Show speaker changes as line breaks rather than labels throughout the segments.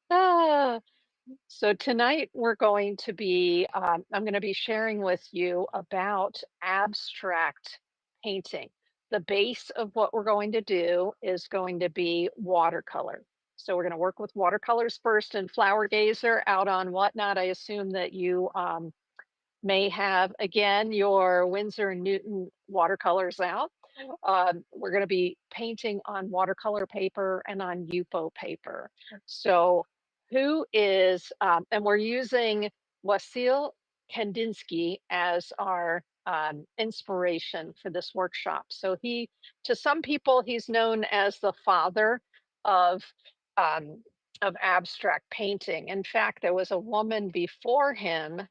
Ah, so tonight we're going to be, I'm going to be sharing with you about abstract painting. The base of what we're going to do is going to be watercolor. So we're going to work with watercolors first and flower gazer out on whatnot. I assume that you may have, again, your Winsor& and Newton watercolors out. We're going to be painting on watercolor paper and on Yupo paper. So who is, and we're using Wassily Kandinsky as our inspiration for this workshop. So to some people, he's known as the father of um, of abstract painting. In fact, there was a woman before him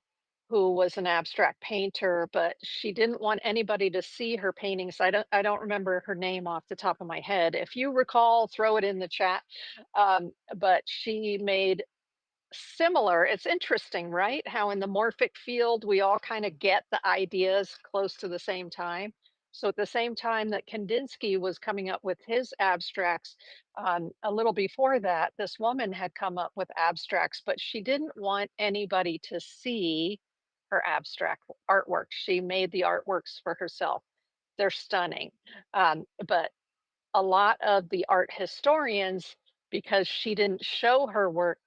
who was an abstract painter, but she didn't want anybody to see her paintings. I don't remember her name off the top of my head. If you recall, throw it in the chat. But she made similar. It's interesting, right? How in the morphic field we all kind of get the ideas close to the same time. So at the same time that Kandinsky was coming up with his abstracts, a little before that, this woman had come up with abstracts, but she didn't want anybody to see her abstract artwork. She made the artworks for herself. They're stunning. But a lot of the art historians, because she didn't show her work,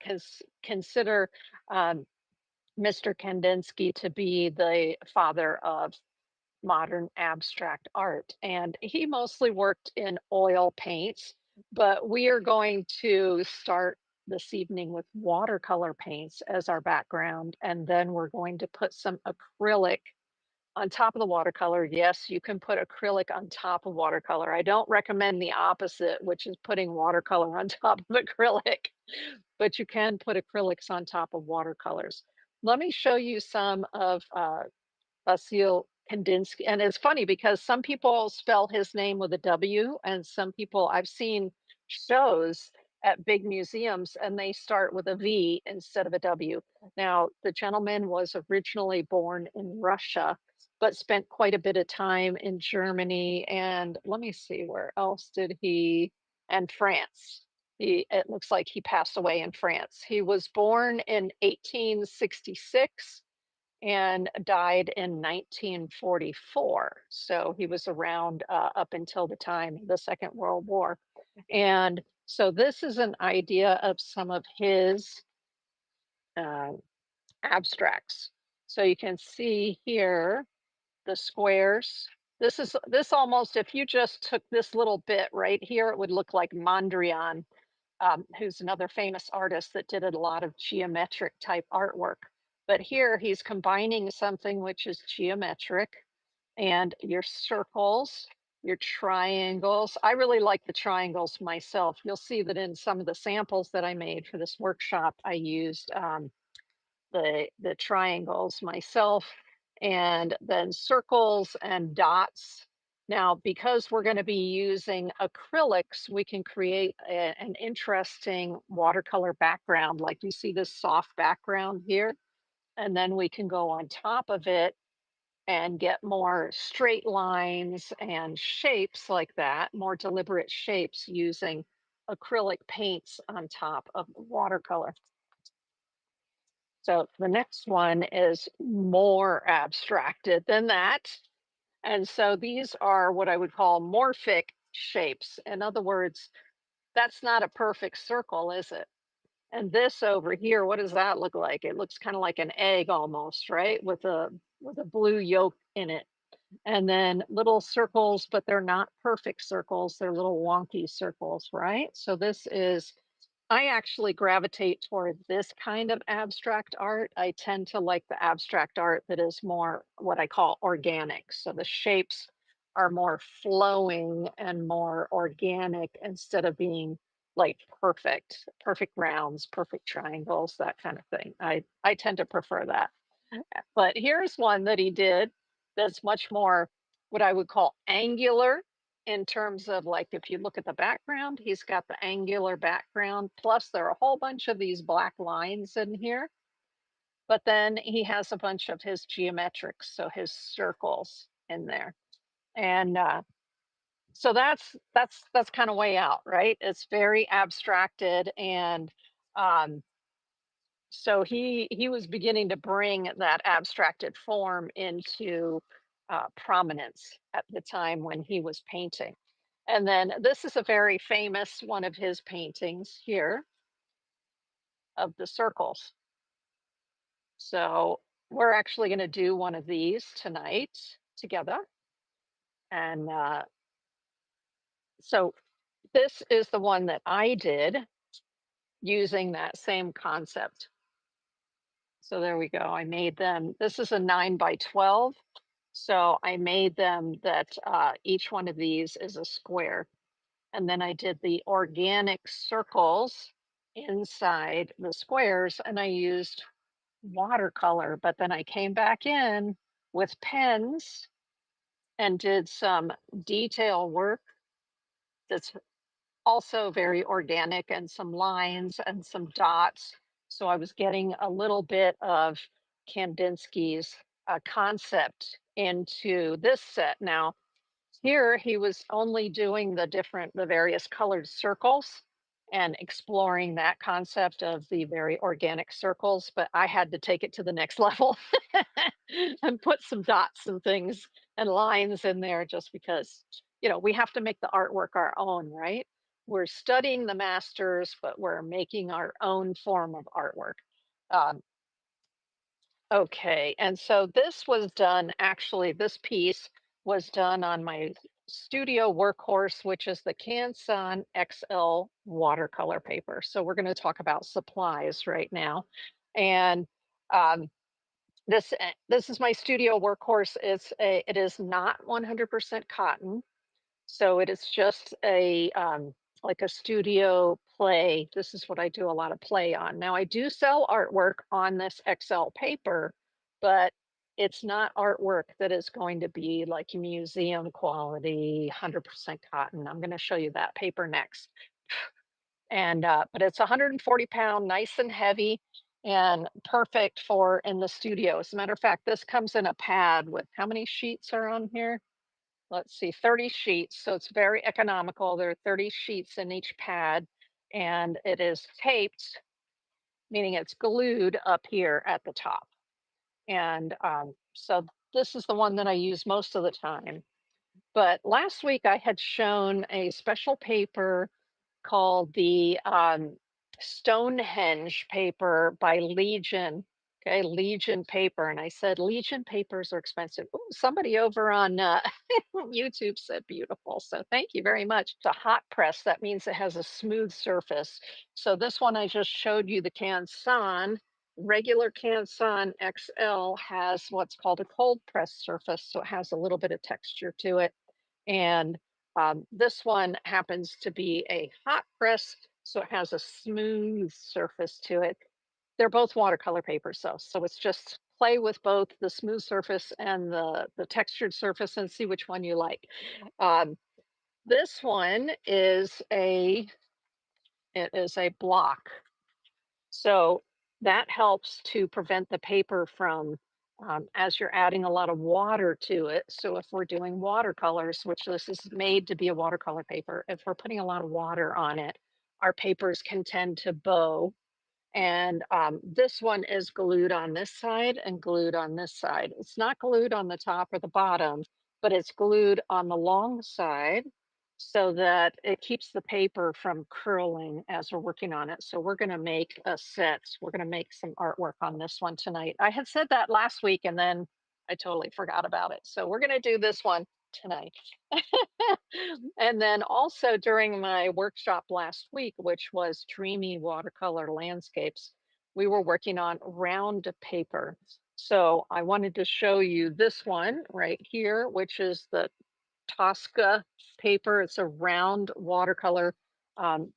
consider um, Mr. Kandinsky to be the father of modern abstract art. And he mostly worked in oil paints, but we are going to start this evening with watercolor paints as our background. And then we're going to put some acrylic on top of the watercolor. Yes, you can put acrylic on top of watercolor. I don't recommend the opposite, which is putting watercolor on top of acrylic, but you can put acrylics on top of watercolors. Let me show you some of Vasil Kandinsky. And it's funny because some people spell his name with a W, and some people, I've seen shows at big museums and they start with a V instead of a W. Now, the gentleman was originally born in Russia, but spent quite a bit of time in Germany. And let me see, where else did he? And France. It looks like he passed away in France. He was born in 1866 and died in 1944. So he was around up until the time of the Second World War. And so this is an idea of some of his uh, abstracts. So you can see here the squares. This almost, if you just took this little bit right here, it would look like Mondrian, who's another famous artist that did a lot of geometric type artwork. But here he's combining something which is geometric and your circles, your triangles. I really like the triangles myself. You'll see that in some of the samples that I made for this workshop, I used the triangles myself, and then circles and dots. Now, because we're going to be using acrylics, we can create an interesting watercolor background. Like you see this soft background here, and then we can go on top of it and get more straight lines and shapes like that, more deliberate shapes using acrylic paints on top of the watercolor. So the next one is more abstracted than that. And so these are what I would call morphic shapes. In other words, that's not a perfect circle, is it? And this over here, what does that look like? It looks kind of like an egg almost, right? With a blue yolk in it. And then little circles, but they're not perfect circles. They're little wonky circles, right? So this is, I actually gravitate toward this kind of abstract art. I tend to like the abstract art that is more what I call organic. So the shapes are more flowing and more organic instead of being like perfect rounds, perfect triangles, that kind of thing. I tend to prefer that. But here's one that he did that's much more what I would call angular in terms of, like, if you look at the background, he's got the angular background, plus there are a whole bunch of these black lines in here. But then he has a bunch of his geometrics, so his circles in there. And so that's kind of way out, right? It's very abstracted, and Um, so he was beginning to bring that abstracted form into prominence at the time when he was painting. And then this is a very famous one of his paintings here of the circles. So we're actually going to do one of these tonight together. And so this is the one that I did using that same concept. So there we go. I made them. This is a 9 by 12. So I made them that each one of these is a square. And then I did the organic circles inside the squares and I used watercolor. But then I came back in with pens and did some detail work that's also very organic and some lines and some dots. So I was getting a little bit of Kandinsky's concept into this set. Now, here he was only doing the various colored circles and exploring that concept of the very organic circles, but I had to take it to the next level and put some dots and things and lines in there just because, we have to make the artwork our own, right? We're studying the masters, but we're making our own form of artwork. Um, Okay, and so this was done actually, this piece was done on my studio workhorse, which is the Canson XL watercolor paper. So we're going to talk about supplies right now. And um, this is my studio workhorse. It is not 100% cotton. So it is just a like a studio play. This is what I do a lot of play on. Now I do sell artwork on this XL paper, but it's not artwork that is going to be like museum quality, 100% cotton. I'm going to show you that paper next. And but it's 140 pound, nice and heavy and perfect for in the studio. As a matter of fact, this comes in a pad with how many sheets are on here? Let's see, 30 sheets. So it's very economical. There are 30 sheets in each pad, and it is taped, meaning it's glued up here at the top. And so this is the one that I use most of the time. But last week I had shown a special paper called the Stonehenge paper by Legion. Okay, Legion paper. And I said, Legion papers are expensive. Ooh, somebody over on YouTube said beautiful. So thank you very much. It's a hot press. That means it has a smooth surface. So this one I just showed you, the Canson, regular Canson XL has what's called a cold press surface. So it has a little bit of texture to it. And this one happens to be a hot press, so it has a smooth surface to it. They're both watercolor papers, though, so it's just play with both the smooth surface and the textured surface and see which one you like. Um, this one is a block, so that helps to prevent the paper from as you're adding a lot of water to it. So if we're doing watercolors, which this is made to be a watercolor paper, if we're putting a lot of water on it, our papers can tend to bow and this one is glued on this side and glued on this side. It's not glued on the top or the bottom, but it's glued on the long side so that it keeps the paper from curling as we're working on it. So we're going to make a set. We're going to make some artwork on this one tonight. I had said that last week and then I totally forgot about it. So we're going to do this one tonight. And then also during my workshop last week, which was Dreamy Watercolor Landscapes, we were working on round paper. So I wanted to show you this one right here, which is the Tosca paper. It's a round watercolor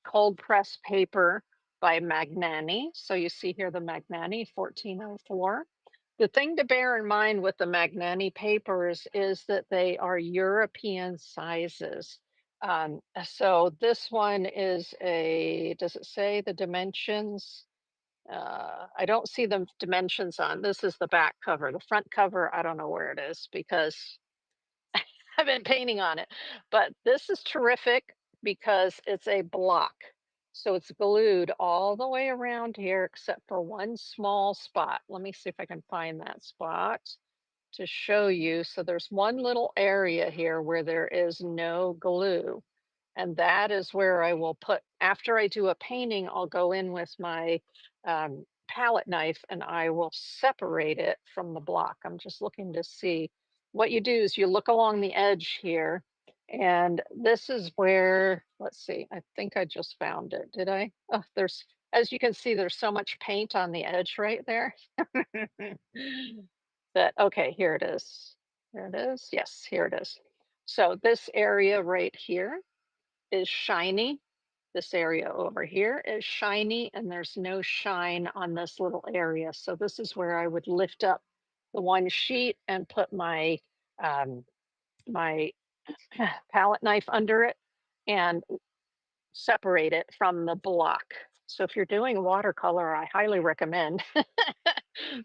cold press paper by Magnani. So you see here the Magnani 1404. The thing to bear in mind with the Magnani papers is that they are European sizes. So this one is does it say the dimensions? I don't see the dimensions on. This is the back cover. The front cover, I don't know where it is because I've been painting on it. But this is terrific because it's a block. So it's glued all the way around here except for one small spot. Let me see if I can find that spot to show you. So there's one little area here where there is no glue. And that is where I will put, after I do a painting, I'll go in with my palette knife and I will separate it from the block. I'm just looking to see. What you do is you look along the edge here, and this is where, let's see, I think I just found it. Did I? Oh, as you can see, there's so much paint on the edge right there. Okay, here it is. Here it is. Yes, here it is. So this area right here is shiny. This area over here is shiny, and there's no shine on this little area. So this is where I would lift up the one sheet and put um, my palette knife under it and separate it from the block. So if you're doing watercolor, I highly recommend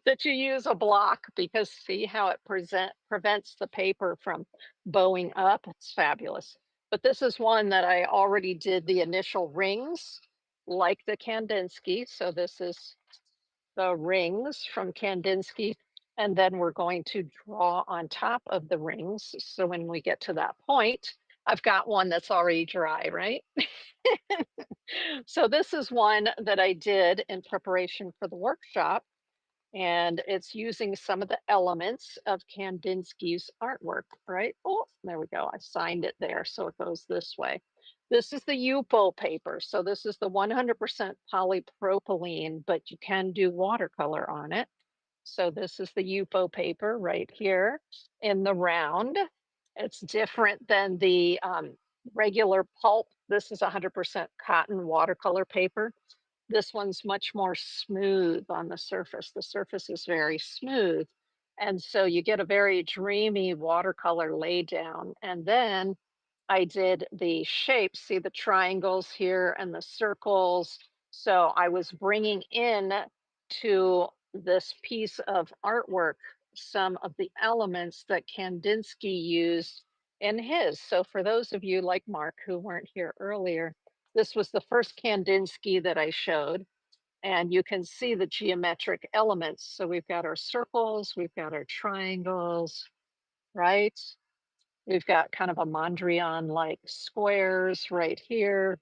that you use a block, because see how it prevents the paper from bowing up. It's fabulous. But this is one that I already did the initial rings, like the Kandinsky. So this is the rings from Kandinsky. And then we're going to draw on top of the rings. So when we get to that point, I've got one that's already dry, right? So this is one that I did in preparation for the workshop, and it's using some of the elements of Kandinsky's artwork, right? Oh, there we go. I signed it there, so it goes this way. This is the Yupo paper. So this is the 100% polypropylene, but you can do watercolor on it. So this is the Yupo paper right here in the round. It's different than the regular pulp. This is 100% cotton watercolor paper. This one's much more smooth on the surface. The surface is very smooth. And so you get a very dreamy watercolor laydown. And then I did the shapes, see the triangles here and the circles. So I was bringing in to this piece of artwork some of the elements that Kandinsky used in his. So for those of you like Mark who weren't here earlier, this was the first Kandinsky that I showed, and you can see the geometric elements. So we've got our circles, we've got our triangles, right? We've got kind of a Mondrian-like squares right here.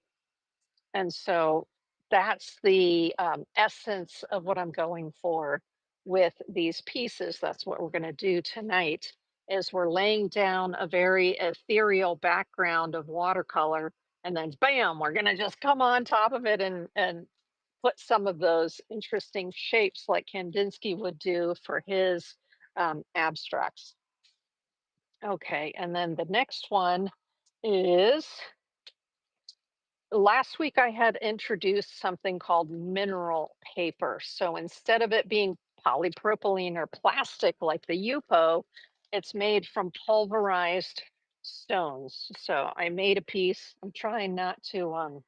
And so that's the essence of what I'm going for with these pieces. That's what we're going to do tonight, is we're laying down a very ethereal background of watercolor, and then bam, we're going to just come on top of it and put some of those interesting shapes like Kandinsky would do for his abstracts. Okay, and then the next one is, last week I had introduced something called mineral paper. So instead of it being polypropylene or plastic like the Yupo, it's made from pulverized stones. So I made a piece. I'm trying not to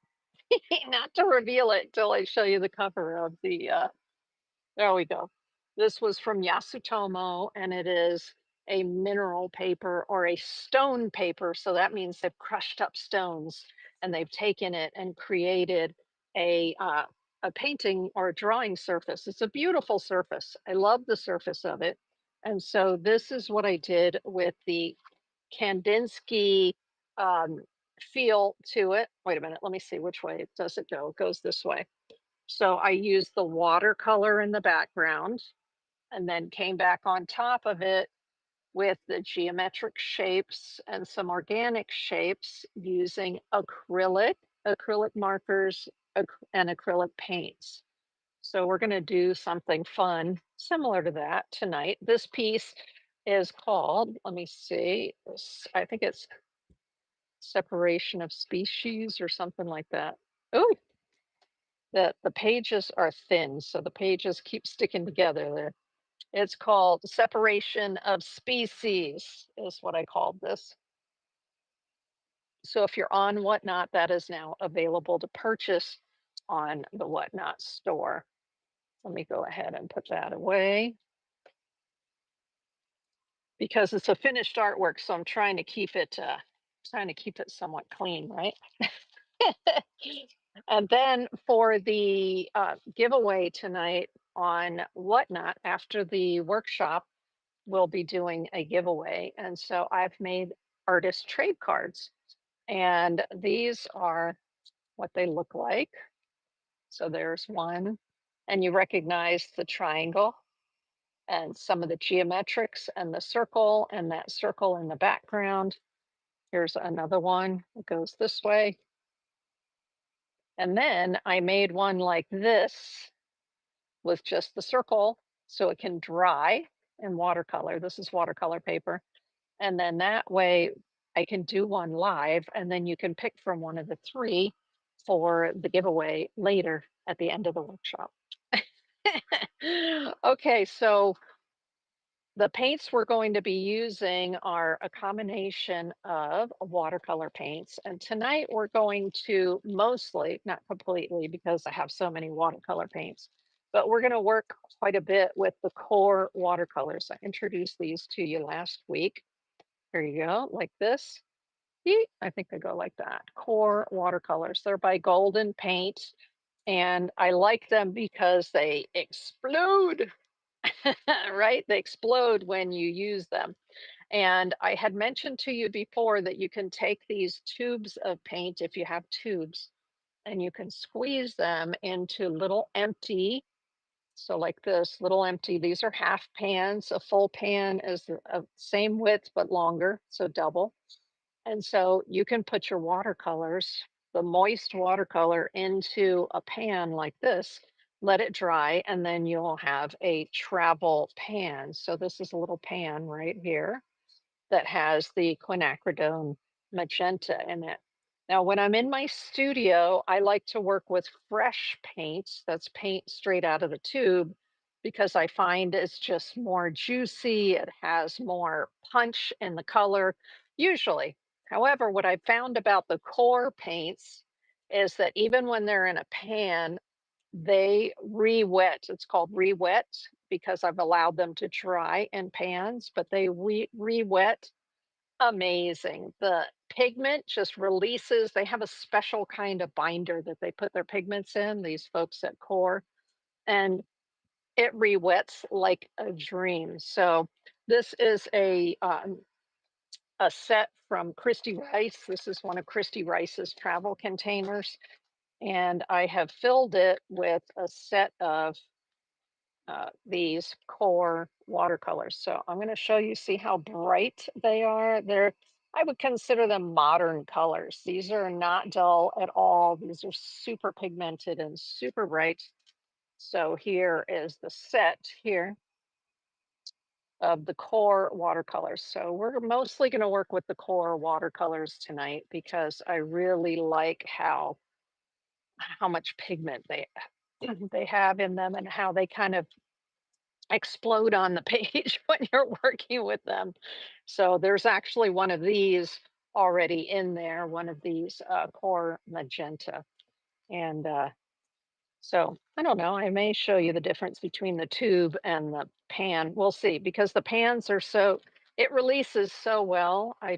not to reveal it till I show you the cover of the there we go. This was from Yasutomo, and it is a mineral paper or a stone paper. So that means they've crushed up stones and they've taken it and created a painting or a drawing surface. It's a beautiful surface. I love the surface of it. And so this is what I did with the Kandinsky feel to it. Wait a minute, let me see which way does it go. It goes this way. So I used the watercolor in the background and then came back on top of it with the geometric shapes and some organic shapes using acrylic markers, and acrylic paints. So we're going to do something fun similar to that tonight. This piece is called, let me see, I think it's Separation of Species or something like that. Oh, the pages are thin, so the pages keep sticking together there. It's called Separation of Species, is what I called this. So if you're on Whatnot, that is now available to purchase on the Whatnot store. Let me go ahead and put that away because it's a finished artwork, so I'm trying to keep it somewhat clean, right? And then for the giveaway tonight on Whatnot, after the workshop, we'll be doing a giveaway. And so I've made artist trade cards, and these are what they look like. So there's one, and you recognize the triangle and some of the geometrics and the circle and that circle in the background. Here's another one. It goes this way. And then I made one like this with just the circle so it can dry in watercolor. This is watercolor paper. And then that way I can do one live, and then you can pick from one of the three for the giveaway later at the end of the workshop. Okay, so the paints we're going to be using are a combination of watercolor paints. And tonight we're going to mostly, not completely, because I have so many watercolor paints, but we're going to work quite a bit with the core watercolors. I introduced these to you last week. Here you go, like this. See, I think they go like that. Core watercolors. They're by Golden Paint, and I like them because they explode. Right? They explode when you use them. And I had mentioned to you before that you can take these tubes of paint, if you have tubes, and you can squeeze them into little empty. So like this, little empty, these are half pans. A full pan is the same width but longer, so double. And so you can put your watercolors, the moist watercolor, into a pan like this, let it dry, and then you'll have a travel pan. So this is a little pan right here that has the quinacridone magenta in it. Now, when I'm in my studio, I like to work with fresh paint. That's paint straight out of the tube because I find it's just more juicy. It has more punch in the color, usually. However, what I found about the core paints is that even when they're in a pan, they re-wet. It's called re-wet because I've allowed them to dry in pans, but they re-wet amazing. The pigment just releases. They have a special kind of binder that they put their pigments in, these folks at Core, and it re-wets like a dream. So this is a set from Christy Rice. This is one of Christy Rice's travel containers, and I have filled it with a set of these core watercolors. So I'm going to show you, see how bright they are. I would consider them modern colors. These are not dull at all. These are super pigmented and super bright. So here is the set here of the core watercolors. So we're mostly going to work with the core watercolors tonight because I really like how much pigment they have in them and how they kind of explode on the page when you're working with them. So there's actually one of these already in there, one of these core magenta. And so I don't know, I may show you the difference between the tube and the pan. We'll see, because the pans are it releases so well. I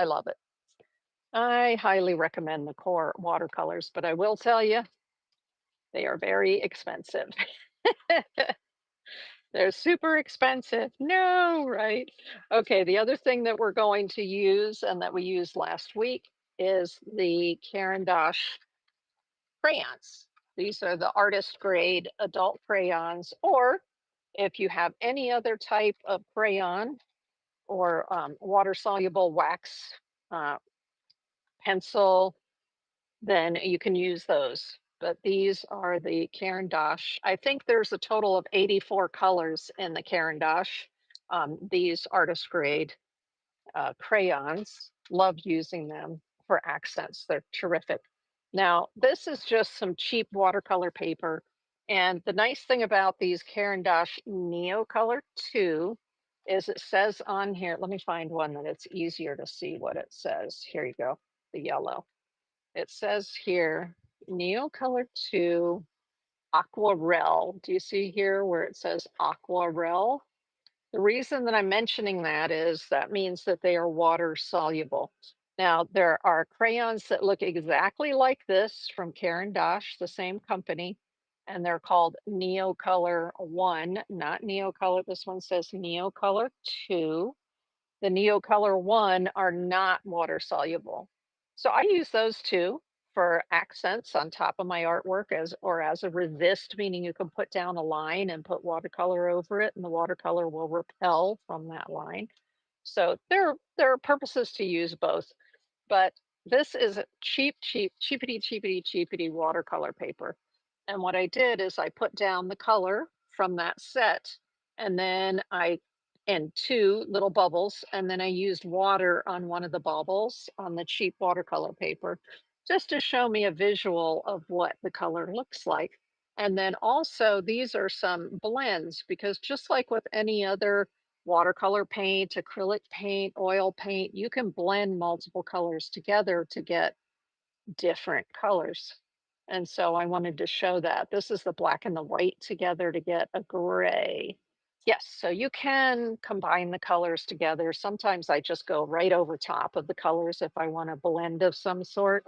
love it. I highly recommend the core watercolors, but I will tell you, they are very expensive. They're super expensive. No, right? Okay, the other thing that we're going to use and that we used last week is the Caran d'Ache crayons. These are the artist grade adult crayons, or if you have any other type of crayon or water soluble wax uh, pencil, then you can use those. But these are the Caran d'Ache. I think there's a total of 84 colors in the Caran d'Ache. These artist grade crayons, love using them for accents. They're terrific. Now, this is just some cheap watercolor paper. And the nice thing about these Caran d'Ache Neo Color 2 is it says on here, let me find one that it's easier to see what it says. Here you go, the yellow. It says here, Neo Color 2 Aquarelle. Do you see here where it says Aquarelle? The reason that I'm mentioning that is that means that they are water soluble. Now, there are crayons that look exactly like this from Caran d'Ache, the same company, and they're called Neocolor 1, not Neocolor. This one says Neocolor 2. The Neocolor 1 are not water soluble. So I use those two for accents on top of my artwork as a resist, meaning you can put down a line and put watercolor over it, and the watercolor will repel from that line. So there are purposes to use both. But this is a cheapity watercolor paper. And what I did is I put down the color from that set, and then in two little bubbles, and then I used water on one of the bubbles on the cheap watercolor paper, just to show me a visual of what the color looks like. And then also, these are some blends, because just like with any other watercolor paint, acrylic paint, oil paint, you can blend multiple colors together to get different colors. And so I wanted to show that. This is the black and the white together to get a gray. Yes, so you can combine the colors together. Sometimes I just go right over top of the colors if I want a blend of some sort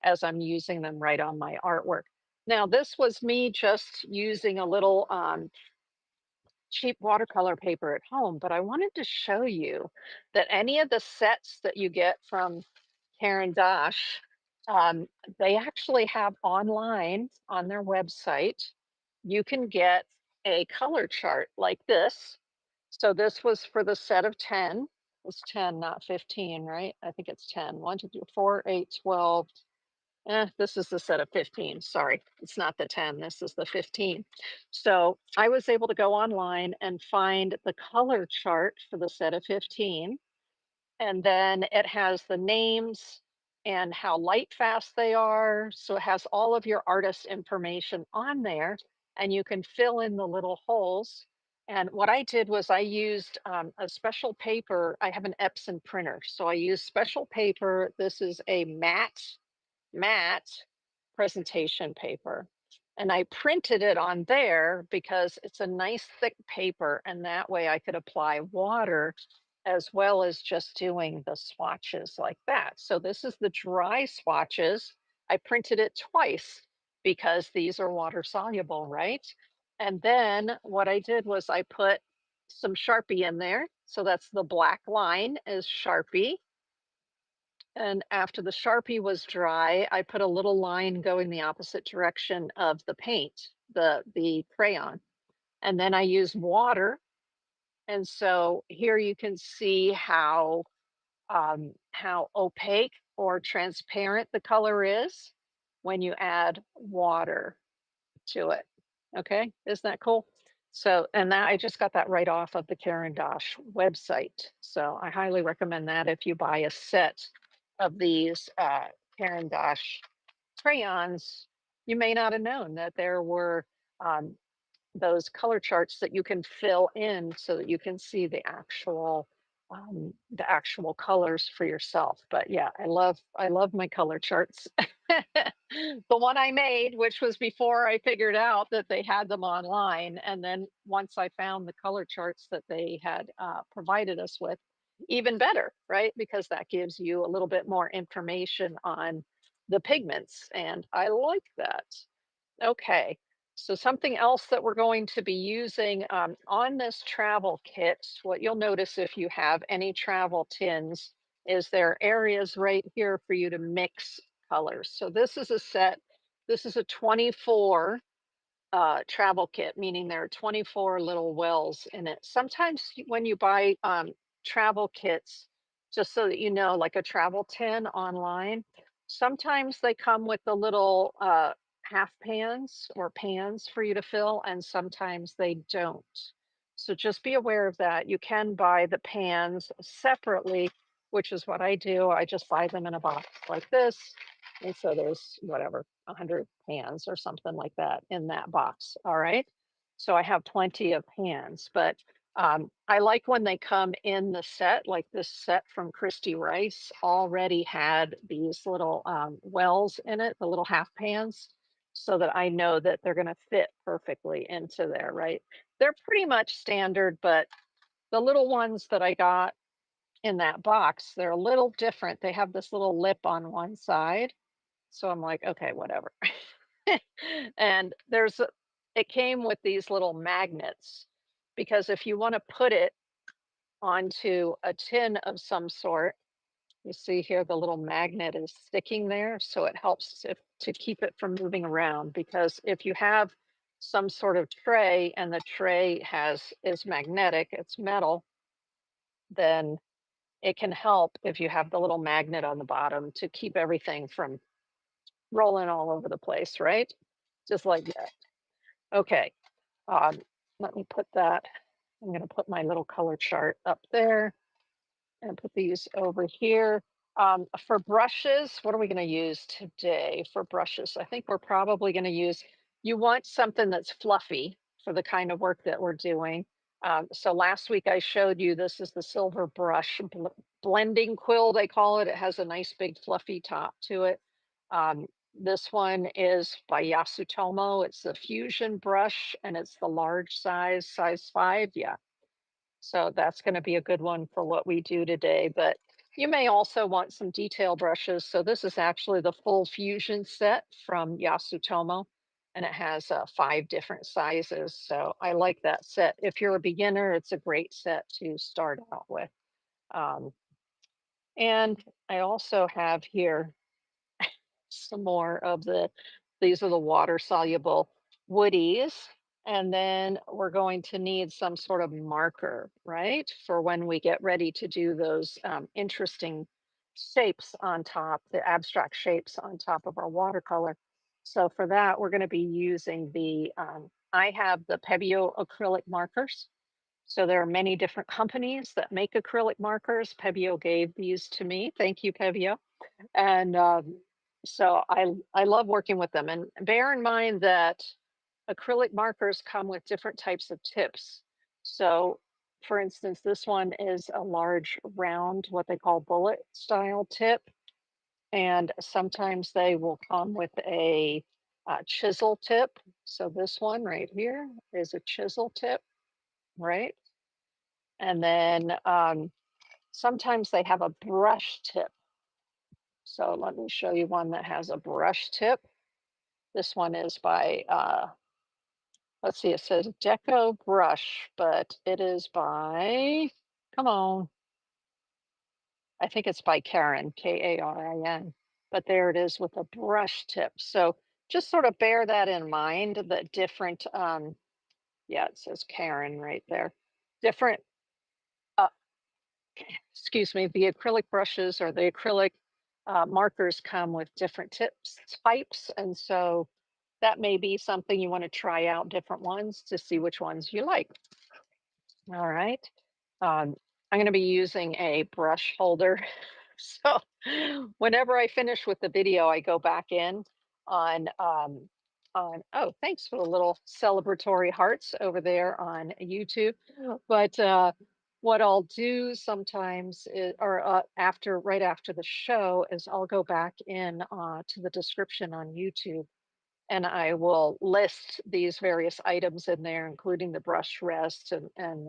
as I'm using them right on my artwork. Now, this was me just using a little cheap watercolor paper at home, but I wanted to show you that any of the sets that you get from Caran d'Ache, um, they actually have online on their website. You can get a color chart like this. So this was for the set of 10. It's 10, not 15, right? I think it's 10. 1, 2, 3, 4, 8, 12. This is the set of 15. Sorry, it's not the 10. This is the 15. So I was able to go online and find the color chart for the set of 15. And then it has the names and how light fast they are. So it has all of your artist information on there, and you can fill in the little holes. And what I did was I used a special paper. I have an Epson printer. So I used special paper. This is a matte presentation paper. And I printed it on there because it's a nice thick paper, and that way I could apply water as well as just doing the swatches like that. So this is the dry swatches. I printed it twice because these are water soluble, right? And then what I did was I put some Sharpie in there. So that's the black line is Sharpie. And after the Sharpie was dry, I put a little line going the opposite direction of the paint, the crayon. And then I used water. And so here you can see how opaque or transparent the color is when you add water to it. Okay, isn't that cool? So, and that I just got that right off of the Caran d'Ache website. So I highly recommend that if you buy a set of these Caran d'Ache crayons. You may not have known that there were um, those color charts that you can fill in so that you can see the actual colors for yourself. But yeah, I love my color charts. The one I made, which was before I figured out that they had them online, and then once I found the color charts that they had provided us with, even better, right? Because that gives you a little bit more information on the pigments, and I like that. Okay, so something else that we're going to be using on this travel kit, what you'll notice if you have any travel tins is there are areas right here for you to mix colors. So this is a set, this is a 24 travel kit, meaning there are 24 little wells in it. Sometimes when you buy travel kits, just so that you know, like a travel tin online, sometimes they come with the little half pans or pans for you to fill, and sometimes they don't. So just be aware of that. You can buy the pans separately, which is what I do. I just buy them in a box like this. And so there's whatever, 100 pans or something like that in that box. All right. So I have plenty of pans, but I like when they come in the set, like this set from Christy Rice already had these little wells in it, the little half pans, so that I know that they're going to fit perfectly into there, right? They're pretty much standard, but the little ones that I got in that box. They're a little different. They have this little lip on one side. So I'm like, okay, whatever. And it came with these little magnets because if you want to put it onto a tin of some sort, you see here the little magnet is sticking there. So it helps to keep it from moving around. Because if you have some sort of tray and the tray is magnetic, it's metal, then it can help if you have the little magnet on the bottom to keep everything from rolling all over the place, right? Just like that. Okay, um, let me put that. I'm going to put my little color chart up there and put these over here. For brushes, what are we going to use today for brushes? I think we're probably going to use, you want something that's fluffy for the kind of work that we're doing. So last week I showed you, this is the silver brush blending quill, they call it. It has a nice big fluffy top to it. Um, this one is by Yasutomo. It's the fusion brush and it's the large size 5. Yeah, so that's going to be a good one for what we do today. But you may also want some detail brushes. So this is actually the full fusion set from Yasutomo, and it has 5 different sizes. So I like that set. If you're a beginner, it's a great set to start out with. Um, and I also have here some more of these are the water soluble woodies. And then we're going to need some sort of marker, right? For when we get ready to do those interesting shapes on top, the abstract shapes on top of our watercolor. So for that, we're going to be using I have the Pebeo acrylic markers. So there are many different companies that make acrylic markers. Pebeo gave these to me. Thank you, Pebeo. And so I love working with them. And bear in mind that acrylic markers come with different types of tips. So, for instance, this one is a large, round, what they call bullet style tip. And sometimes they will come with a chisel tip. So, this one right here is a chisel tip, right? And then sometimes they have a brush tip. So, let me show you one that has a brush tip. This one is by, let's see, it says Deco Brush, but it is by, come on, I think it's by Karen, Karin. But there it is with a brush tip. So just sort of bear that in mind that different, yeah, it says Karen right there. Different, uh, excuse me, the acrylic brushes or the acrylic markers come with different types. And so that may be something you want to try out different ones to see which ones you like. All right. I'm going to be using a brush holder. So whenever I finish with the video, I go back in oh, thanks for the little celebratory hearts over there on YouTube. But what I'll do sometimes is, or right after the show is I'll go back in to the description on YouTube and I will list these various items in there, including the brush rest and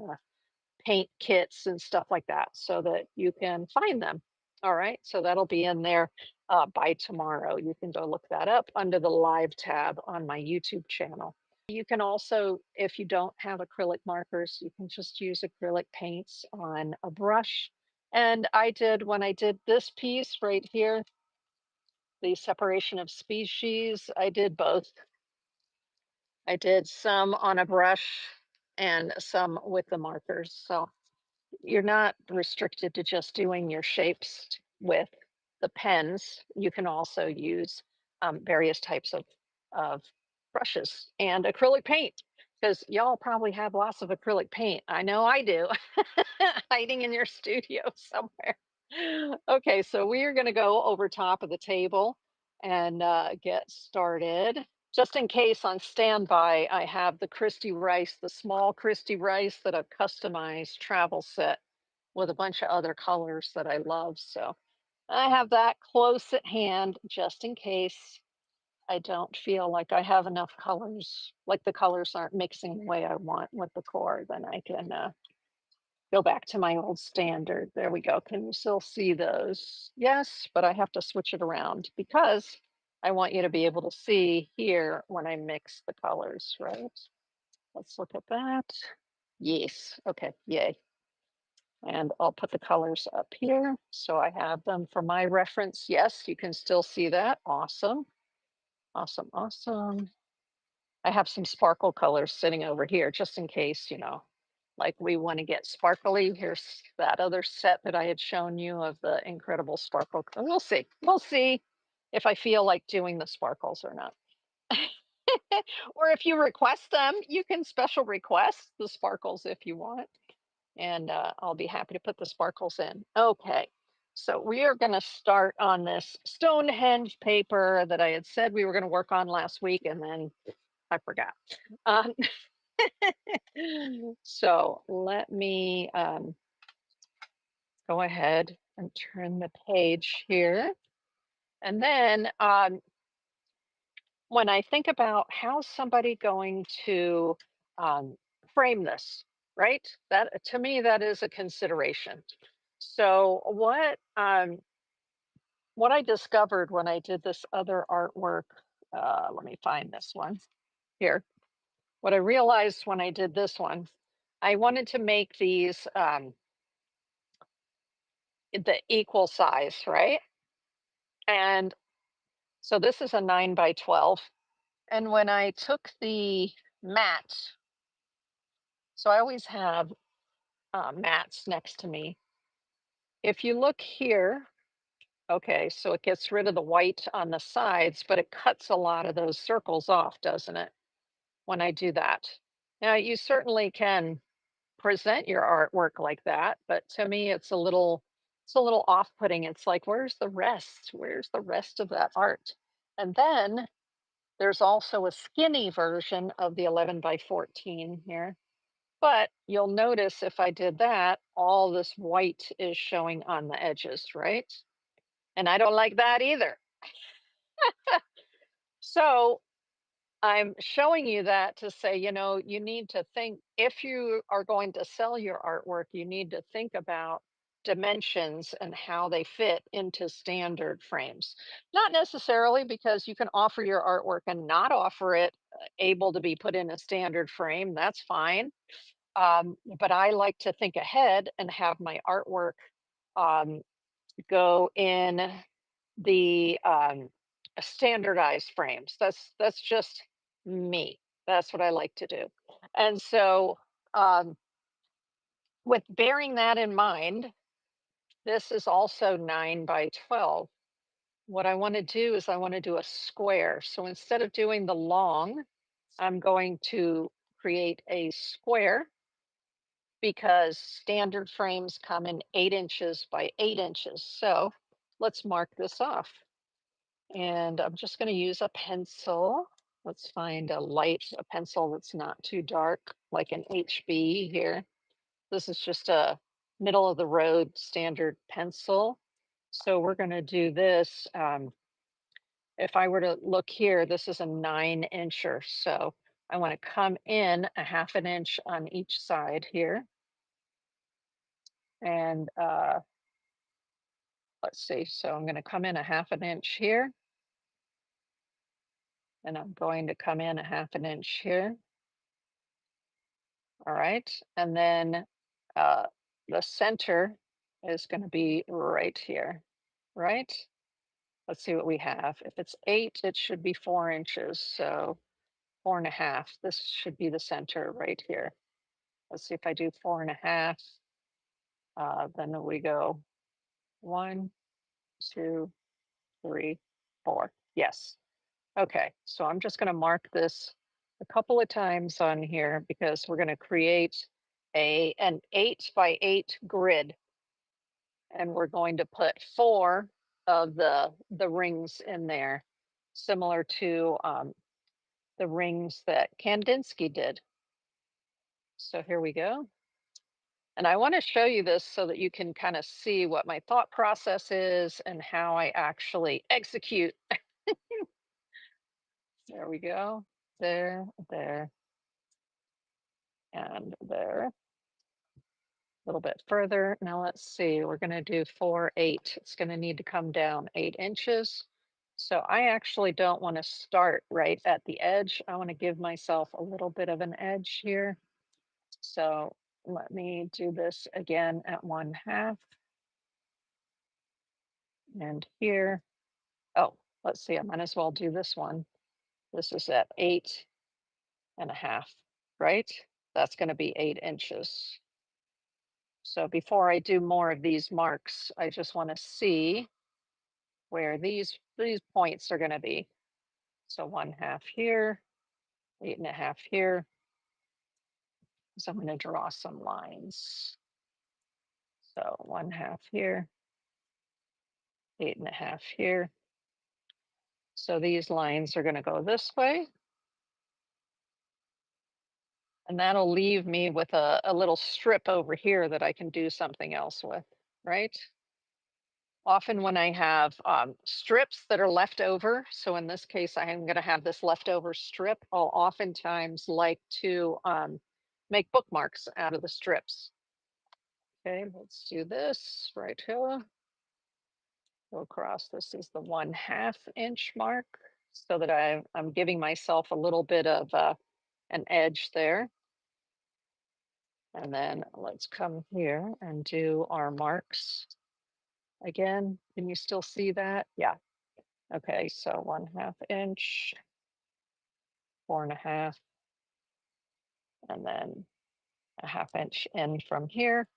paint kits and stuff like that so that you can find them. All right, so that'll be in there by tomorrow. You can go look that up under the live tab on my YouTube channel. You can also, if you don't have acrylic markers, you can just use acrylic paints on a brush. And when I did this piece right here, the separation of species, I did both. I did some on a brush and some with the markers. So you're not restricted to just doing your shapes with the pens. You can also use various types of brushes and acrylic paint because y'all probably have lots of acrylic paint. I know I do, hiding in your studio somewhere. Okay, so we are going to go over top of the table and get started. Just in case on standby, I have the Christy Rice, the small Christy Rice that I've customized travel set with a bunch of other colors that I love. So I have that close at hand just in case I don't feel like I have enough colors, like the colors aren't mixing the way I want with the core, then I can go back to my old standard. There we go. Can you still see those? Yes, but I have to switch it around because I want you to be able to see here when I mix the colors, right? Let's look at that. Yes. Okay. Yay. And I'll put the colors up here so I have them for my reference. Yes, you can still see that. Awesome. Awesome. Awesome. I have some sparkle colors sitting over here just in case, like we want to get sparkly. Here's that other set that I had shown you of the incredible sparkle. We'll see. We'll see if I feel like doing the sparkles or not. Or if you request them, you can special request the sparkles if you want. And I'll be happy to put the sparkles in. Okay. So we are going to start on this Stonehenge paper that I had said we were going to work on last week, and then I forgot. Um, so let me go ahead and turn the page here. And then when I think about how's somebody going to frame this, right? That to me, that is a consideration. So what I discovered when I did this other artwork, let me find this one here. What I realized when I did this one, I wanted to make these the equal size, right? And so this is a 9 by 12. And when I took the mat, so I always have mats next to me. If you look here, okay, so it gets rid of the white on the sides, but it cuts a lot of those circles off, doesn't it? When I do that. Now, you certainly can present your artwork like that, but to me it's a little off-putting. It's like, where's the rest? Where's the rest of that art? And then there's also a skinny version of the 11 by 14 here. But you'll notice if I did that, all this white is showing on the edges, right? And I don't like that either. So I'm showing you that to say, you need to think if you are going to sell your artwork, you need to think about dimensions and how they fit into standard frames. Not necessarily because you can offer your artwork and not offer it able to be put in a standard frame. That's fine. But I like to think ahead and have my artwork um, go in the standardized frames. That's just me. That's what I like to do. And so, um, with bearing that in mind, this is also 9 by 12. What I want to do is I want to do a square. So instead of doing the long, I'm going to create a square because standard frames come in 8 inches by 8 inches. So let's mark this off. And I'm just going to use a pencil. Let's find a pencil that's not too dark, like an HB here. This is just a middle of the road standard pencil. So we're going to do this. If I were to look here, this is a 9-incher. So I want to come in a half an inch on each side here. And let's see. So I'm going to come in a half an inch here. And I'm going to come in a half an inch here. All right. And then uh, the center is going to be right here, right? Let's see what we have. If it's 8, it should be 4 inches. So 4.5. This should be the center right here. Let's see if I do 4.5. Then we go 1, 2, 3, 4. Yes. Okay. So I'm just going to mark this a couple of times on here because we're going to create an 8 by 8 grid, and we're going to put 4 of the rings in there, similar to the rings that Kandinsky did. So here we go. And I want to show you this so that you can kind of see what my thought process is and how I actually execute. There we go. There, and there. little bit further. Now let's see, we're going to do 4, 8. It's going to need to come down 8 inches. So I actually don't want to start right at the edge. I want to give myself a little bit of an edge here. So let me do this again at 1/2. And here, oh, let's see, I might as well do this one. This is at 8.5, right? That's going to be 8 inches. So before I do more of these marks, I just want to see where these points are going to be. So 1/2 here, 8.5 here. So I'm going to draw some lines. So 1/2 here, 8.5 here. So these lines are going to go this way. And that'll leave me with a little strip over here that I can do something else with, right? Often when I have strips that are left over, so in this case, I am going to have this leftover strip, I'll oftentimes like to make bookmarks out of the strips. Okay, let's do this right here. Go across, this is the 1/2 inch mark, so that I'm giving myself a little bit of an edge there. And then let's come here and do our marks again. Can you still see that? Yeah. Okay, so 1/2 inch, 4.5, and then a 1/2 inch in from here.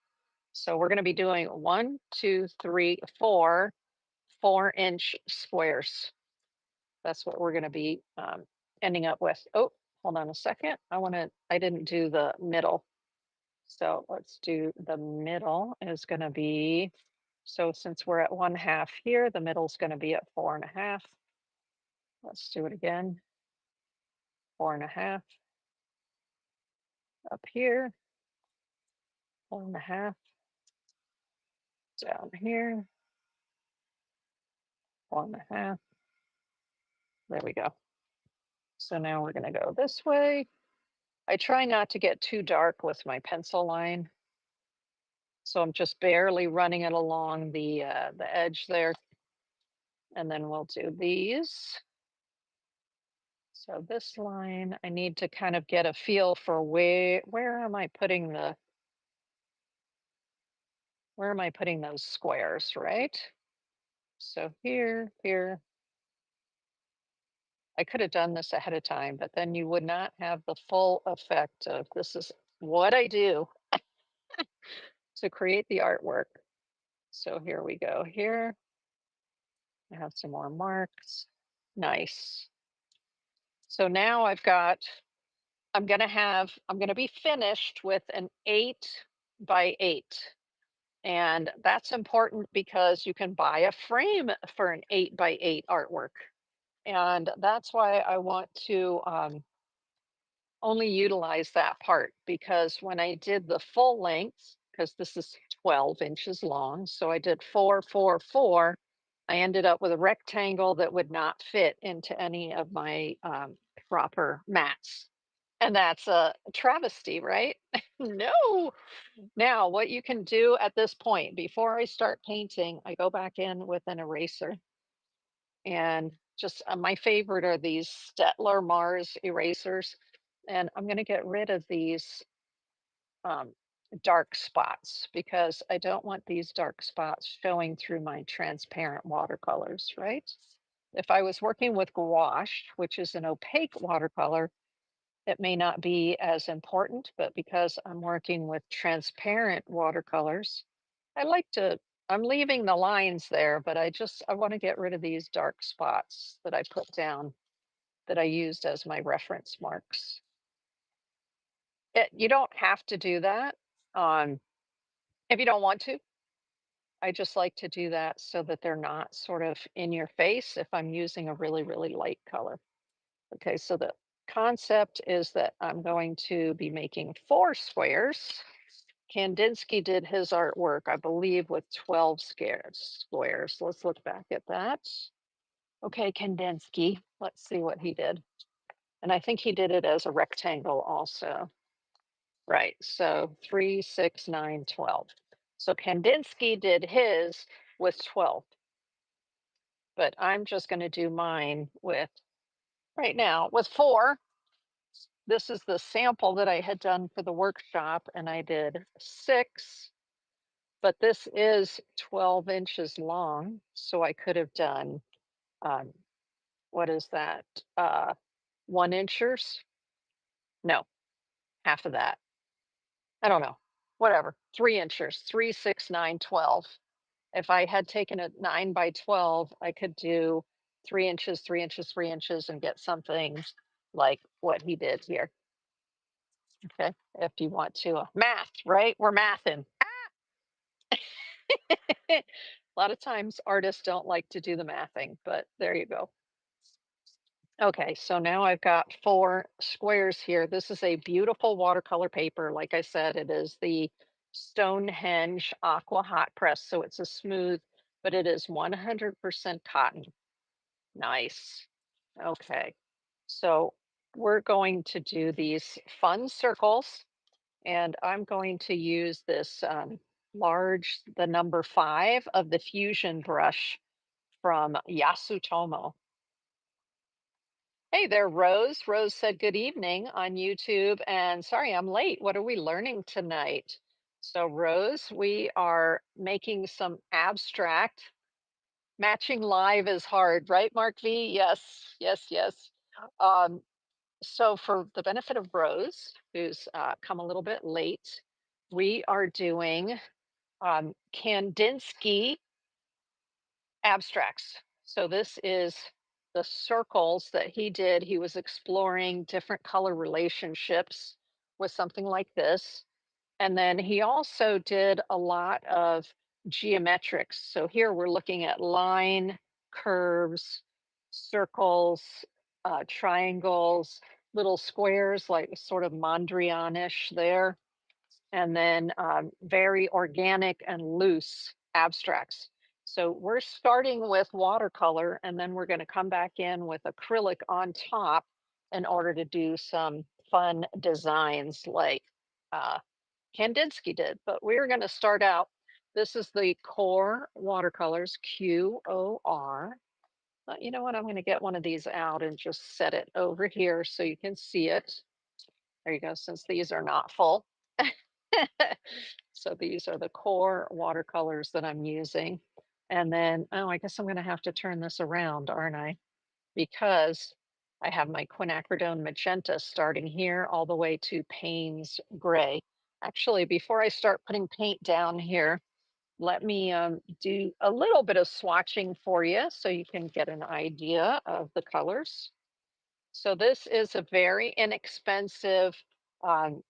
So we're going to be doing 1, 2, 3, 4 4-inch squares. That's what we're going to be ending up with. Oh, hold on a second. I didn't do the middle. So let's do the middle is going to be, so since we're at 1/2 here, the middle is going to be at 4.5. Let's do it again. 4.5 up here, 4.5 down here, 4.5. There we go. So now we're going to go this way. I try not to get too dark with my pencil line. So I'm just barely running it along the edge there. And then we'll do these. So this line, I need to kind of get a feel for where am I putting those squares, right? So here, here. I could have done this ahead of time, but then you would not have the full effect of this is what I do to create the artwork. So here we go. Here, I have some more marks. Nice. So now I'm going to be finished with an 8x8. And that's important because you can buy a frame for an 8x8 artwork. And that's why I want to only utilize that part, because when I did the full length, because this is 12 inches long, so I did 4, 4, 4, I ended up with a rectangle that would not fit into any of my proper mats. And that's a travesty, right? No. Now, what you can do at this point, before I start painting, I go back in with an eraser and just my favorite are these Stettler Mars erasers. And I'm going to get rid of these um, dark spots because I don't want these dark spots showing through my transparent watercolors, right? If I was working with gouache, which is an opaque watercolor, it may not be as important, but because I'm working with transparent watercolors, I'm leaving the lines there, but I want to get rid of these dark spots that I put down that I used as my reference marks. You don't have to do that if you don't want to. I just like to do that so that they're not sort of in your face if I'm using a really, really light color. Okay, so the concept is that I'm going to be making 4 squares. Kandinsky did his artwork, I believe, with 12 squares. Let's look back at that. Okay, Kandinsky, let's see what he did. And I think he did it as a rectangle also. Right. So 3, 6, 9, 12. So Kandinsky did his with 12, but I'm just going to do mine with right now with 4. This is the sample that I had done for the workshop, and I did 6, but this is 12 inches long. So I could have done, um, what is that? 1 inchers? No, half of that. I don't know. Whatever. 3 inchers, 3, 6, 9, 12. If I had taken a 9 by 12, I could do 3 inches, 3 inches, 3 inches, and get something like what he did here. Okay. If you want to math, right? We're mathing. A lot of times artists don't like to do the mathing, but there you go. Okay, so now I've got 4 squares here. This is a beautiful watercolor paper. Like I said, it is the Stonehenge Aqua Hot Press, so it's a smooth, but it is 100% cotton. Nice. Okay, so we're going to do these fun circles, and I'm going to use this the number 5 of the Fusion brush from Yasutomo. Hey there, Rose. Rose said good evening on YouTube. And sorry, I'm late. What are we learning tonight? So, Rose, we are making some abstract. Matching live is hard, right, Mark V? Yes, yes, yes. Um, so, for the benefit of Rose, who's come a little bit late, we are doing Kandinsky abstracts. So this is the circles that he did. He was exploring different color relationships with something like this. And then he also did a lot of geometrics. So here we're looking at line, curves, circles, triangles, little squares, like sort of Mondrian-ish there, and then very organic and loose abstracts. So we're starting with watercolor, and then we're going to come back in with acrylic on top in order to do some fun designs like uh, Kandinsky did. But we're going to start out. This is the Core Watercolors, QOR. You know what? I'm going to get one of these out and just set it over here so you can see it. There you go, since these are not full. So these are the core watercolors that I'm using. And then, oh, I guess I'm going to have to turn this around, aren't I? Because I have my quinacridone magenta starting here all the way to Payne's gray. Actually, before I start putting paint down here, let me do a little bit of swatching for you so you can get an idea of the colors. So this is a very inexpensive, um,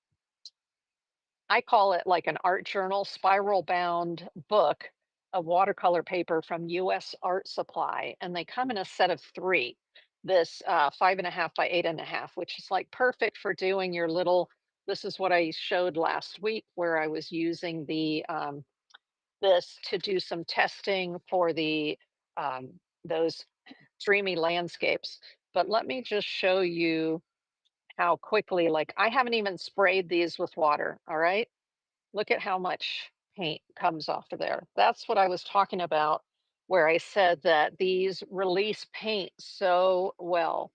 I call it like an art journal spiral bound book of watercolor paper from US Art Supply. And they come in a set of 3. This 5.5 by 8.5, which is like perfect for doing your little. This is what I showed last week where I was using the this to do some testing for the those dreamy landscapes. But let me just show you how quickly, like I haven't even sprayed these with water. All right. Look at how much paint comes off of there. That's what I was talking about, where I said that these release paint so well.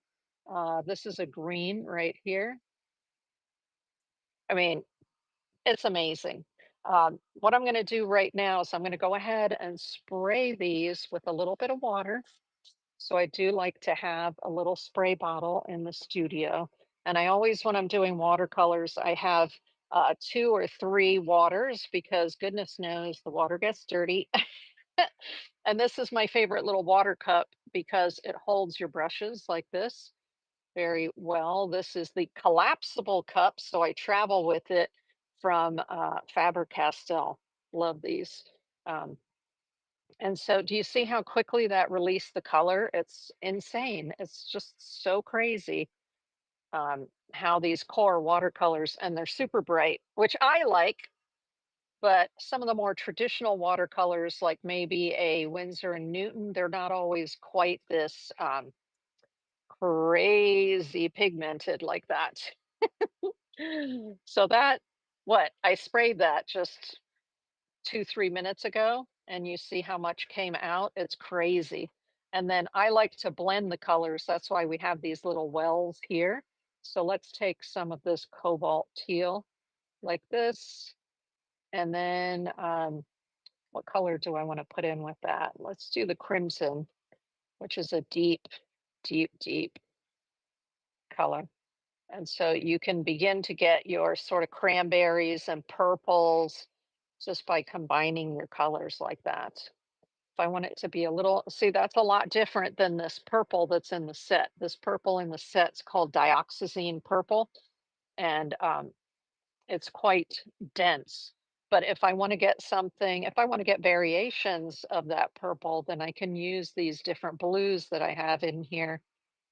This is a green right here. I mean, it's amazing. What I'm going to do right now is I'm going to go ahead and spray these with a little bit of water. So I do like to have a little spray bottle in the studio. And I always, when I'm doing watercolors, I have 2 or 3 waters because goodness knows the water gets dirty. And this is my favorite little water cup because it holds your brushes like this very well. This is the collapsible cup, so I travel with it from Faber-Castell. Love these. Um, and so do you see how quickly that released the color? It's insane. It's just so crazy how these core watercolors, and they're super bright, which I like, but some of the more traditional watercolors, like maybe a Winsor and Newton, they're not always quite this crazy pigmented like that. So that What? I sprayed that just 2, 3 minutes ago, and you see how much came out? It's crazy. And then I like to blend the colors. That's why we have these little wells here. So let's take some of this cobalt teal like this. And then what color do I want to put in with that? Let's do the crimson, which is a deep, deep, deep color. And so you can begin to get your sort of cranberries and purples just by combining your colors like that. If I want it to be a little, see, that's a lot different than this purple that's in the set. This purple in the set's called dioxazine purple, and it's quite dense. But if I want to get something, if I want to get variations of that purple, then I can use these different blues that I have in here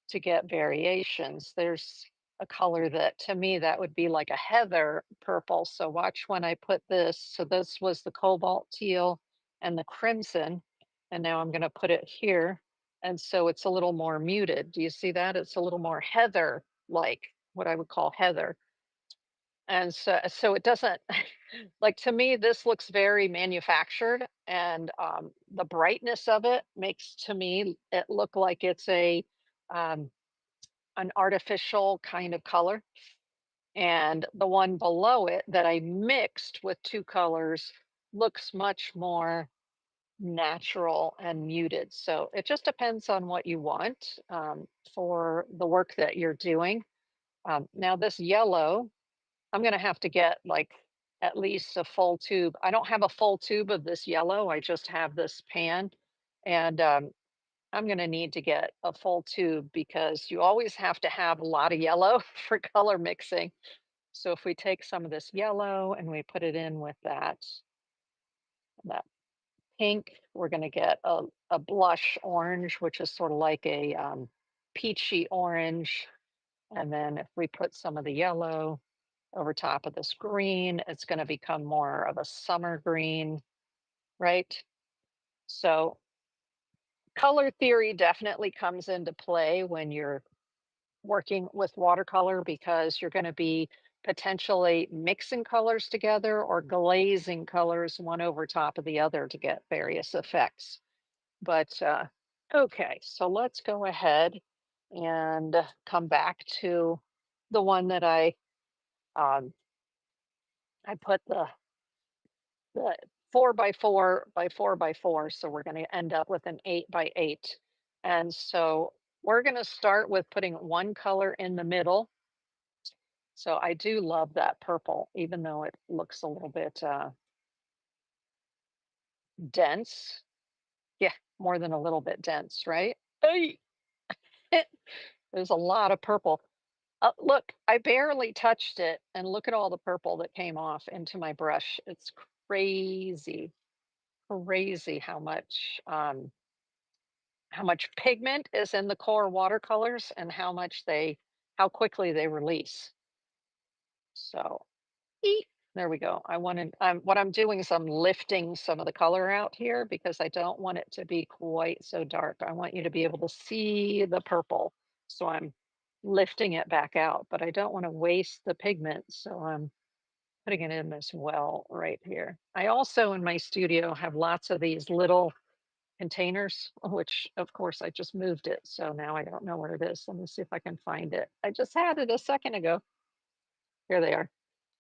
to get variations. There's a color that to me that would be like a heather purple. So watch when I put this. So this was the cobalt teal and the crimson. And now I'm going to put it here. And so it's a little more muted. Do you see that? It's a little more heather like, what I would call heather. And so it doesn't like, to me this looks very manufactured, and the brightness of it makes to me it look like it's a um, an artificial kind of color. And the one below it that I mixed with two colors looks much more natural and muted. So it just depends on what you want for the work that you're doing. Now, this yellow, I'm going to have to get like at least a full tube. I don't have a full tube of this yellow, I just have this pan. And I'm going to need to get a full tube because you always have to have a lot of yellow for color mixing. So if we take some of this yellow and we put it in with that pink, we're going to get a blush orange, which is sort of like a peachy orange. And then if we put some of the yellow over top of this green, it's going to become more of a summer green, right? So color theory definitely comes into play when you're working with watercolor, because you're going to be potentially mixing colors together or glazing colors one over top of the other to get various effects. But okay, so let's go ahead and come back to the one that um, I put the 4 by 4 by 4 by 4. So we're going to end up with an 8 by 8. And so we're going to start with putting one color in the middle. So I do love that purple, even though it looks a little bit dense. Yeah, more than a little bit dense, right? Ay! There's a lot of purple. Look, I barely touched it, and look at all the purple that came off into my brush. It's crazy, crazy how much pigment is in the core watercolors and how quickly they release. So eek, there we go. What I'm doing is I'm lifting some of the color out here because I don't want it to be quite so dark. I want you to be able to see the purple. So I'm lifting it back out, but I don't want to waste the pigment. So I'm putting it in as well right here. I also in my studio have lots of these little containers, which of course I just moved it. So now I don't know where it is. Let me see if I can find it. I just had it a second ago. Here they are.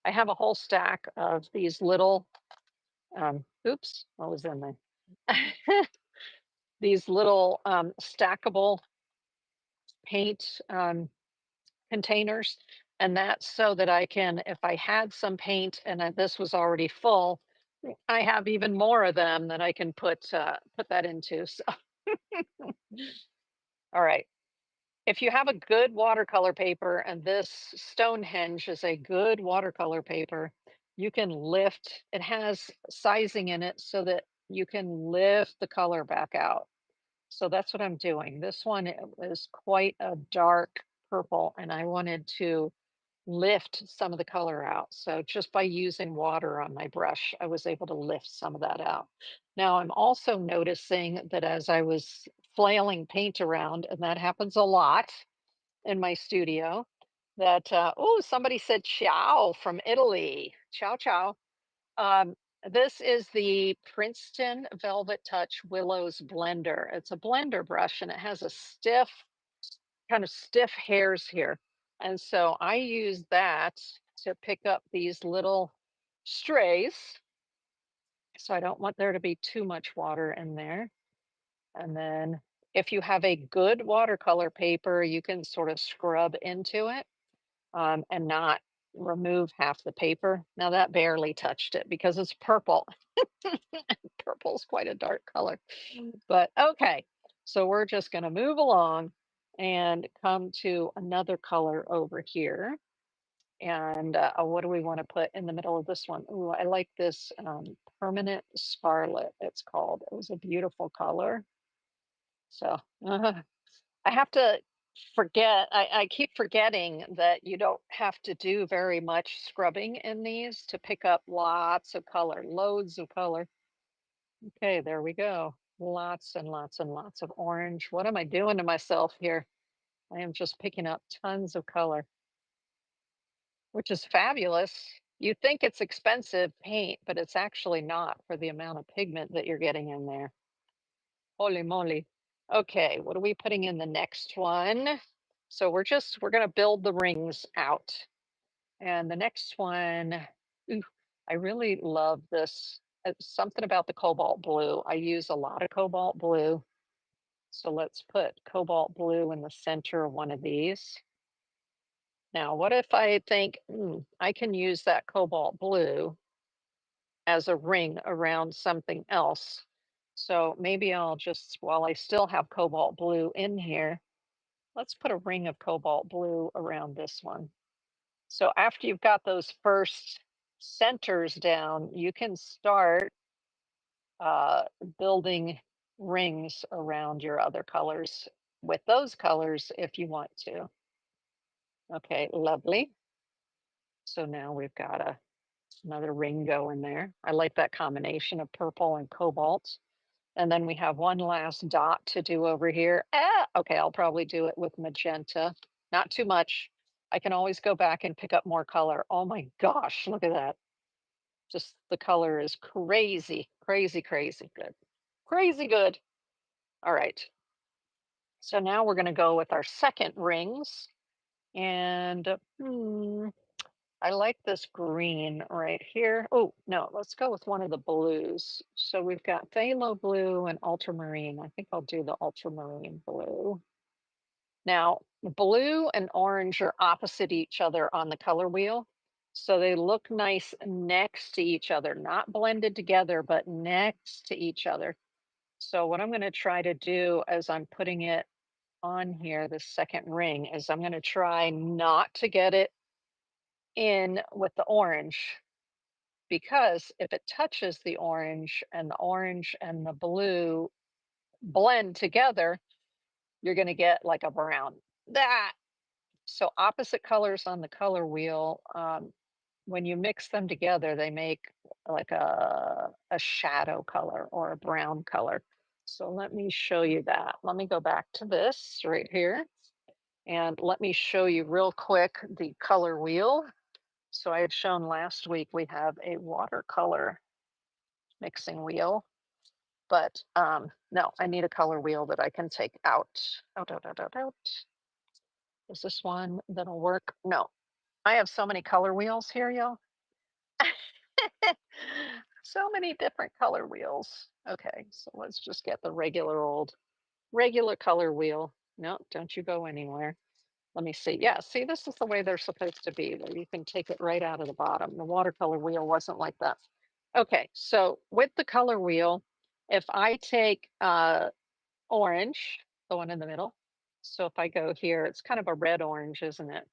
I have a whole stack of these little, oops, what was in there? These little stackable paint containers. And that's so that I can, if I had some paint and this was already full, I have even more of them that I can put that into. So, all right. If you have a good watercolor paper, and this Stonehenge is a good watercolor paper, you can lift, it has sizing in it so that you can lift the color back out. So that's what I'm doing. This one is quite a dark purple, and I wanted to lift some of the color out. So just by using water on my brush, I was able to lift some of that out. Now I'm also noticing that as I was flailing paint around, and that happens a lot in my studio, that, oh, somebody said ciao from Italy. Ciao, ciao. Um, this is the Princeton Velvet Touch Willows Blender. It's a blender brush and it has a stiff, kind of stiff hairs here. And so I use that to pick up these little strays. So I don't want there to be too much water in there. And then if you have a good watercolor paper, you can sort of scrub into it and not remove half the paper. Now that barely touched it because it's purple. Purple's quite a dark color. But okay, so we're just going to move along and come to another color over here. And what do we want to put in the middle of this one? Ooh, I like this permanent scarlet, it's called. It was a beautiful color. So I have to I keep forgetting that you don't have to do very much scrubbing in these to pick up lots of color, loads of color. Okay, there we go. Lots and lots and lots of orange. What am I doing to myself here? I am just picking up tons of color, which is fabulous. You think it's expensive paint, but it's actually not for the amount of pigment that you're getting in there. Holy moly. Okay, what are we putting in the next one? So we're going to build the rings out. And the next one, ooh, I really love this. Something about the cobalt blue. I use a lot of cobalt blue. So let's put cobalt blue in the center of one of these. Now, what if I think I can use that cobalt blue as a ring around something else? So maybe I'll just, while I still have cobalt blue in here, let's put a ring of cobalt blue around this one. So after you've got those first centers down, you can start uh, building rings around your other colors with those colors if you want to. Okay, lovely. So now we've got another ring going there. I like that combination of purple and cobalt. And then we have one last dot to do over here. Okay, I'll probably do it with magenta. Not too much. I can always go back and pick up more color. Oh my gosh, look at that. Just the color is crazy, crazy, crazy good. Crazy good. All right. So now we're going to go with our second rings. And I like this green right here. Oh, no, let's go with one of the blues. So we've got phthalo blue and ultramarine. I think I'll do the ultramarine blue. Now, blue and orange are opposite each other on the color wheel. So they look nice next to each other, not blended together, but next to each other. So what I'm going to try to do as I'm putting it on here, the second ring, is I'm going to try not to get it in with the orange, because if it touches the orange and the blue blend together, you're going to get like a brown. That So opposite colors on the color wheel, when you mix them together, they make like a shadow color or a brown color. So let me show you that. Let me go back to this right here and let me show you real quick the color wheel. So I had shown last week we have a watercolor mixing wheel, but no, I need a color wheel that I can take out. Out, out, out, out, out. Is this one that'll work? No, I have so many color wheels here, y'all. So many different color wheels. Okay, so let's just get the regular color wheel. No, don't you go anywhere. Let me see. Yeah, see, this is the way they're supposed to be, where you can take it right out of the bottom. The watercolor wheel wasn't like that. Okay, so with the color wheel, if I take orange, the one in the middle, so if I go here, it's kind of a red orange, isn't it?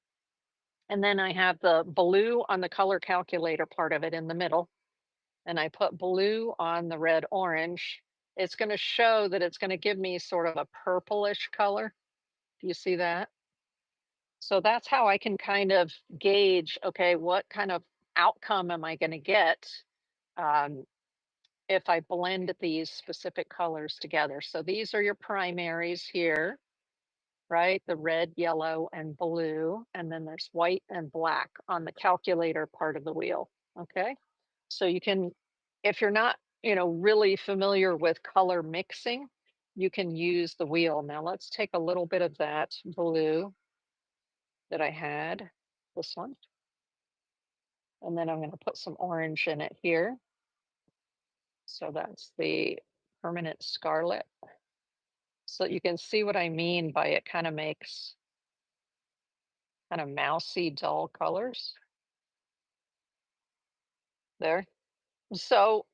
And then I have the blue on the color calculator part of it in the middle. And I put blue on the red orange. It's going to show that it's going to give me sort of a purplish color. Do you see that? So that's how I can kind of gauge, okay, what kind of outcome am I going to get um, if I blend these specific colors together. So these are your primaries here. right? The red, yellow, and blue. And then there's white and black on the calculator part of the wheel. Okay. So you can, if you're not, really familiar with color mixing, you can use the wheel. Now let's take a little bit of that blue that I had, this one, and then I'm going to put some orange in it here. So that's the permanent scarlet. So you can see what I mean by it kind of makes kind of mousy, dull colors there. So,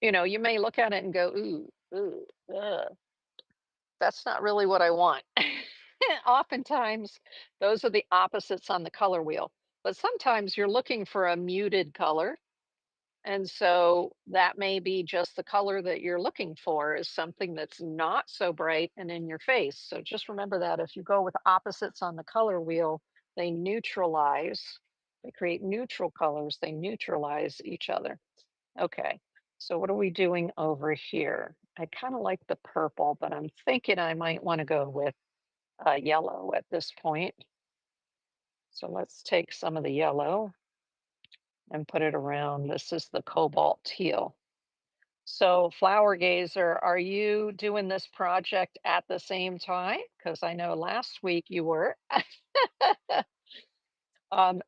you may look at it and go, ooh, ooh, ugh, that's not really what I want. Oftentimes, those are the opposites on the color wheel. But sometimes you're looking for a muted color. And so that may be just the color that you're looking for is something that's not so bright and in your face. So just remember that if you go with opposites on the color wheel, they neutralize, they create neutral colors, they neutralize each other. Okay, so what are we doing over here? I kind of like the purple, but I'm thinking I might want to go with yellow at this point. So let's take some of the yellow and put it around. This is the cobalt teal. So, flower gazer, are you doing this project at the same time? Because I know last week you were.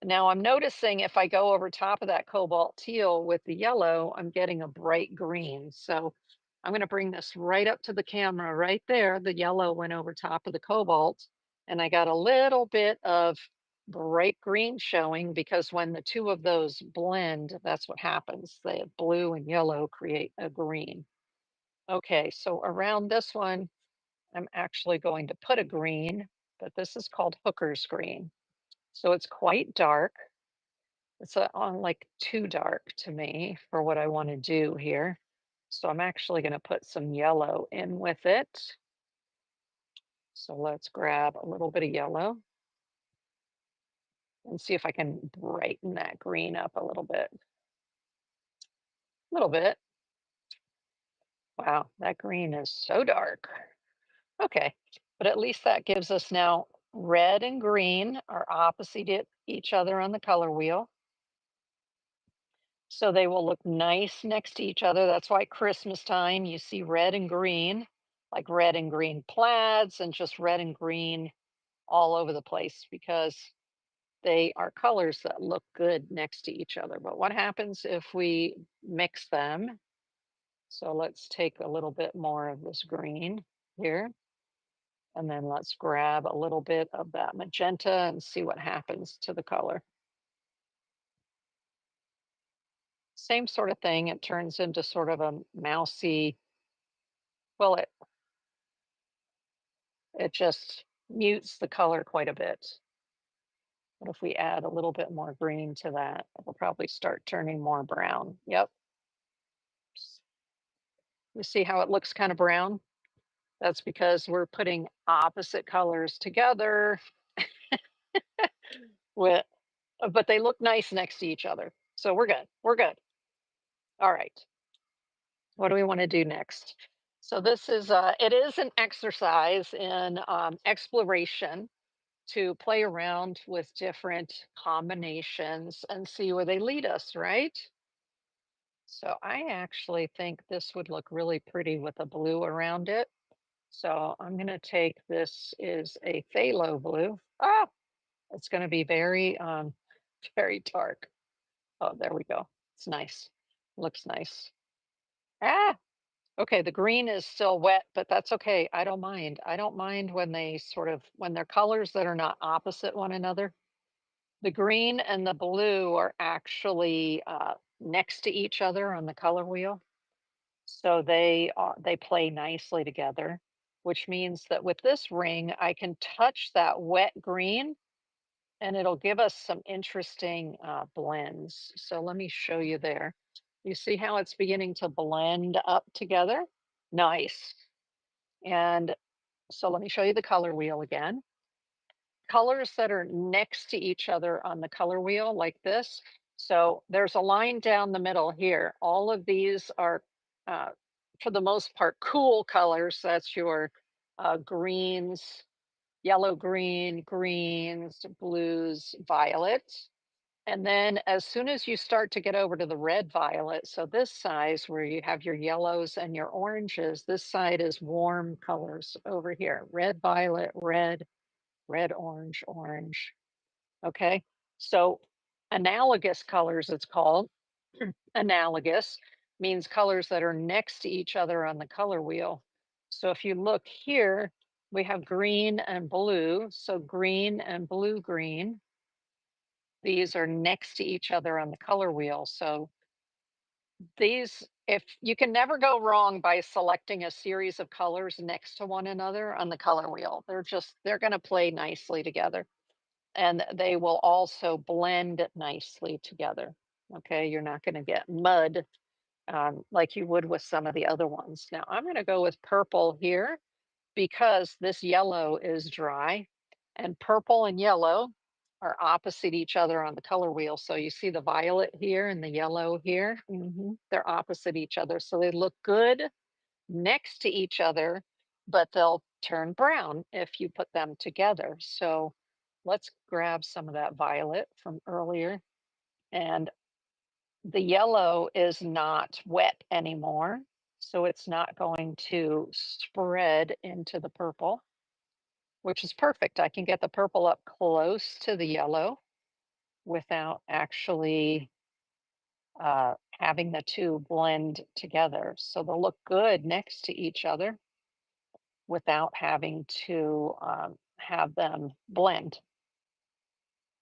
Now I'm noticing if I go over top of that cobalt teal with the yellow, I'm getting a bright green. So I'm going to bring this right up to the camera right there. The yellow went over top of the cobalt, and I got a little bit of bright green showing because when the two of those blend, that's what happens. The blue and yellow create a green. Okay, so around this one, I'm actually going to put a green, but this is called hooker's green. So it's quite dark. It's on like too dark to me for what I want to do here. So I'm actually going to put some yellow in with it. So let's grab a little bit of yellow and see if I can brighten that green up a little bit. A little bit. Wow, that green is so dark. Okay, but at least that gives us now red and green are opposite each other on the color wheel. So they will look nice next to each other. That's why Christmas time you see red and green, like red and green plaids and just red and green all over the place because they are colors that look good next to each other. But what happens if we mix them? So let's take a little bit more of this green here. And then let's grab a little bit of that magenta and see what happens to the color. Same sort of thing. It turns into sort of a mousy, well, it just mutes the color quite a bit. But if we add a little bit more green to that, it'll probably start turning more brown. Yep. You see how it looks kind of brown? That's because we're putting opposite colors together with, but they look nice next to each other. So we're good. We're good. All right. What do we want to do next? So this is it is an exercise in exploration to play around with different combinations and see where they lead us, right? So I actually think this would look really pretty with a blue around it. So I'm going to take this is a phthalo blue. Ah, it's going to be very very dark. Oh, there we go. It's nice. Looks nice. Ah, okay, the green is still wet, but that's okay. I don't mind. I don't mind when they sort of when they're colors that are not opposite one another. The green and the blue are actually next to each other on the color wheel. So they play nicely together, which means that with this ring, I can touch that wet green and it'll give us some interesting blends. So let me show you there. You see how it's beginning to blend up together? Nice. And so let me show you the color wheel again. Colors that are next to each other on the color wheel like this. So there's a line down the middle here. All of these are, uh, for the most part, cool colors. That's your greens, yellow, green, greens, blues, violet. And then as soon as you start to get over to the red violet, so this size where you have your yellows and your oranges, this side is warm colors over here. Red, violet, red, red, orange, orange. Okay. So analogous colors, it's called. Analogous means colors that are next to each other on the color wheel. So if you look here, we have green and blue. So green and blue green. These are next to each other on the color wheel. So these, if you can never go wrong by selecting a series of colors next to one another on the color wheel. They're going to play nicely together, and they will also blend nicely together. Okay, you're not going to get mud like you would with some of the other ones. Now I'm going to go with purple here because this yellow is dry, and purple and yellow are opposite each other on the color wheel. So you see the violet here and the yellow here. They're opposite each other. So they look good next to each other, but they'll turn brown if you put them together. So let's grab some of that violet from earlier. And the yellow is not wet anymore, so it's not going to spread into the purple, which is perfect. I can get the purple up close to the yellow without actually having the two blend together. So they'll look good next to each other without having to have them blend.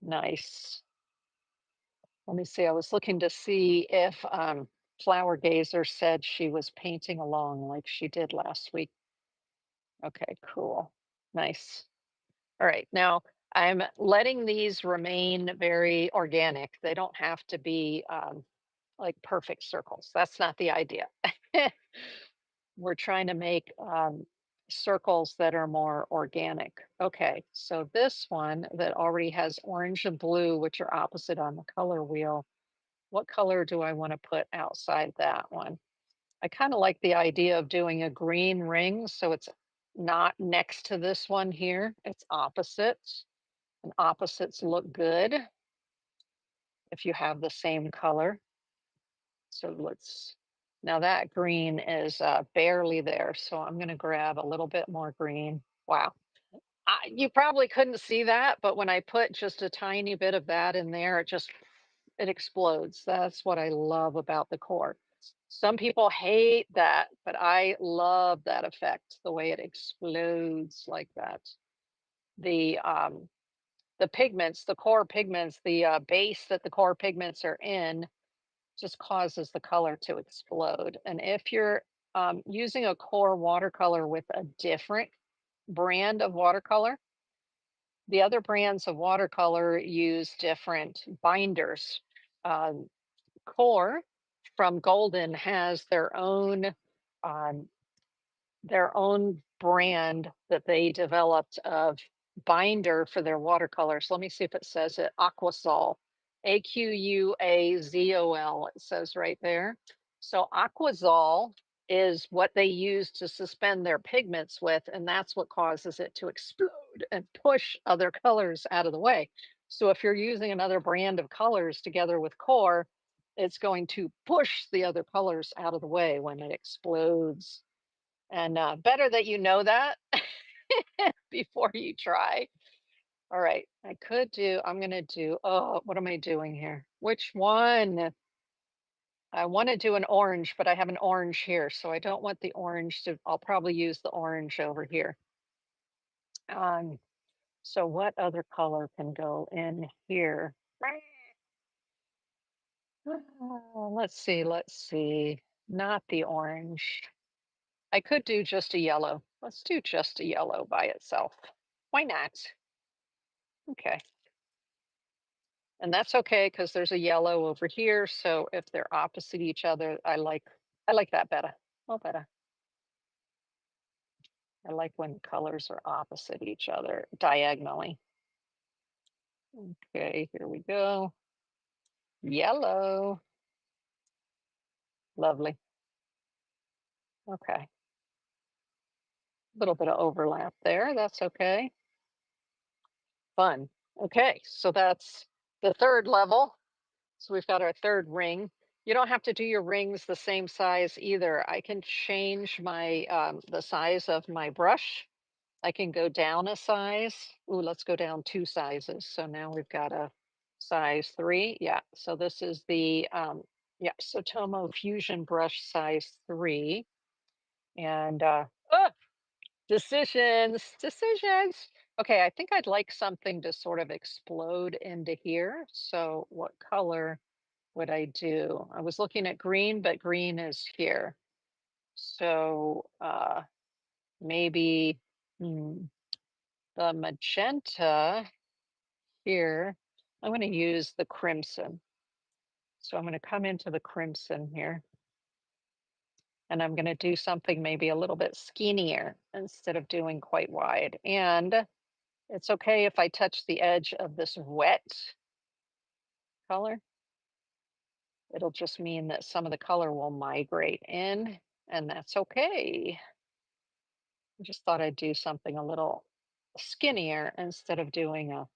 Nice. Let me see. I was looking to see if Flower Gazer said she was painting along like she did last week. Okay, cool. Nice. All right. Now I'm letting these remain very organic. They don't have to be like perfect circles. That's not the idea. We're trying to make circles that are more organic. Okay, so this one that already has orange and blue, which are opposite on the color wheel, what color do I want to put outside that one? I kind of like the idea of doing a green ring, so it's not next to this one here, it's opposites, and opposites look good if you have the same color. So now that green is barely there, so I'm going to grab a little bit more green. Wow. You probably couldn't see that, but when I put just a tiny bit of that in there, it explodes. That's what I love about the core. Some people hate that, but I love that effect, the way it explodes like that. The um the pigments, the core pigments, the base that the core pigments are in just causes the color to explode. And if you're using a core watercolor with a different brand of watercolor, the other brands of watercolor use different binders. Um, Core from Golden has um, their own brand that they developed of binder for their watercolors. Let me see if it says it. Aquazol, Aquazol. It says right there. So Aquazol is what they use to suspend their pigments with, and that's what causes it to explode and push other colors out of the way. So if you're using another brand of colors together with core, it's going to push the other colors out of the way when it explodes. And better that you know that before you try. All right, I'm going to do, oh, what am I doing here? Which one? I want to do an orange, but I have an orange here, so I don't want the orange I'll probably use the orange over here. Um, so what other color can go in here? Let's see. Not the orange. I could do just a yellow. Let's do just a yellow by itself. Why not? Okay. And that's okay because there's a yellow over here. So if they're opposite each other, I like that better. Oh, better. I like when colors are opposite each other diagonally. Okay, here we go. Yellow. Lovely. Okay. A little bit of overlap there. That's okay. Fun. Okay, so that's the third level. So we've got our third ring. You don't have to do your rings the same size either. I can change my the size of my brush. I can go down a size. Ooh, let's go down two sizes. So now we've got a size 3. Yeah. So this is the yeah, Sotomo Fusion brush size 3. And decisions. Okay, I think I'd like something to sort of explode into here. So what color would I do? I was looking at green, but green is here. So maybe the magenta here. I'm going to use the crimson. So I'm going to come into the crimson here, and I'm going to do something maybe a little bit skinnier instead of doing quite wide. And it's okay if I touch the edge of this wet color. It'll just mean that some of the color will migrate in, and that's okay. I just thought I'd do something a little skinnier instead of doing a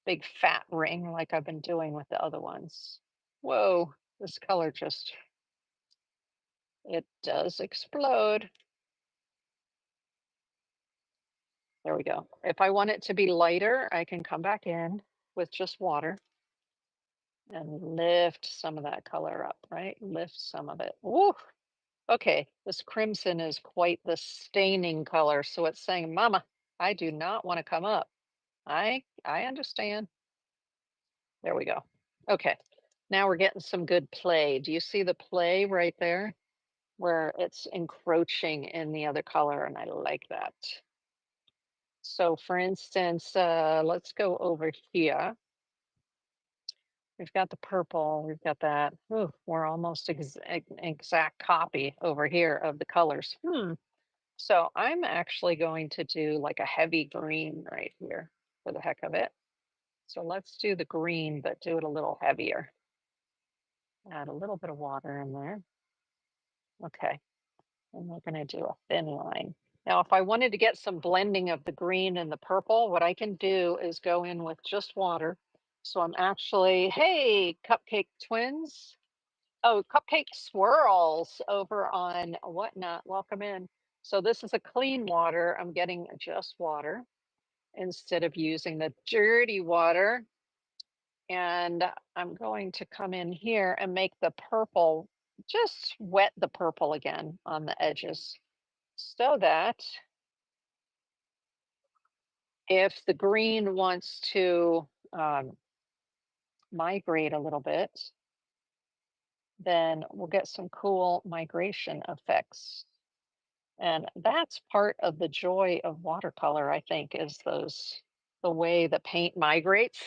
big fat ring like I've been doing with the other ones. Whoa, this color just, it does explode. There we go. If I want it to be lighter, I can come back in with just water and lift some of that color up, right? Lift some of it. Woo! Okay, this crimson is quite the staining color. So it's saying, Mama, I do not want to come up. I understand. There we go. Okay, now we're getting some good play. Do you see the play right there? Where it's encroaching in the other color, and I like that. So for instance, let's go over here. We've got the purple, we've got that. Ooh, we're almost exact copy over here of the colors. So I'm actually going to do like a heavy green right here for the heck of it. So let's do the green, but do it a little heavier. Add a little bit of water in there. Okay, and we're going to do a thin line. Now, if I wanted to get some blending of the green and the purple, what I can do is go in with just water. So I'm actually, hey, Cupcake Twins. Oh, Cupcake Swirls over on Whatnot. Welcome in. So this is a clean water. I'm getting just water instead of using the dirty water. And I'm going to come in here and make the purple, just wet the purple again on the edges so that if the green wants to migrate a little bit, then we'll get some cool migration effects. And that's part of the joy of watercolor, I think, is the way the paint migrates.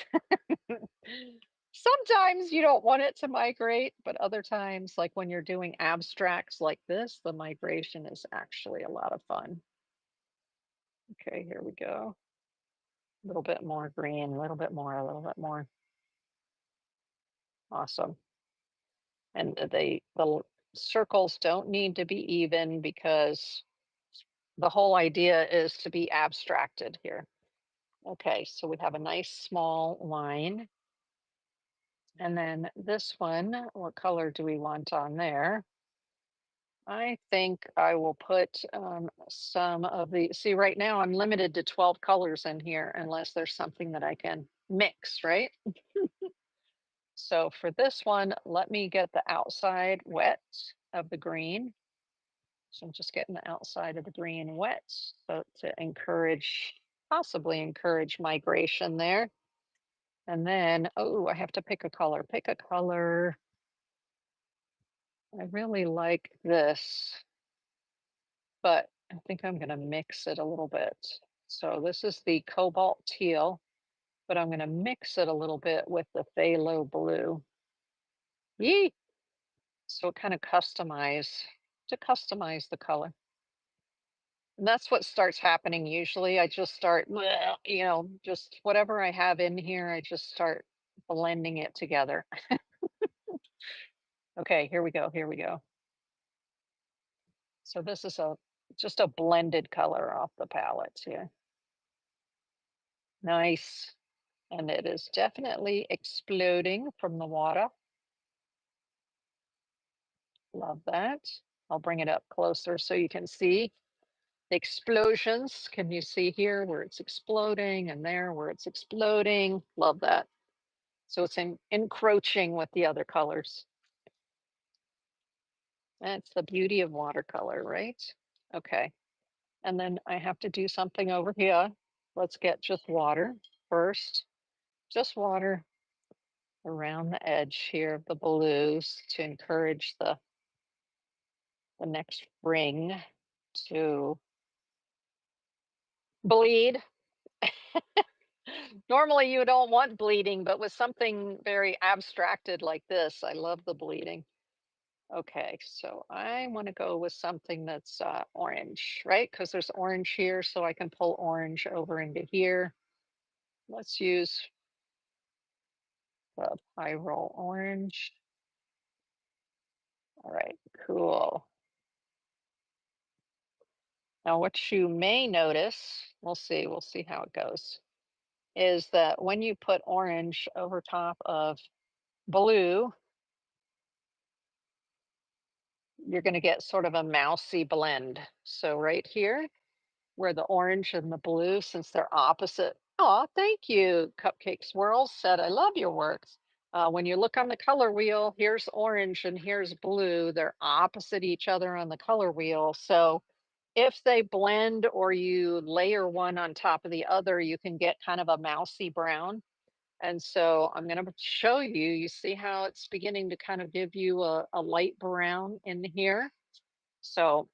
Sometimes you don't want it to migrate, but other times, like when you're doing abstracts like this, the migration is actually a lot of fun. Okay, here we go. A little bit more green, a little bit more, a little bit more. Awesome. And the circles don't need to be even because the whole idea is to be abstracted here. Okay, so we have a nice small line. And then this one, what color do we want on there? I think I will put some of the, see right now I'm limited to 12 colors in here unless there's something that I can mix, right? So for this one, let me get the outside wet of the green. So I'm just getting the outside of the green wet so to encourage, possibly encourage migration there. And then, oh, I have to pick a color. Pick a color. I really like this, but I think I'm going to mix it a little bit. So this is the cobalt teal, but I'm going to mix it a little bit with the phthalo blue. Yee! So kind of customize the color. And that's what starts happening usually. I just start, bleh, just whatever I have in here, I just start blending it together. Okay, here we go. Here we go. So this is just a blended color off the palette here. Nice. And it is definitely exploding from the water. Love that. I'll bring it up closer so you can see the explosions. Can you see here where it's exploding and there where it's exploding? Love that. So it's encroaching with the other colors. That's the beauty of watercolor, right? Okay. And then I have to do something over here. Let's get just water first. Just water around the edge here of the blues to encourage the next ring to bleed. Normally you don't want bleeding, but with something very abstracted like this, I love the bleeding. Okay, so I want to go with something that's orange, right? Because there's orange here, so I can pull orange over into here. Let's use the Pyroll orange. All right, cool. Now, what you may notice, we'll see how it goes, is that when you put orange over top of blue, you're going to get sort of a mousy blend. So right here, where the orange and the blue, since they're opposite. Oh, thank you, Cupcake Swirls said, I love your works. When you look on the color wheel, here's orange and here's blue. They're opposite each other on the color wheel. So if they blend or you layer one on top of the other, you can get kind of a mousy brown. And so I'm going to show you, you see how it's beginning to kind of give you a light brown in here. So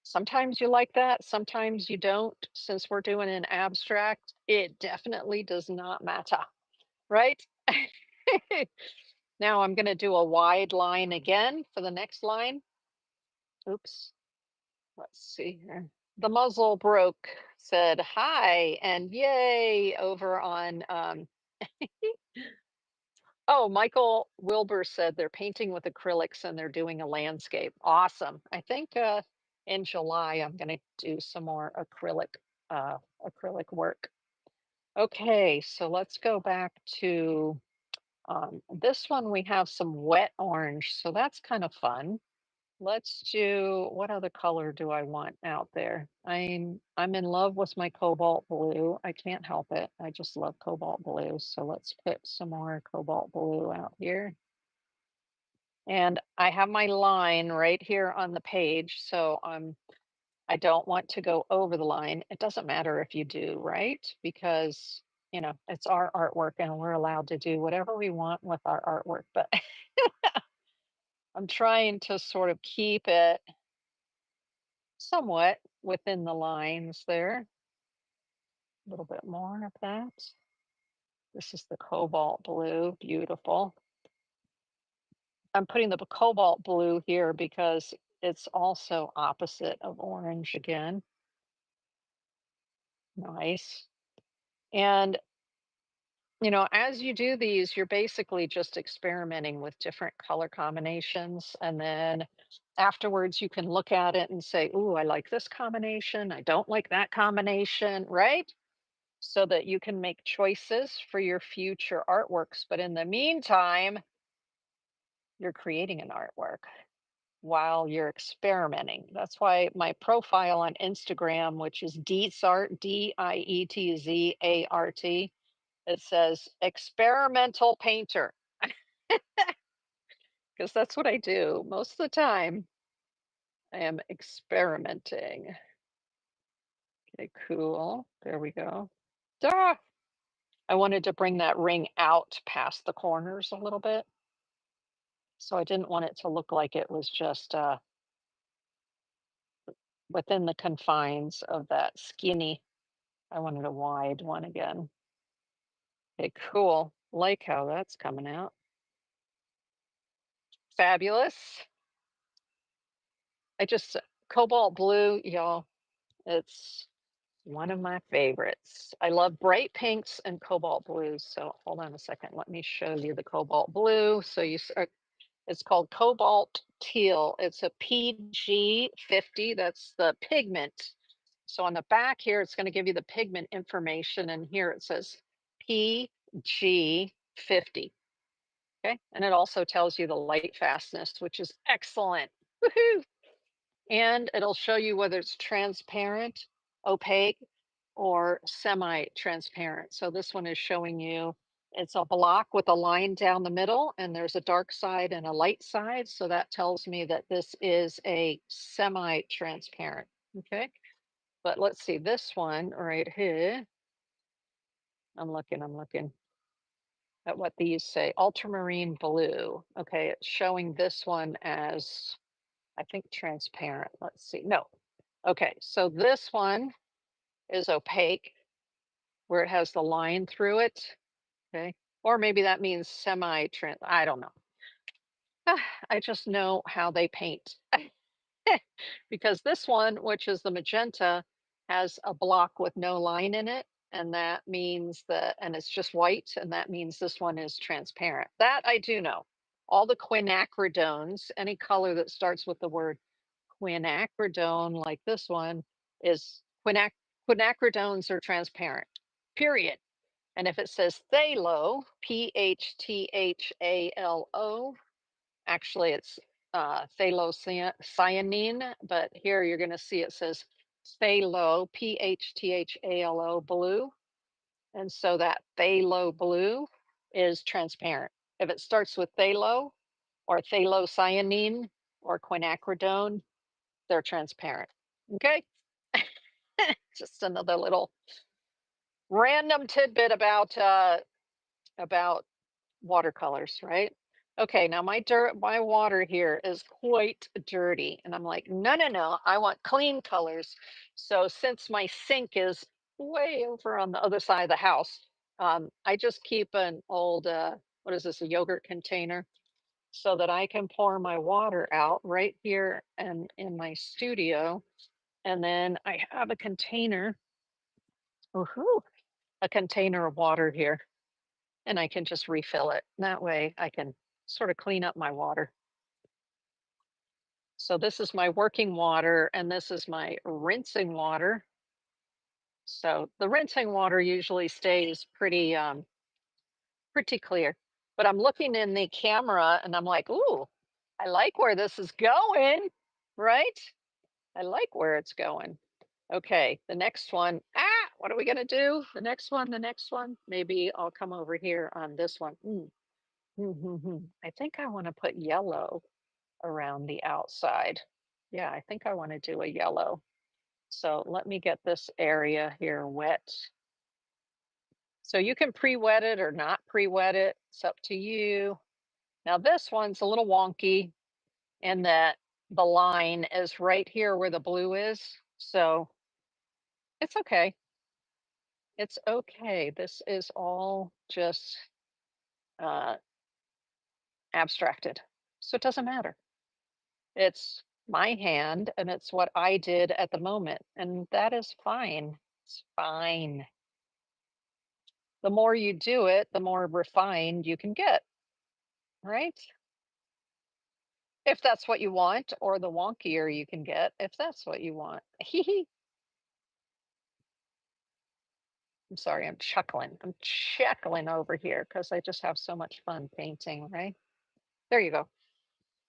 sometimes you like that, sometimes you don't. Since we're doing an abstract, it definitely does not matter, right? Now I'm going to do a wide line again for the next line. Oops. Let's see here. The muzzle broke said hi and yay over on oh, Michael Wilbur said they're painting with acrylics and they're doing a landscape. Awesome. I think in July I'm going to do some more acrylic work. Okay, so let's go back to this one. We have some wet orange, so that's kind of fun. Let's do, what other color do I want out there? I'm in love with my cobalt blue. I can't help it. I just love cobalt blue. So let's put some more cobalt blue out here. And I have my line right here on the page. So I don't want to go over the line. It doesn't matter if you do, right? Because, you know, it's our artwork and we're allowed to do whatever we want with our artwork. But I'm trying to sort of keep it somewhat within the lines there. A little bit more of that. This is the cobalt blue, beautiful. I'm putting the cobalt blue here because it's also opposite of orange again. Nice. And, you know, as you do these, you're basically just experimenting with different color combinations. And then afterwards, you can look at it and say, ooh, I like this combination. I don't like that combination, right? So that you can make choices for your future artworks. But in the meantime, you're creating an artwork while you're experimenting. That's why my profile on Instagram, which is Dietzart, Dietzart, it says experimental painter, because that's what I do. Most of the time, I am experimenting. Okay, cool. There we go. Duh! I wanted to bring that ring out past the corners a little bit. So I didn't want it to look like it was just within the confines of that skinny. I wanted a wide one again. Okay, cool. Like how that's coming out. Fabulous. I just, cobalt blue, y'all, it's one of my favorites. I love bright pinks and cobalt blues. So hold on a second. Let me show you the cobalt blue. So it's called cobalt teal. It's a PG 50. That's the pigment. So on the back here, it's going to give you the pigment information. And here it says PG50. Okay. And it also tells you the light fastness, which is excellent. Woohoo! And it'll show you whether it's transparent, opaque, or semi-transparent. So this one is showing you it's a block with a line down the middle, and there's a dark side and a light side. So that tells me that this is a semi-transparent. Okay. But let's see this one right here. I'm looking at what these say. Ultramarine blue. Okay, it's showing this one as, I think, transparent. Let's see. No. Okay, so this one is opaque where it has the line through it. Okay. Or maybe that means semi-trans. I don't know. I just know how they paint. Because this one, which is the magenta, has a block with no line in it. And that means that, and it's just white, and that means this one is transparent. That I do know. All the quinacridones, any color that starts with the word quinacridone, like this one, is quinacridones are transparent, period. And if it says phthalo, PHTHALO, actually it's phthalocyanine, but here you're going to see it says phthalo, PHTHALO blue. And so that phthalo blue is transparent. If it starts with phthalo or phthalocyanine or quinacridone, they're transparent. Okay. Just another little random tidbit about watercolors, right? Okay, now my water here is quite dirty, and I'm like, no, no, no, I want clean colors. So since my sink is way over on the other side of the house, I just keep an old what is this, a yogurt container, so that I can pour my water out right here and in my studio. And then I have a container, woohoo, a container of water here, and I can just refill it. That way I can sort of clean up my water. So this is my working water, and this is my rinsing water. So the rinsing water usually stays pretty clear. But I'm looking in the camera and I'm like, ooh, I like where this is going, right? I like where it's going. Okay, the next one. What are we gonna do? The next one. Maybe I'll come over here on this one. I think I want to put yellow around the outside. Yeah, I think I want to do a yellow. So let me get this area here wet. So you can pre-wet it or not pre-wet it. It's up to you. Now this one's a little wonky in that the line is right here where the blue is. So it's okay. It's okay. This is all just uh, abstracted. So it doesn't matter. It's my hand and it's what I did at the moment. And that is fine. It's fine. The more you do it, the more refined you can get, right? If that's what you want, or the wonkier you can get, if that's what you want. I'm sorry, I'm chuckling. I'm chuckling over here because I just have so much fun painting, right? There you go.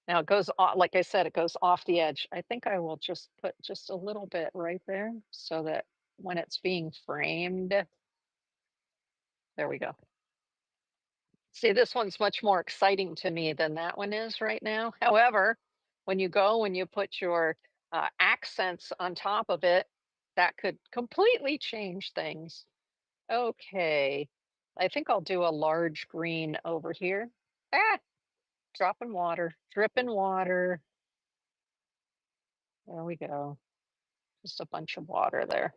Now it goes off, like I said, it goes off the edge. I think I will just put just a little bit right there so that when it's being framed, there we go. See, this one's much more exciting to me than that one is right now. However, when you go and you put your accents on top of it, that could completely change things. Okay, I think I'll do a large green over here. Ah, dropping water, dripping water. There we go. Just a bunch of water there.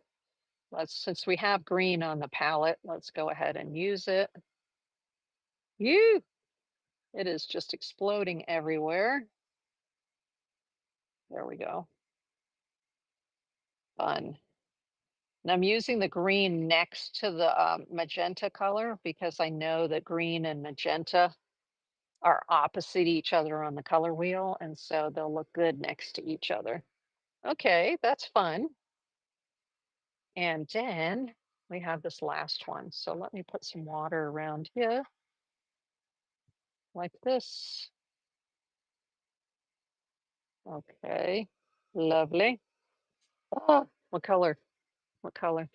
Since we have green on the palette, let's go ahead and use it. You, it is just exploding everywhere. There we go. Fun. And I'm using the green next to the magenta color because I know that green and magenta are opposite each other on the color wheel. And so they'll look good next to each other. Okay, that's fun. And then we have this last one. So let me put some water around here like this. Okay, lovely. Oh, what color? What color?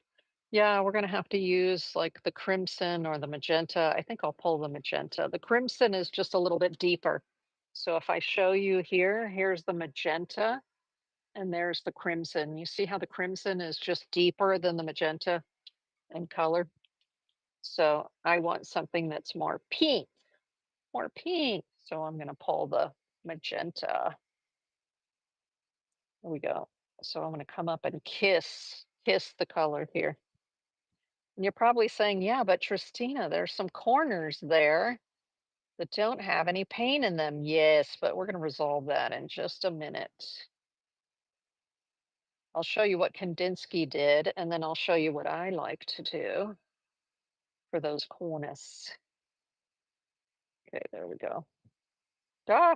Yeah, we're gonna have to use like the crimson or the magenta. I think I'll pull the magenta. The crimson is just a little bit deeper. So if I show you here, here's the magenta and there's the crimson. You see how the crimson is just deeper than the magenta in color? So I want something that's more pink, more pink. So I'm gonna pull the magenta. There we go. So I'm gonna come up and kiss the color here. And you're probably saying, yeah, but Tristina, there's some corners there that don't have any paint in them. Yes, but we're going to resolve that in just a minute. I'll show you what Kandinsky did, and then I'll show you what I like to do for those corners. Okay, there we go. Ah,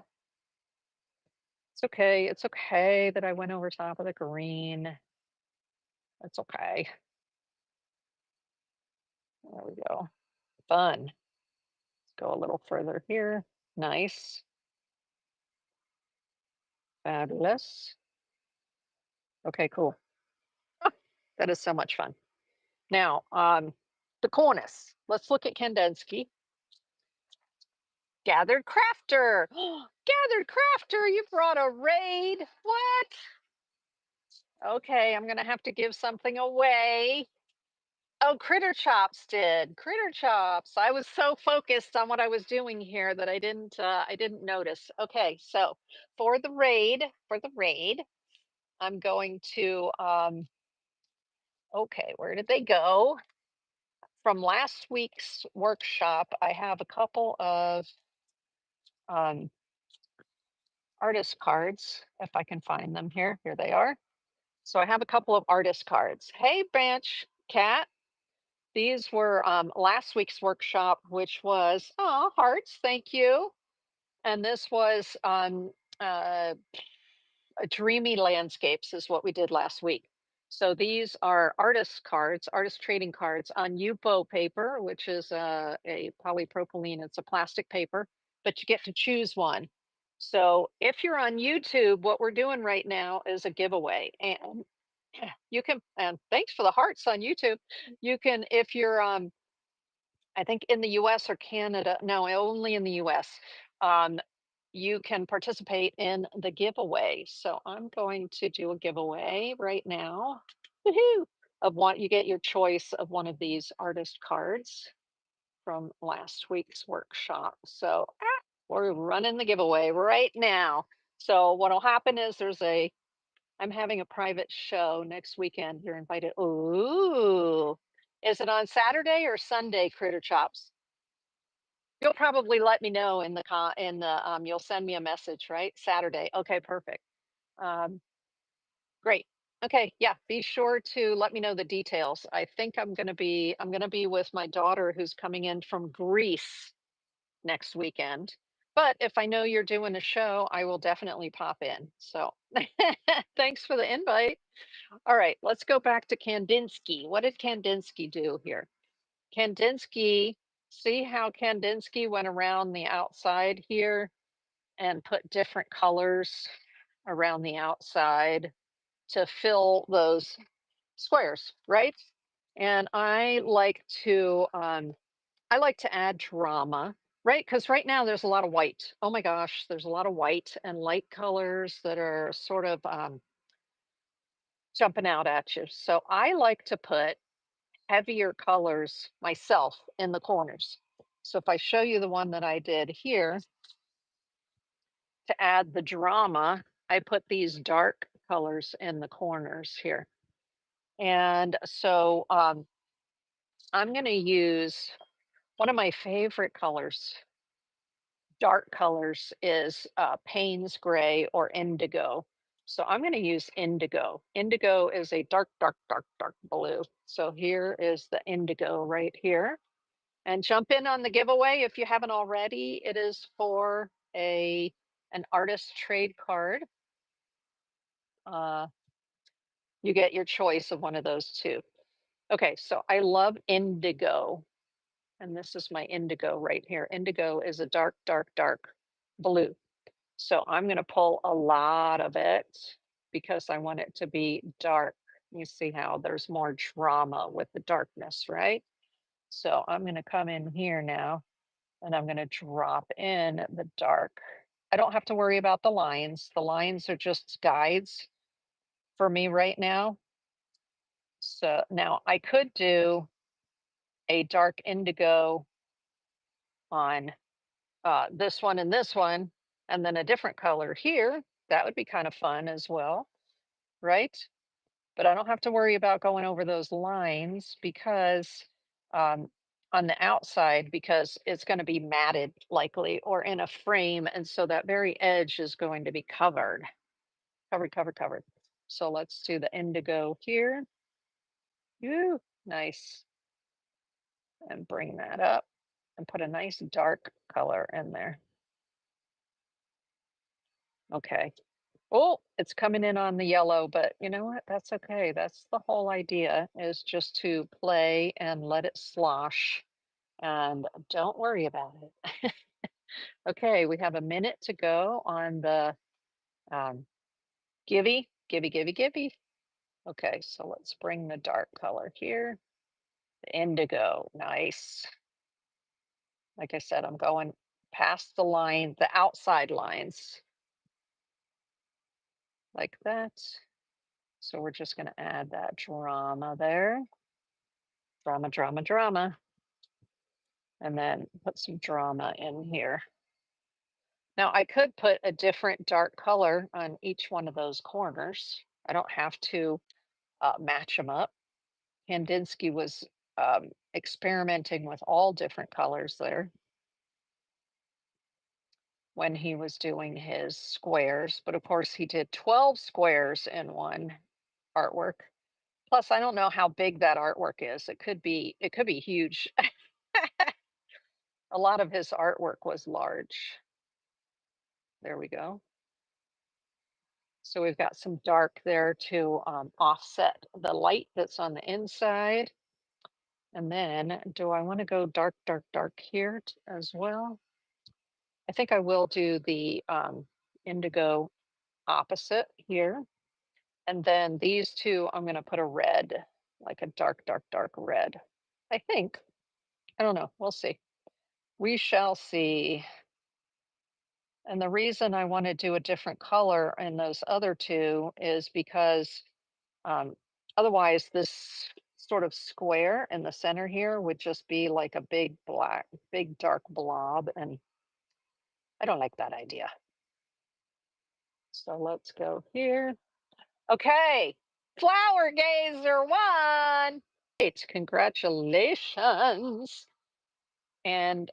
it's okay. It's okay that I went over top of the green. It's okay. There we go. Fun. Let's go a little further here. Nice. Fabulous. Okay, cool. Ah, that is so much fun. Now, the cornice. Let's look at Kandinsky. Gathered crafter. Gathered crafter, you brought a raid. What? Okay, I'm gonna have to give something away. Oh, Critter Chops did. Critter Chops. I was so focused on what I was doing here that I didn't notice. Okay, so for the raid, I'm going to okay, where did they go? From last week's workshop, I have a couple of um, artist cards, if I can find them here. Here they are. So I have a couple of artist cards. Hey, Branch Cat. These were last week's workshop, which was, oh, hearts, thank you. And this was uh, dreamy landscapes is what we did last week. So these are artist cards, artist trading cards on Yupo paper, which is a polypropylene. It's a plastic paper, but you get to choose one. So if you're on YouTube, what we're doing right now is a giveaway, and you can. And thanks for the hearts on YouTube. You can, if you're I think in the US or Canada, no, only in the US. Um, you can participate in the giveaway. So I'm going to do a giveaway right now. Woohoo! Of what you get your choice of one of these artist cards from last week's workshop. So we're running the giveaway right now. So what'll happen is I'm having a private show next weekend. You're invited. Ooh. Is it on Saturday or Sunday, Critter Chops? You'll probably let me know in the you'll send me a message, right? Saturday. Okay, perfect. Um, great. Okay, yeah, be sure to let me know the details. I think I'm gonna be with my daughter who's coming in from Greece next weekend. But if I know you're doing a show, I will definitely pop in. So thanks for the invite. All right, let's go back to Kandinsky. What did Kandinsky do here? Kandinsky, see how Kandinsky went around the outside here and put different colors around the outside to fill those squares, right? And I like to add drama, right? Because right now there's a lot of white. Oh my gosh, there's a lot of white and light colors that are sort of jumping out at you. So I like to put heavier colors myself in the corners. So if I show you the one that I did here to add the drama, I put these dark colors in the corners here. And so I'm going to use one of my favorite colors, dark colors, is Payne's Gray or Indigo. So I'm going to use Indigo. Indigo is a dark, dark, dark, dark blue. So here is the Indigo right here. And jump in on the giveaway if you haven't already. It is for an artist trade card. You get your choice of one of those two. Okay, so I love indigo, and this is my indigo right here. Indigo is a dark, dark, dark blue. So I'm going to pull a lot of it because I want it to be dark. You see how there's more drama with the darkness, right? So I'm going to come in here now and I'm going to drop in the dark. I don't have to worry about the lines. The lines are just guides for me right now. So now I could do a dark indigo on this one, and then a different color here. That would be kind of fun as well, right? But I don't have to worry about going over those lines because um, on the outside, because it's going to be matted likely or in a frame. And so that very edge is going to be covered, covered, covered, covered. So let's do the indigo here. Ooh, nice. And bring that up and put a nice dark color in there. Okay. Oh, it's coming in on the yellow, but you know what? That's okay. That's the whole idea is just to play and let it slosh and don't worry about it. Okay, we have a minute to go on the um, givey, givey, givey, givey. Okay, so let's bring the dark color here. The indigo, nice. Like I said, I'm going past the line, the outside lines like that. So we're just going to add that drama there. Drama, drama, drama. And then put some drama in here. Now I could put a different dark color on each one of those corners. I don't have to match them up. Kandinsky was experimenting with all different colors there when he was doing his squares. But of course, he did 12 squares in one artwork. Plus, I don't know how big that artwork is. It could be huge. A lot of his artwork was large. There we go. So we've got some dark there to offset the light that's on the inside. And then do I want to go dark, dark, dark here as well? I think I will do the indigo opposite here. And then these two, I'm going to put a red, like a dark, dark, dark red. I think. I don't know. We'll see. We shall see. And the reason I want to do a different color in those other two is because um, otherwise this sort of square in the center here would just be like a big black, big dark blob. And I don't like that idea. So let's go here. Okay, flower gazer won. Great, congratulations. And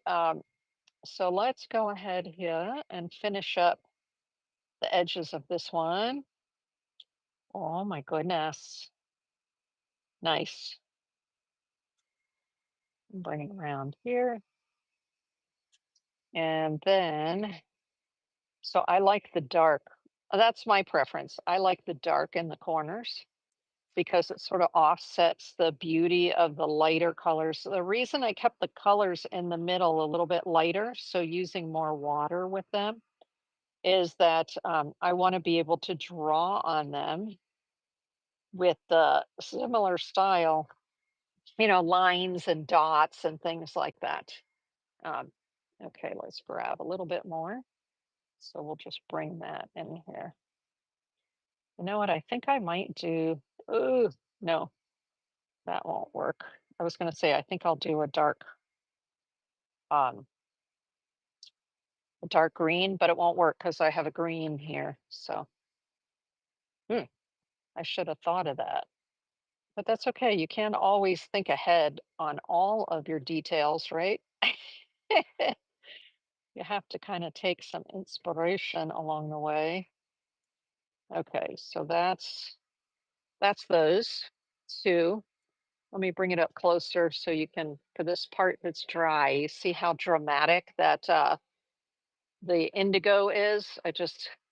so let's go ahead here and finish up the edges of this one. Oh my goodness. Nice. Bring it around here. And then, so I like the dark. That's my preference. I like the dark in the corners because it sort of offsets the beauty of the lighter colors. The reason I kept the colors in the middle a little bit lighter, so using more water with them, is that I want to be able to draw on them with the similar style, lines and dots and things like that. Um, okay, let's grab a little bit more. So we'll just bring that in here. You know what? I think I might do, oh, no, that won't work. I was going to say, I think I'll do um, a dark green, but it won't work because I have a green here. So I should have thought of that. But that's okay. You can't always think ahead on all of your details, right? You have to kind of take some inspiration along the way. Okay, so that's those two. Let me bring it up closer so you can, for this part that's dry, you see how dramatic that the indigo is?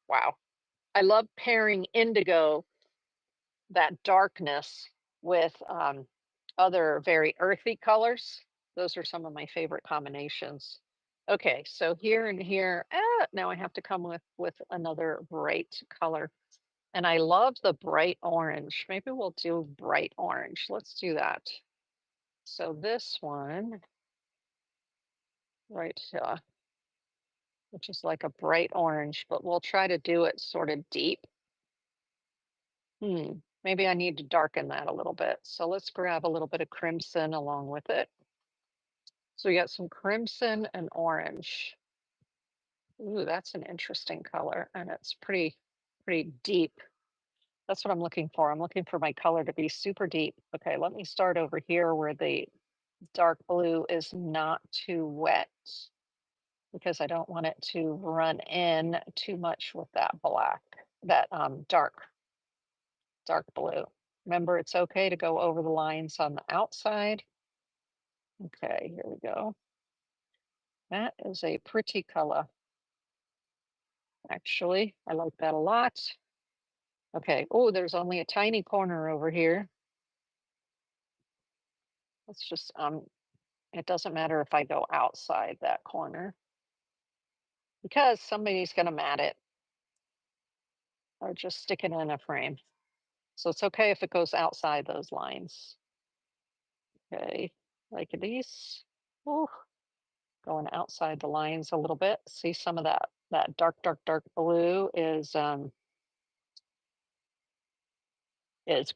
Wow. I love pairing indigo, that darkness, with other very earthy colors. Those are some of my favorite combinations. Okay, so here and here, now I have to come with another bright color. And I love the bright orange. Maybe we'll do bright orange. Let's do that. So this one right here, which is like a bright orange, but we'll try to do it sort of deep. Maybe I need to darken that a little bit. So let's grab a little bit of crimson along with it. So we got some crimson and orange. Ooh, that's an interesting color, and it's pretty deep. That's what I'm looking for. I'm looking for my color to be super deep. Okay, let me start over here where the dark blue is not too wet because I don't want it to run in too much with that black, that dark blue. Remember, it's okay to go over the lines on the outside. Okay, here we go. That is a pretty color, actually. I like that a lot. Okay. Oh, there's only a tiny corner over here. Let's just it doesn't matter if I go outside that corner because somebody's gonna mat it or just stick it in a frame. So it's okay if it goes outside those lines. Okay, like these. Ooh, going outside the lines a little bit. See some of that dark blue is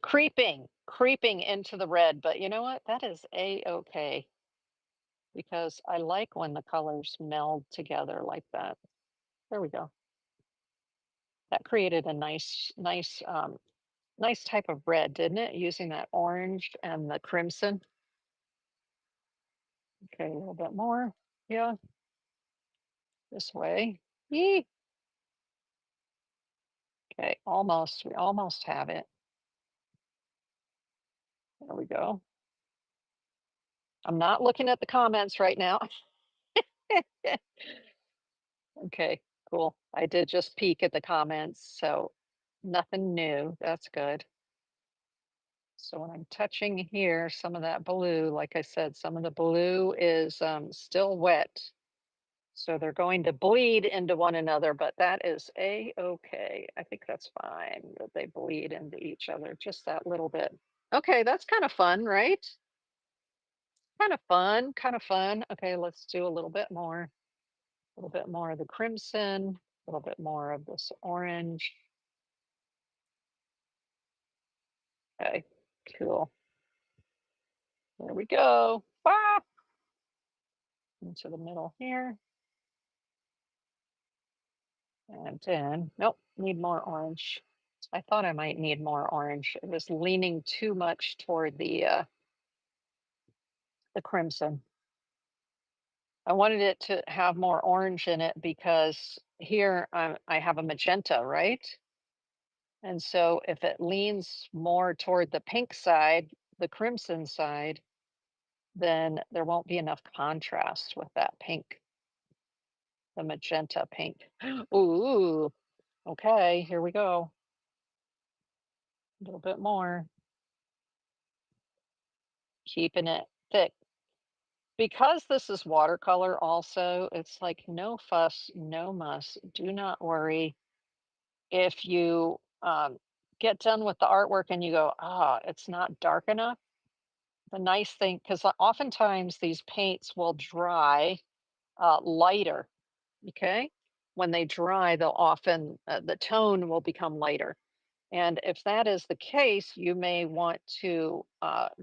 creeping into the red. But you know what? That is a-okay because I like when the colors meld together like that. There we go. That created a nice type of red, didn't it? Using that orange and the crimson. Okay, a little bit more. Yeah, this way. Yee. Okay, almost. We almost have it. There we go. I'm not looking at the comments right now. Okay, cool. I did just peek at the comments, so nothing new. That's good. So when I'm touching here, some of that blue, like I said, some of the blue is still wet. So they're going to bleed into one another, but that is a-okay. I think that's fine that they bleed into each other just that little bit. Okay, that's kind of fun, right? Kind of fun, kind of fun. Okay, let's do a little bit more of the crimson, a little bit more of this orange. Okay, cool. There we go. Ah! Into the middle here. And then, nope, need more orange. I thought I might need more orange. It was leaning too much toward the crimson. I wanted it to have more orange in it because here I have a magenta, right? And so if it leans more toward the pink side, the crimson side, then there won't be enough contrast with that pink, the magenta pink. Ooh, okay, here we go. A little bit more, keeping it thick. Because this is watercolor also, it's like no fuss, no muss. Do not worry if you get done with the artwork and you go, it's not dark enough. The nice thing, because oftentimes these paints will dry lighter. Okay. When they dry, they'll often, the tone will become lighter. And if that is the case, you may want to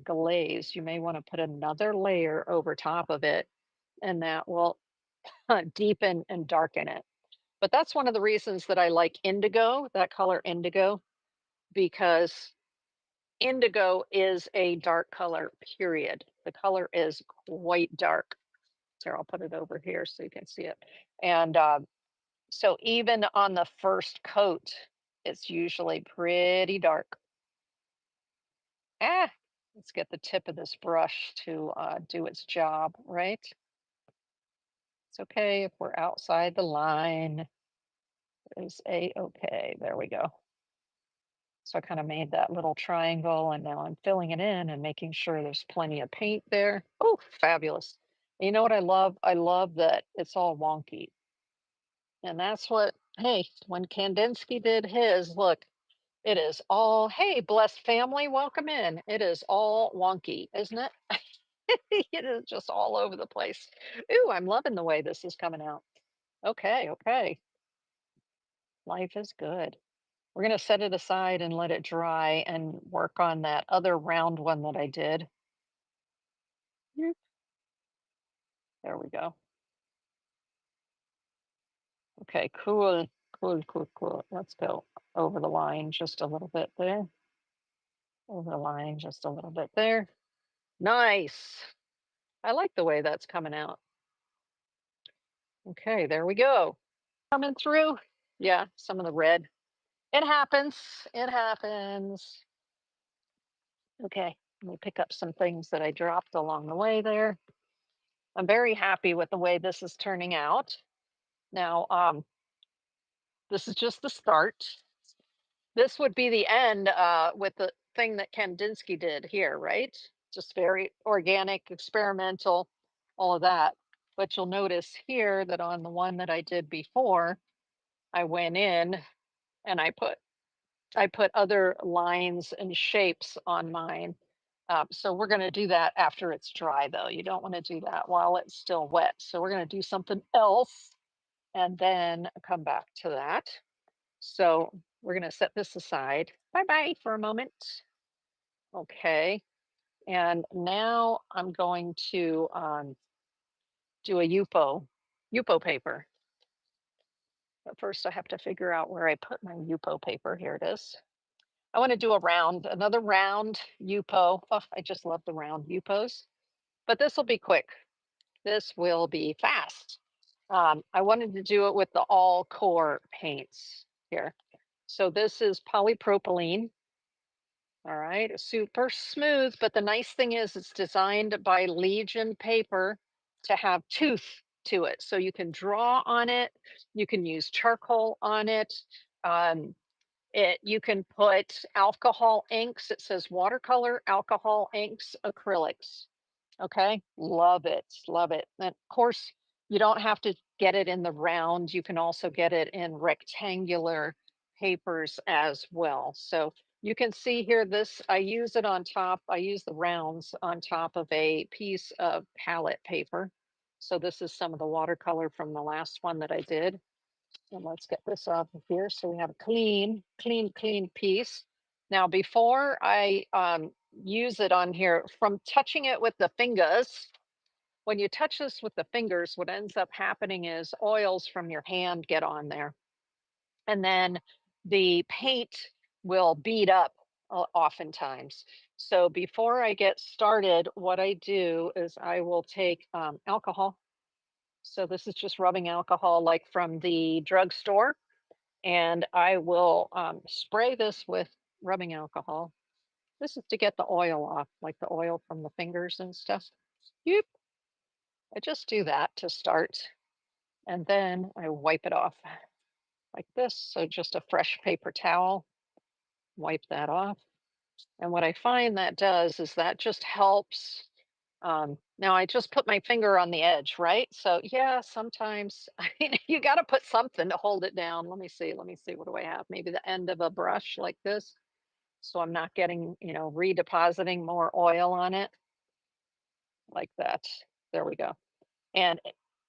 glaze. You may want to put another layer over top of it, and that will deepen and darken it. But that's one of the reasons that I like indigo, that color indigo, because indigo is a dark color, period. The color is quite dark. Here, I'll put it over here so you can see it. And so even on the first coat, it's usually pretty dark. Ah, let's get the tip of this brush to do its job, right? It's okay if we're outside the line. It's a-okay. There we go. So I kind of made that little triangle and now I'm filling it in and making sure there's plenty of paint there. Oh, fabulous. You know what I love? I love that it's all wonky. And that's what, hey, when Kandinsky did his, look, it is all, hey, blessed family, welcome in. It is all wonky, isn't it? It is just all over the place. Ooh, I'm loving the way this is coming out. Okay, okay. Life is good. We're going to set it aside and let it dry and work on that other round one that I did. Yep. There we go. Okay, cool, cool, cool, cool. Let's go over the line just a little bit there. Over the line just a little bit there. Nice. I like the way that's coming out. Okay, there we go. Coming through. Yeah, some of the red. It happens. It happens. Okay, let me pick up some things that I dropped along the way there. I'm very happy with the way this is turning out. Now, this is just the start. This would be the end with the thing that Kandinsky did here, right? Just very organic, experimental, all of that. But you'll notice here that on the one that I did before, I went in and I put other lines and shapes on mine. So we're going to do that after it's dry, though. You don't want to do that while it's still wet. So we're going to do something else and then come back to that. So we're going to set this aside. Bye bye for a moment. Okay. And now I'm going to do a UPO paper. But first I have to figure out where I put my UPO paper. Here it is. I want to do another round UPO. Oh, I just love the round UPOs. But this will be quick. This will be fast. I wanted to do it with the all core paints here. So this is polypropylene. All right, super smooth. But the nice thing is it's designed by Legion paper to have tooth to it. So you can draw on it. You can use charcoal on it. Um, you can put alcohol inks. It says watercolor, alcohol inks, acrylics. Okay, love it, love it. And of course, you don't have to get it in the round. You can also get it in rectangular papers as well. So you can see here this, I use it on top, I use the rounds on top of a piece of palette paper. So this is some of the watercolor from the last one that I did. And let's get this off of here. So we have a clean, clean, clean piece. Now, before I use it on here, from touching it with the fingers, when you touch this with the fingers, what ends up happening is oils from your hand get on there. And then the paint will bead up oftentimes. So before I get started, what I do is I will take alcohol. So this is just rubbing alcohol like from the drugstore. And I will spray this with rubbing alcohol. This is to get the oil off, like the oil from the fingers and stuff. Yep. I just do that to start. And then I wipe it off like this. So just a fresh paper towel, wipe that off. And what I find that does is that just helps. Now I just put my finger on the edge, right? So yeah, sometimes I mean, you got to put something to hold it down. Let me see. Let me see. What do I have? Maybe the end of a brush like this. So I'm not getting, redepositing more oil on it like that. There we go. And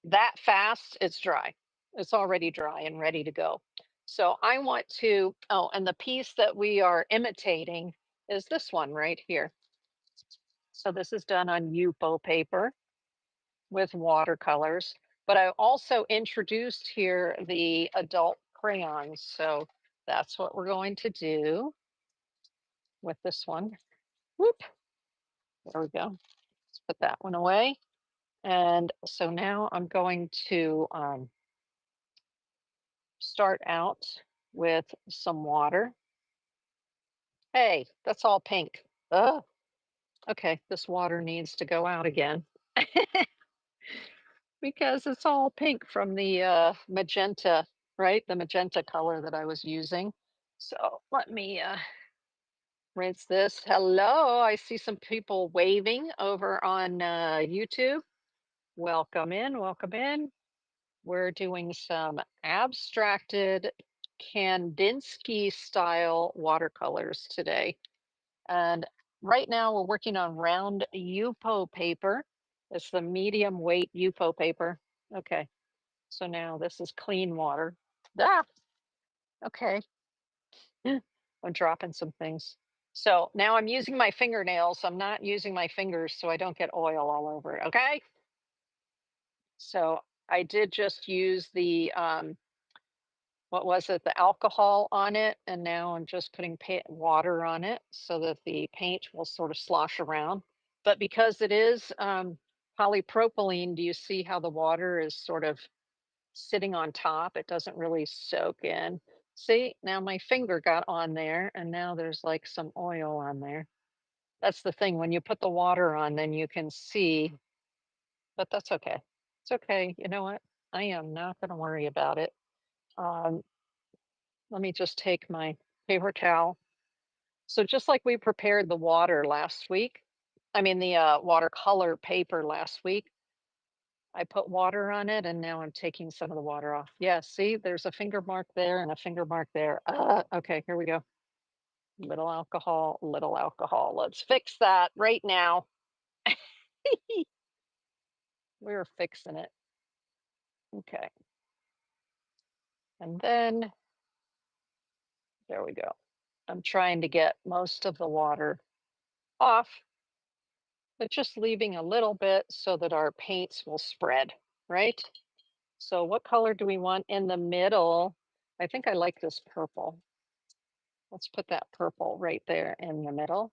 that fast, it's dry. It's already dry and ready to go. So I want to, oh, and the piece that we are imitating is this one right here. So this is done on UPO paper with watercolors, but I also introduced here the adult crayons. So that's what we're going to do with this one. Whoop, there we go. Let's put that one away. And so now I'm going to start out with some water. Hey, that's all pink. Oh, okay, this water needs to go out again because it's all pink from the magenta, right? The magenta color that I was using. So let me Rinse this. Hello. I see some people waving over on YouTube. Welcome in. Welcome in. We're doing some abstracted Kandinsky style watercolors today. And right now we're working on round Yupo paper. It's the medium weight Yupo paper. Okay. So now this is clean water. Ah, okay. I'm dropping some things. So now I'm using my fingernails. I'm not using my fingers so I don't get oil all over it. Okay. So I did just use the what was it, the alcohol on it, and now I'm just putting water on it so that the paint will sort of slosh around. But because it is polypropylene, do you see how the water is sort of sitting on top? It doesn't really soak in. See, now my finger got on there, and now there's like some oil on there. That's the thing. When you put the water on, then you can see, but that's okay. It's okay. You know what? I am not going to worry about it. Um, Let me just take my paper towel. So just like we prepared the water last week, I mean the watercolor paper last week, I put water on it and now I'm taking some of the water off. Yeah, see, there's a finger mark there and a finger mark there. Okay, here we go. Little alcohol, little alcohol. Let's fix that right now. We're fixing it. Okay. And then there we go. I'm trying to get most of the water off, but just leaving a little bit so that our paints will spread, right? So what color do we want in the middle? I think I like this purple. Let's put that purple right there in the middle.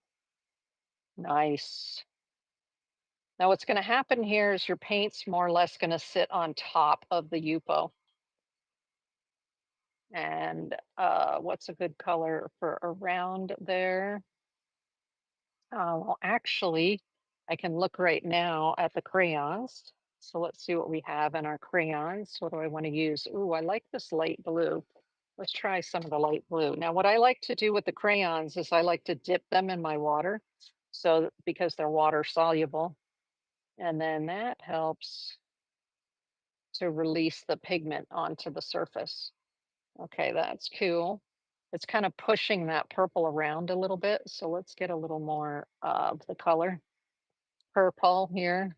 Nice. Now what's going to happen here is your paint's more or less going to sit on top of the Yupo. And what's a good color for around there? Well, actually, I can look right now at the crayons. So let's see what we have in our crayons. What do I want to use? Ooh, I like this light blue. Let's try some of the light blue. Now, what I like to do with the crayons is I like to dip them in my water. So because they're water soluble. And then that helps to release the pigment onto the surface. Okay, that's cool. It's kind of pushing that purple around a little bit. So let's get a little more of the color. Purple here,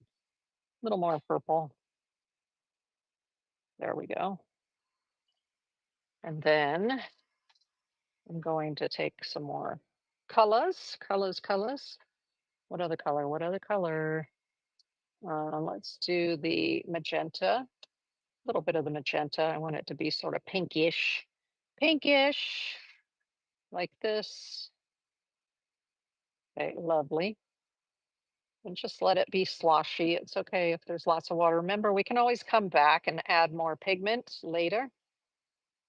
a little more purple. There we go. And then I'm going to take some more colors. What other color? What other color? Let's do the magenta, a little bit of the magenta. I want it to be sort of pinkish, like this. Okay, lovely. And just let it be sloshy. It's okay if there's lots of water. Remember, we can always come back and add more pigment later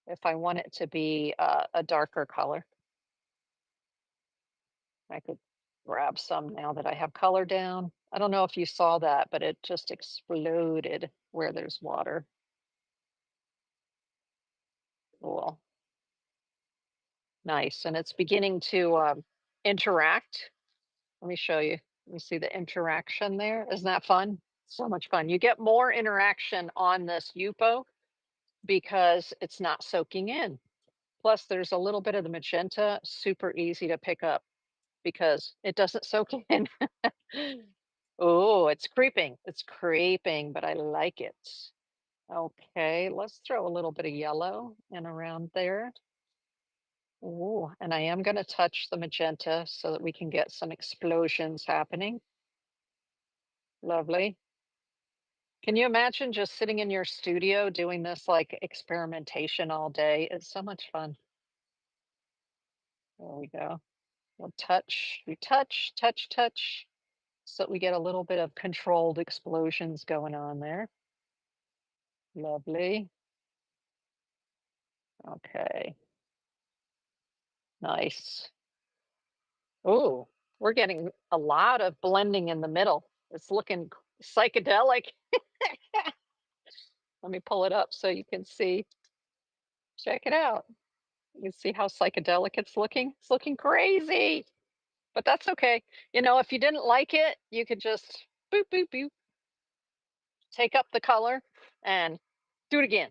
if I want it to be a darker color. I could grab some now that I have color down. I don't know if you saw that, but it just exploded where there's water. Cool. Nice. And it's beginning to interact. Let me show you. Let me see the interaction there. Isn't that fun? So much fun. You get more interaction on this Yupo because it's not soaking in. Plus, there's a little bit of the magenta, super easy to pick up because it doesn't soak in. Oh, it's creeping. It's creeping, but I like it. Okay, let's throw a little bit of yellow in around there. Oh, and I am going to touch the magenta so that we can get some explosions happening. Lovely. Can you imagine just sitting in your studio doing this like experimentation all day? It's so much fun. There we go. We'll touch, we touch, so that we get a little bit of controlled explosions going on there. Lovely. Okay. Nice. Oh, we're getting a lot of blending in the middle. It's looking psychedelic. Let me pull it up so you can see. Check it out. You see how psychedelic it's looking? It's looking crazy, but that's okay. You know, if you didn't like it, you could just boop, boop, boop, take up the color and do it again.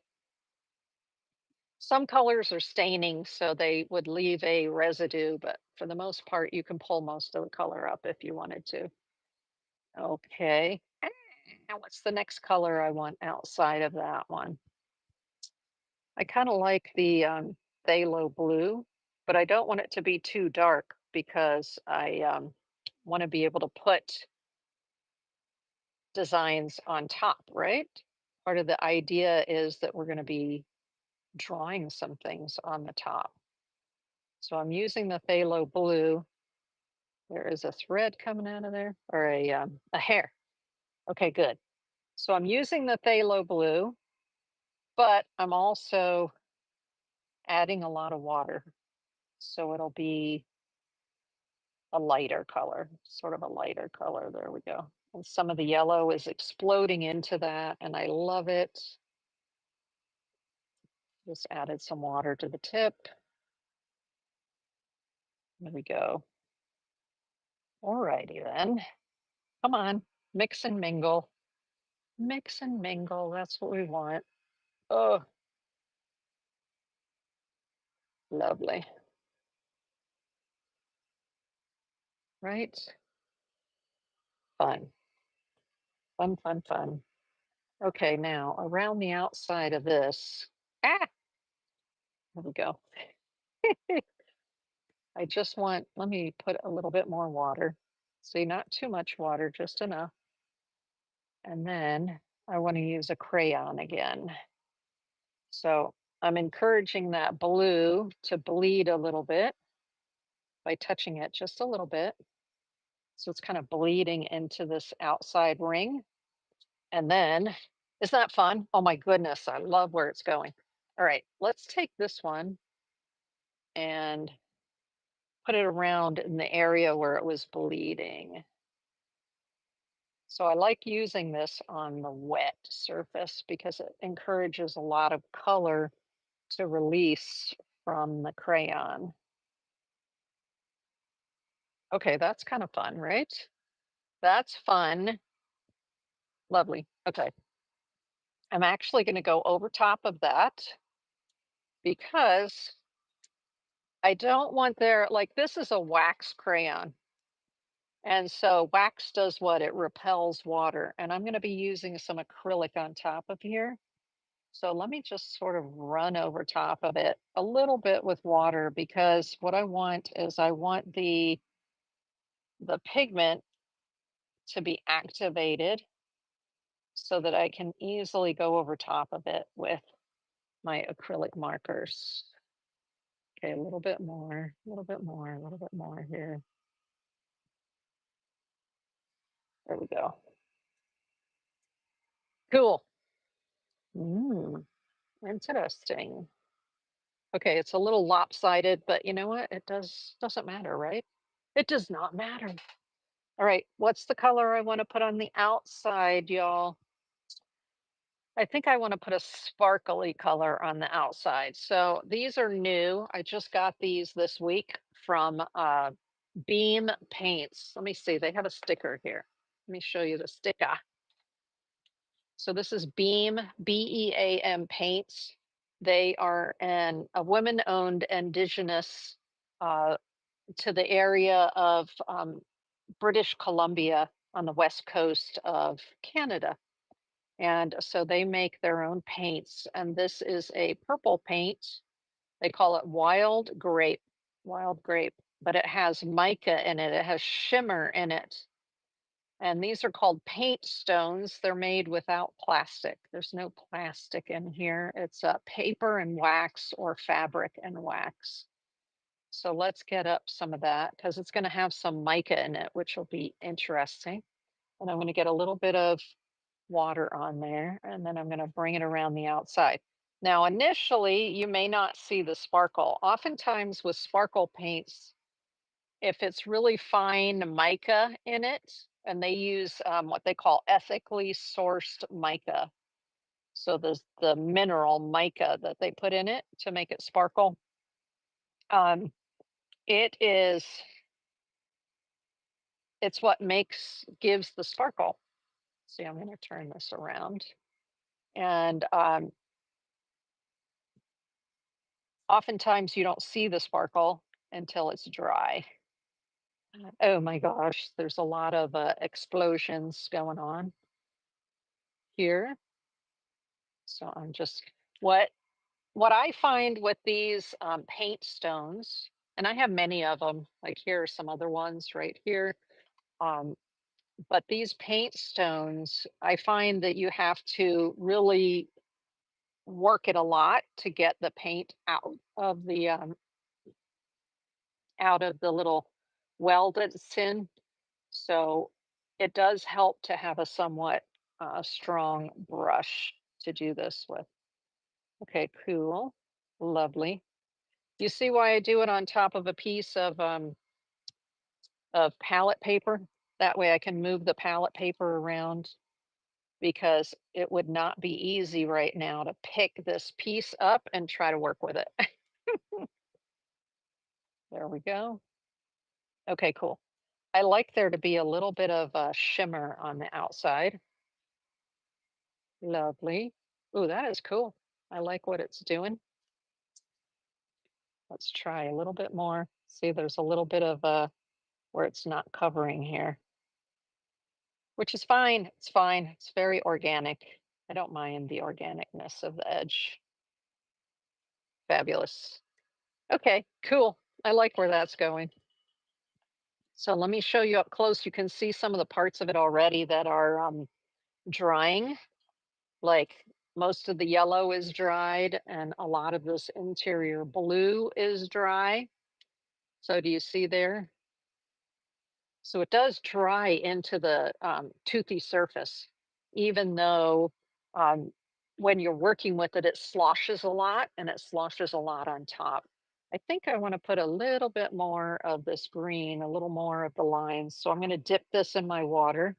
Some colors are staining, so they would leave a residue, but for the most part, you can pull most of the color up if you wanted to. Okay. Now what's the next color I want outside of that one? I kind of like the phthalo blue, but I don't want it to be too dark because I want to be able to put designs on top, right? Part of the idea is that we're going to be drawing some things on the top. So I'm using the phthalo blue. There is a thread coming out of there or a hair. Okay, good. So I'm using the phthalo blue, but I'm also adding a lot of water. So it'll be a lighter color, sort of a lighter color. There we go. And some of the yellow is exploding into that, and I love it. Just added some water to the tip. There we go. All righty then. Come on, mix and mingle. Mix and mingle. That's what we want. Oh, lovely. Right? Fun. Fun, fun, fun. Okay, now around the outside of this. Ah, there we go. I just want, let me put a little bit more water. See, not too much water, just enough. And then I want to use a crayon again. So I'm encouraging that blue to bleed a little bit by touching it just a little bit. So it's kind of bleeding into this outside ring. And then, isn't that fun? Oh my goodness, I love where it's going. All right, let's take this one and put it around in the area where it was bleeding. So I like using this on the wet surface because it encourages a lot of color to release from the crayon. Okay, that's kind of fun, right? That's fun. Lovely. Okay. I'm actually going to go over top of that because I don't want there, like this is a wax crayon. And so wax does what? It repels water. And I'm going to be using some acrylic on top of here. So let me just sort of run over top of it a little bit with water because what I want is I want the pigment to be activated so that I can easily go over top of it with my acrylic markers. Okay, a little bit more, a little bit more, a little bit more here. There we go. Cool. Mm, interesting. Okay, it's a little lopsided, but you know what? It doesn't matter, right? It does not matter. All right, what's the color I want to put on the outside, y'all? I think I want to put a sparkly color on the outside. So these are new. I just got these this week from Beam Paints. Let me see. They have a sticker here. Let me show you the sticker. So this is Beam, BEAM Paints. They are a women-owned indigenous to the area of British Columbia on the west coast of Canada. And so they make their own paints. And this is a purple paint. They call it wild grape, but it has mica in it. It has shimmer in it. And these are called paint stones. They're made without plastic. There's no plastic in here. It's paper and wax or fabric and wax. So let's get up some of that because it's going to have some mica in it, which will be interesting. And I'm going to get a little bit of water on there, and then I'm going to bring it around the outside. Now, initially, you may not see the sparkle. Oftentimes with sparkle paints, if it's really fine mica in it, and they use what they call ethically sourced mica. So the mineral mica that they put in it to make it sparkle. Um, it is it's what gives the sparkle. See, I'm going to turn this around. And oftentimes you don't see the sparkle until it's dry. Oh my gosh, there's a lot of explosions going on here. So I'm just what what I find with these paint stones, and I have many of them. Like here are some other ones right here. Um, but these paint stones, I find that you have to really work it a lot to get the paint out of the little well that it's in. So it does help to have a somewhat strong brush to do this with. Okay, cool. Lovely. You see why I do it on top of a piece of palette paper? That way I can move the palette paper around because it would not be easy right now to pick this piece up and try to work with it. There we go. Okay, cool. I like there to be a little bit of a shimmer on the outside. Lovely. Ooh, that is cool. I like what it's doing. Let's try a little bit more. See, there's a little bit of where it's not covering here, which is fine. It's fine. It's very organic. I don't mind the organicness of the edge. Fabulous. Okay, cool. I like where that's going. So let me show you up close. You can see some of the parts of it already that are drying. Like most of the yellow is dried and a lot of this interior blue is dry. So do you see there? So it does dry into the toothy surface, even though um, when you're working with it, it sloshes a lot and it sloshes a lot on top. I think I want to put a little bit more of this green, a little more of the lines. So I'm going to dip this in my water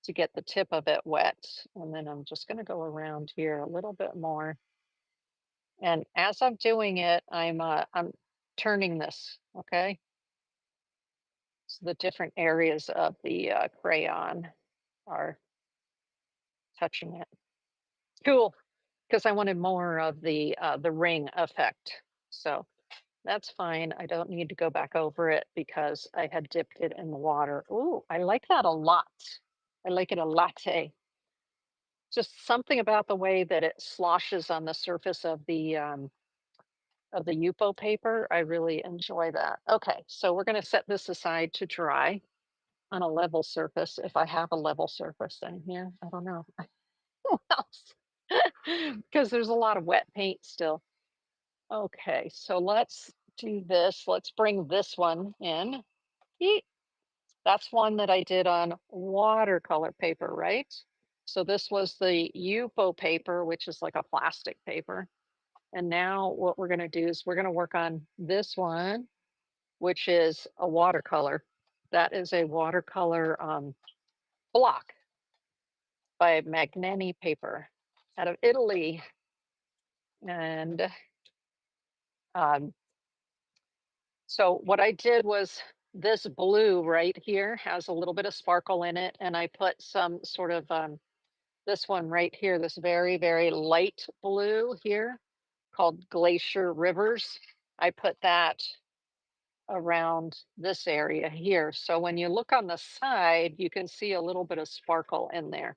to get the tip of it wet. And then I'm just going to go around here a little bit more. And as I'm doing it, I'm turning this, okay? So the different areas of the crayon are touching it. Cool, because I wanted more of the ring effect. So that's fine. I don't need to go back over it because I had dipped it in the water. Ooh, I like that a lot. I like it a latte. Just something about the way that it sloshes on the surface of the Yupo paper. I really enjoy that. Okay, so we're going to set this aside to dry on a level surface. If I have a level surface in here, I don't know. What else? Because there's a lot of wet paint still. Okay, so let's do this. Let's bring this one in. Yeet. That's one that I did on watercolor paper, right? So this was the Yupo paper, which is like a plastic paper. And now what we're going to do is we're going to work on this one, which is a watercolor. That is a watercolor block by Magnani Paper out of Italy. And um, so what I did was this blue right here has a little bit of sparkle in it. And I put some sort of this one right here, this very, very light blue here called Glacier Rivers. I put that around this area here. So when you look on the side, you can see a little bit of sparkle in there.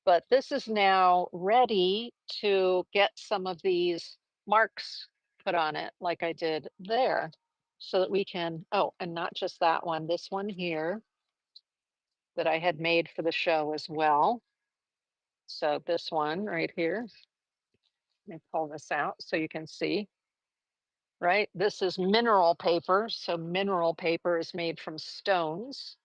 But this is now ready to get some of these marks put on it like I did there so that we can, oh, and not just that one, this one here that I had made for the show as well. So this one right here, let me pull this out so you can see, right? This is mineral paper. So mineral paper is made from stones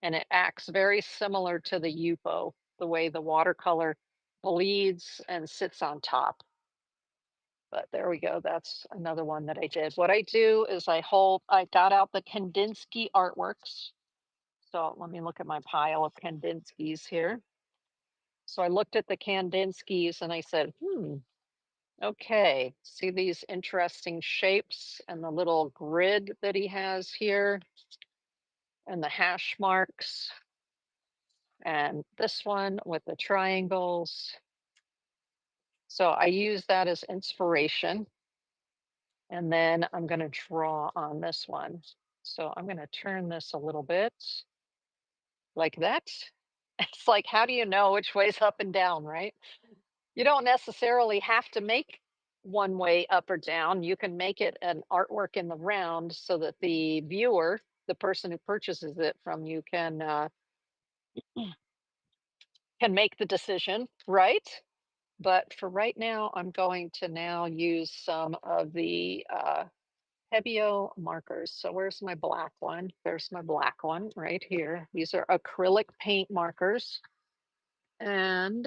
and it acts very similar to the Yupo, the way the watercolor bleeds and sits on top. But there we go. That's another one that I did. What I do is I got out the Kandinsky artworks. So let me look at my pile of Kandinskys here. So I looked at the Kandinskys and I said, Okay, see these interesting shapes and the little grid that he has here and the hash marks and this one with the triangles. So I use that as inspiration. And then I'm going to draw on this one. So I'm going to turn this a little bit like that. It's like, how do you know which way's up and down, right? You don't necessarily have to make one way up or down. You can make it an artwork in the round so that the viewer, the person who purchases it from you, can make the decision, right? But for right now, I'm going to now use some of the Hebio markers. So where's my black one? There's my black one right here. These are acrylic paint markers. And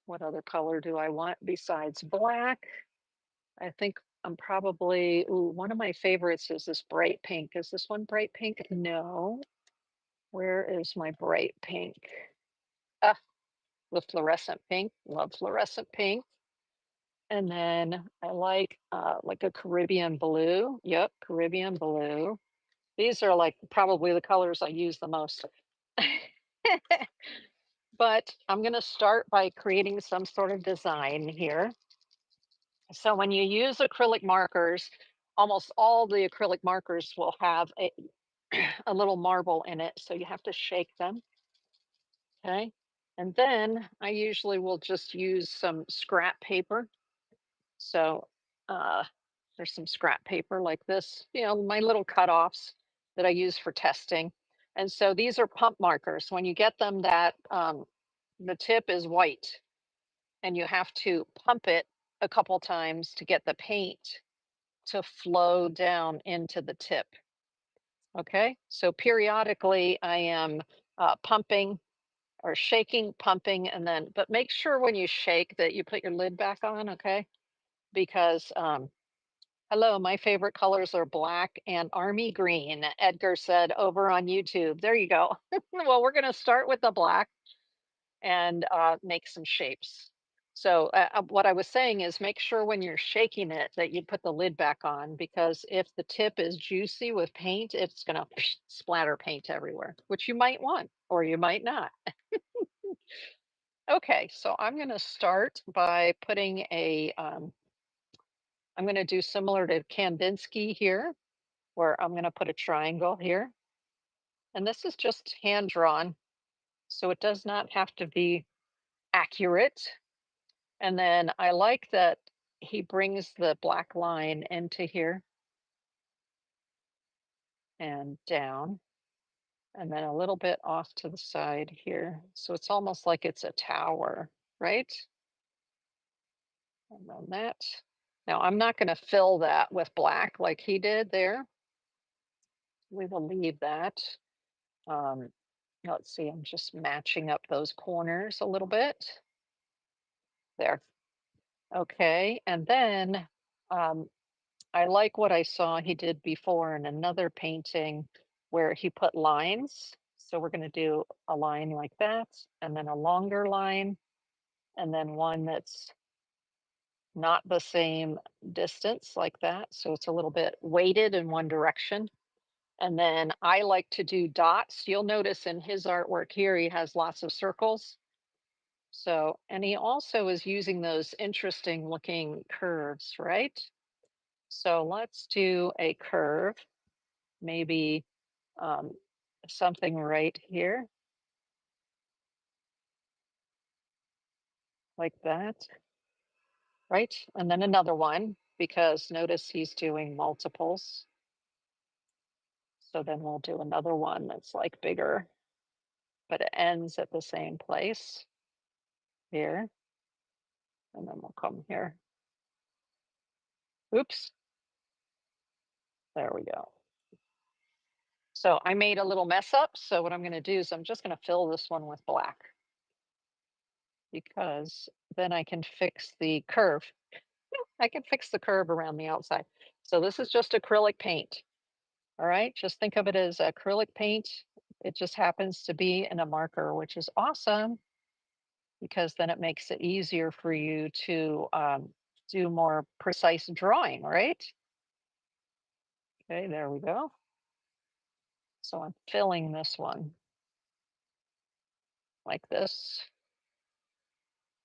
what other color do I want besides black? I think I'm probably, ooh, one of my favorites is this bright pink. Is this one bright pink? No. Where is my bright pink? Ah, the fluorescent pink. Love fluorescent pink. And then I like a Caribbean blue. Yep, Caribbean blue. These are like probably the colors I use the most. But I'm going to start by creating some sort of design here. So when you use acrylic markers, almost all the acrylic markers will have a little marble in it. So you have to shake them. Okay. And then I usually will just use some scrap paper. So uh, there's some scrap paper like this, my little cutoffs that I use for testing. And so these are pump markers. When you get them, the tip is white, and you have to pump it a couple times to get the paint to flow down into the tip. Okay, so periodically I am pumping or shaking, pumping, and then, but make sure when you shake that you put your lid back on, okay? Because hello, my favorite colors are black and army green, Edgar said over on YouTube. There you go. Well, we're going to start with the black and make some shapes. So, what I was saying is make sure when you're shaking it that you put the lid back on, because if the tip is juicy with paint, it's going to splatter paint everywhere, which you might want or you might not. Okay, so I'm going to start by putting I'm going to do similar to Kandinsky here, where I'm going to put a triangle here. And this is just hand drawn, so it does not have to be accurate. And then I like that he brings the black line into here and down, and then a little bit off to the side here. So it's almost like it's a tower, right? And then that. Now I'm not going to fill that with black like he did there. We will leave that. Um, let's see, I'm just matching up those corners a little bit. There. Okay. And then um, I like what I saw he did before in another painting where he put lines. So we're going to do a line like that, and then a longer line, and then one that's not the same distance like that. So it's a little bit weighted in one direction. And then I like to do dots. You'll notice in his artwork here, he has lots of circles. So, and he also is using those interesting looking curves, right? So let's do a curve, maybe um, something right here, like that, right? And then another one, because notice he's doing multiples. So then we'll do another one that's like bigger, but it ends at the same place here. And then we'll come here. Oops. There we go. So I made a little mess up. So what I'm going to do is I'm just going to fill this one with black, because then I can fix the curve. I can fix the curve around the outside. So this is just acrylic paint. All right, just think of it as acrylic paint. It just happens to be in a marker, which is awesome, because then it makes it easier for you to do more precise drawing, right? Okay, there we go. So I'm filling this one like this.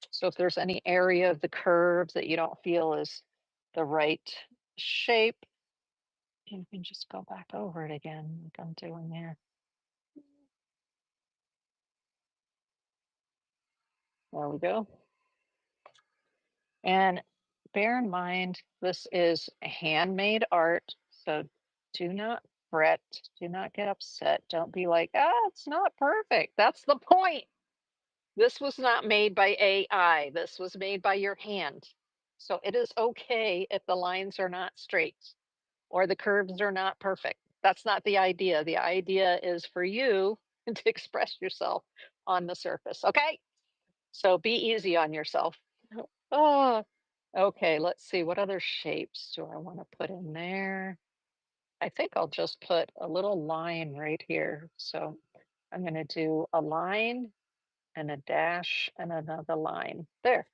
So if there's any area of the curve that you don't feel is the right shape, you can just go back over it again, like I'm doing there. There we go. And bear in mind, this is handmade art. So do not fret, do not get upset. Don't be like, ah, it's not perfect. That's the point. This was not made by AI. This was made by your hand. So it is okay if the lines are not straight or the curves are not perfect. That's not the idea. The idea is for you to express yourself on the surface. Okay. So be easy on yourself. Oh, okay. Let's see. What other shapes do I want to put in there? I think I'll just put a little line right here. So I'm going to do a line and a dash and another line there.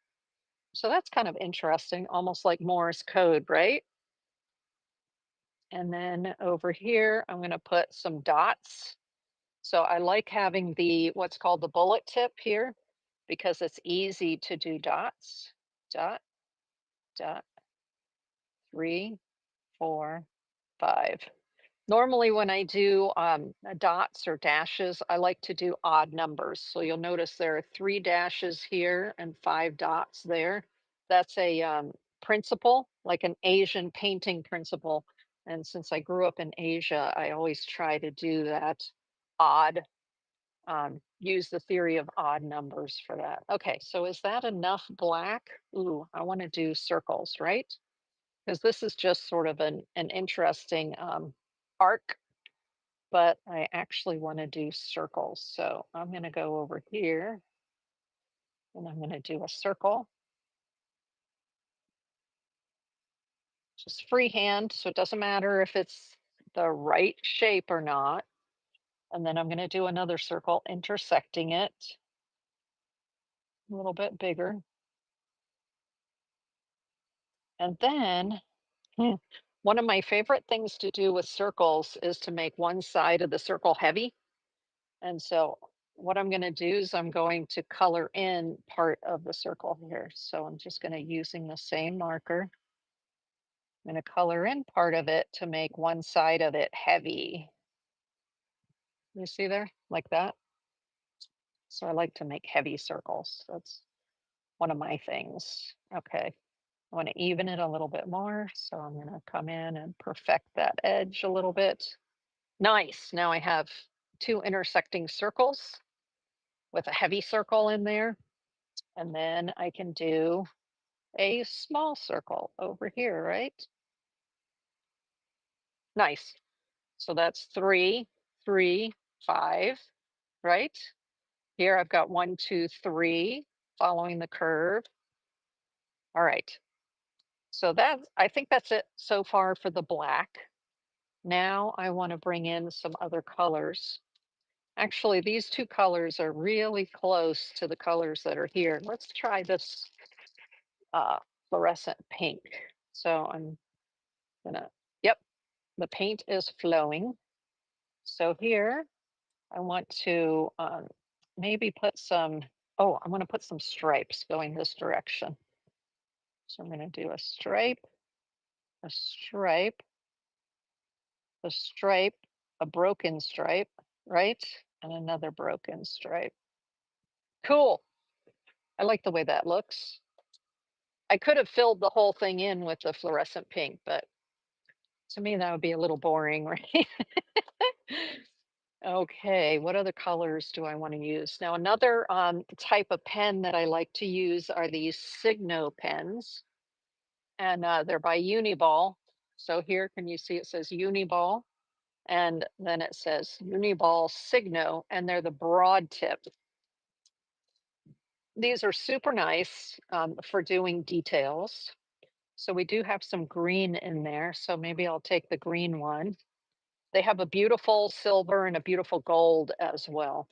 So that's kind of interesting, almost like Morse code, right? And then over here, I'm going to put some dots. So I like having the what's called the bullet tip here because it's easy to do dots. Dot, dot, 3, 4, 5. Normally, when I do dots or dashes, I like to do odd numbers. So you'll notice there are 3 dashes here and 5 dots there. That's a principle, like an Asian painting principle. And since I grew up in Asia, I always try to do that odd, use the theory of odd numbers for that. Okay, so is that enough black? Ooh, I want to do circles, right? Because this is just sort of an interesting arc, but I actually want to do circles. So I'm going to go over here and I'm going to do a circle, just freehand. So it doesn't matter if it's the right shape or not. And then I'm going to do another circle intersecting it a little bit bigger. And then one of my favorite things to do with circles is to make one side of the circle heavy. And so what I'm going to do is I'm going to color in part of the circle here. So I'm just going to using the same marker. I'm going to color in part of it to make one side of it heavy. You see there, like that? So I like to make heavy circles. That's one of my things. Okay. I want to even it a little bit more. So I'm going to come in and perfect that edge a little bit. Nice. Now I have 2 intersecting circles with a heavy circle in there. And then I can do a small circle over here, right? Nice. So that's 3, 3, 5, right? Here I've got 1, 2, 3, following the curve. All right. So I think that's it so far for the black. Now I want to bring in some other colors. Actually, these 2 colors are really close to the colors that are here. Let's try this uh, fluorescent pink. So I'm gonna, yep, the paint is flowing. So here I want to maybe put some, oh, I want to put some stripes going this direction. So I'm going to do a stripe, a stripe, a stripe, a broken stripe, right? And another broken stripe. Cool. I like the way that looks. I could have filled the whole thing in with the fluorescent pink, but to me that would be a little boring, right? Okay, what other colors do I want to use? Now, another type of pen that I like to use are these Signo pens, and they're by Uniball. So here, can you see it says Uniball? And then it says Uniball Signo, and they're the broad tip. These are super nice for doing details. So we do have some green in there. So maybe I'll take the green one. They have a beautiful silver and a beautiful gold as well.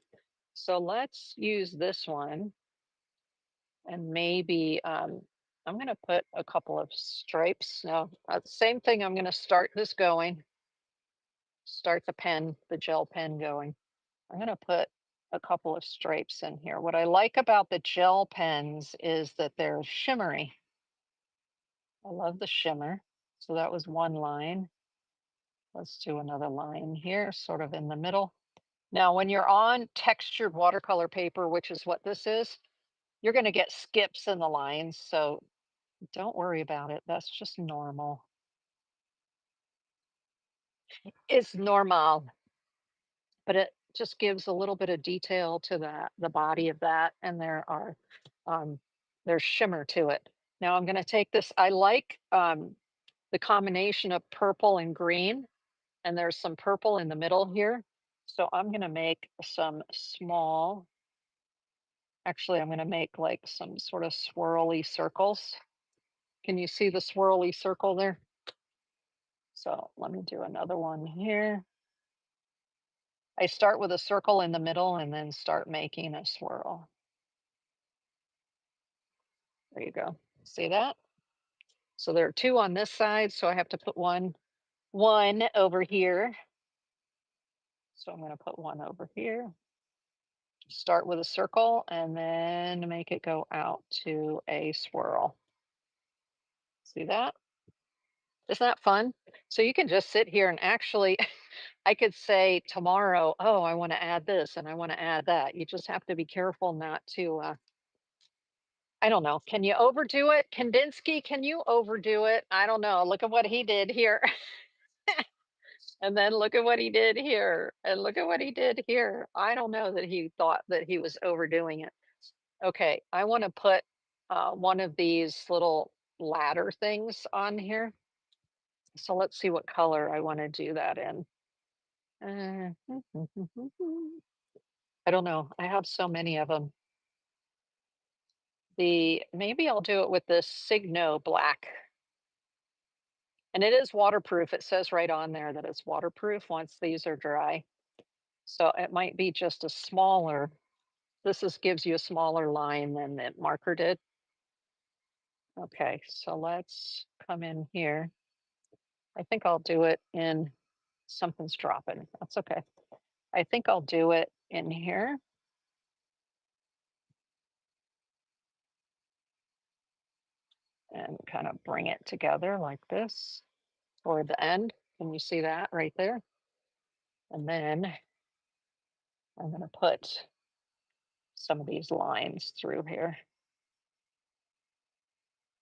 So let's use this one and maybe I'm going to put a couple of stripes. Now, same thing, I'm going to start this going, start the pen, the gel pen going. I'm going to put a couple of stripes in here. What I like about the gel pens is that they're shimmery. I love the shimmer. So that was one line. Let's do another line here, sort of in the middle. Now, when you're on textured watercolor paper, which is what this is, you're going to get skips in the lines. So don't worry about it. That's just normal. It's normal, but it just gives a little bit of detail to the body of that, and um, there's shimmer to it. Now I'm going to take this. I like the combination of purple and green, and there's some purple in the middle here. So I'm going to make some small. Actually, I'm going to make like some sort of swirly circles. Can you see the swirly circle there? So let me do another one here. I start with a circle in the middle and then start making a swirl. There you go. See that? So there are two on this side, so I have to put one over here. So I'm going to put one over here. Start with a circle and then make it go out to a swirl. See that? Isn't that fun? So you can just sit here and actually, I could say tomorrow, oh, I want to add this and I want to add that. You just have to be careful not to, I don't know. Can you overdo it? Kandinsky, can you overdo it? I don't know. Look at what he did here. And then look at what he did here. And look at what he did here. I don't know that he thought that he was overdoing it. Okay, I want to put one of these little ladder things on here. So let's see what color I want to do that in. I don't know. I have so many of them. Maybe I'll do it with this Signo black. And it is waterproof. It says right on there that it's waterproof once these are dry. So it might be just a smaller, gives you a smaller line than the marker did. Okay, so let's come in here. I think I'll do it in, something's dropping. That's okay. I think I'll do it in here. And kind of bring it together like this toward the end. Can you see that right there? And then I'm going to put some of these lines through here.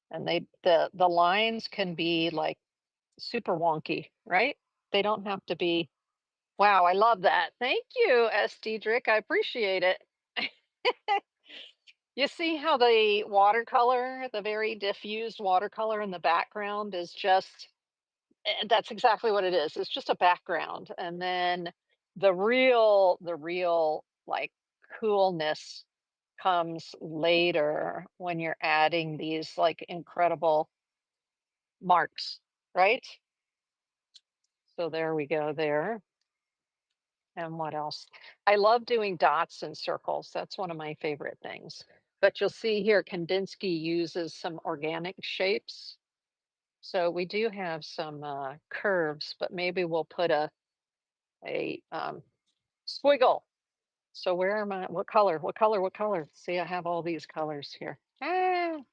And the lines can be like super wonky, right? They don't have to be. Wow, I love that. Thank you, S. Diedrich. I appreciate it. You see how the watercolor, the very diffused watercolor in the background is just, that's exactly what it is. It's just a background. And then the real like coolness comes later when you're adding these like incredible marks, right? So there we go there. And what else? I love doing dots and circles. That's one of my favorite things. But you'll see here, Kandinsky uses some organic shapes. So we do have some curves, but maybe we'll put a squiggle. So where am I? What color? What color? What color? See, I have all these colors here. I'm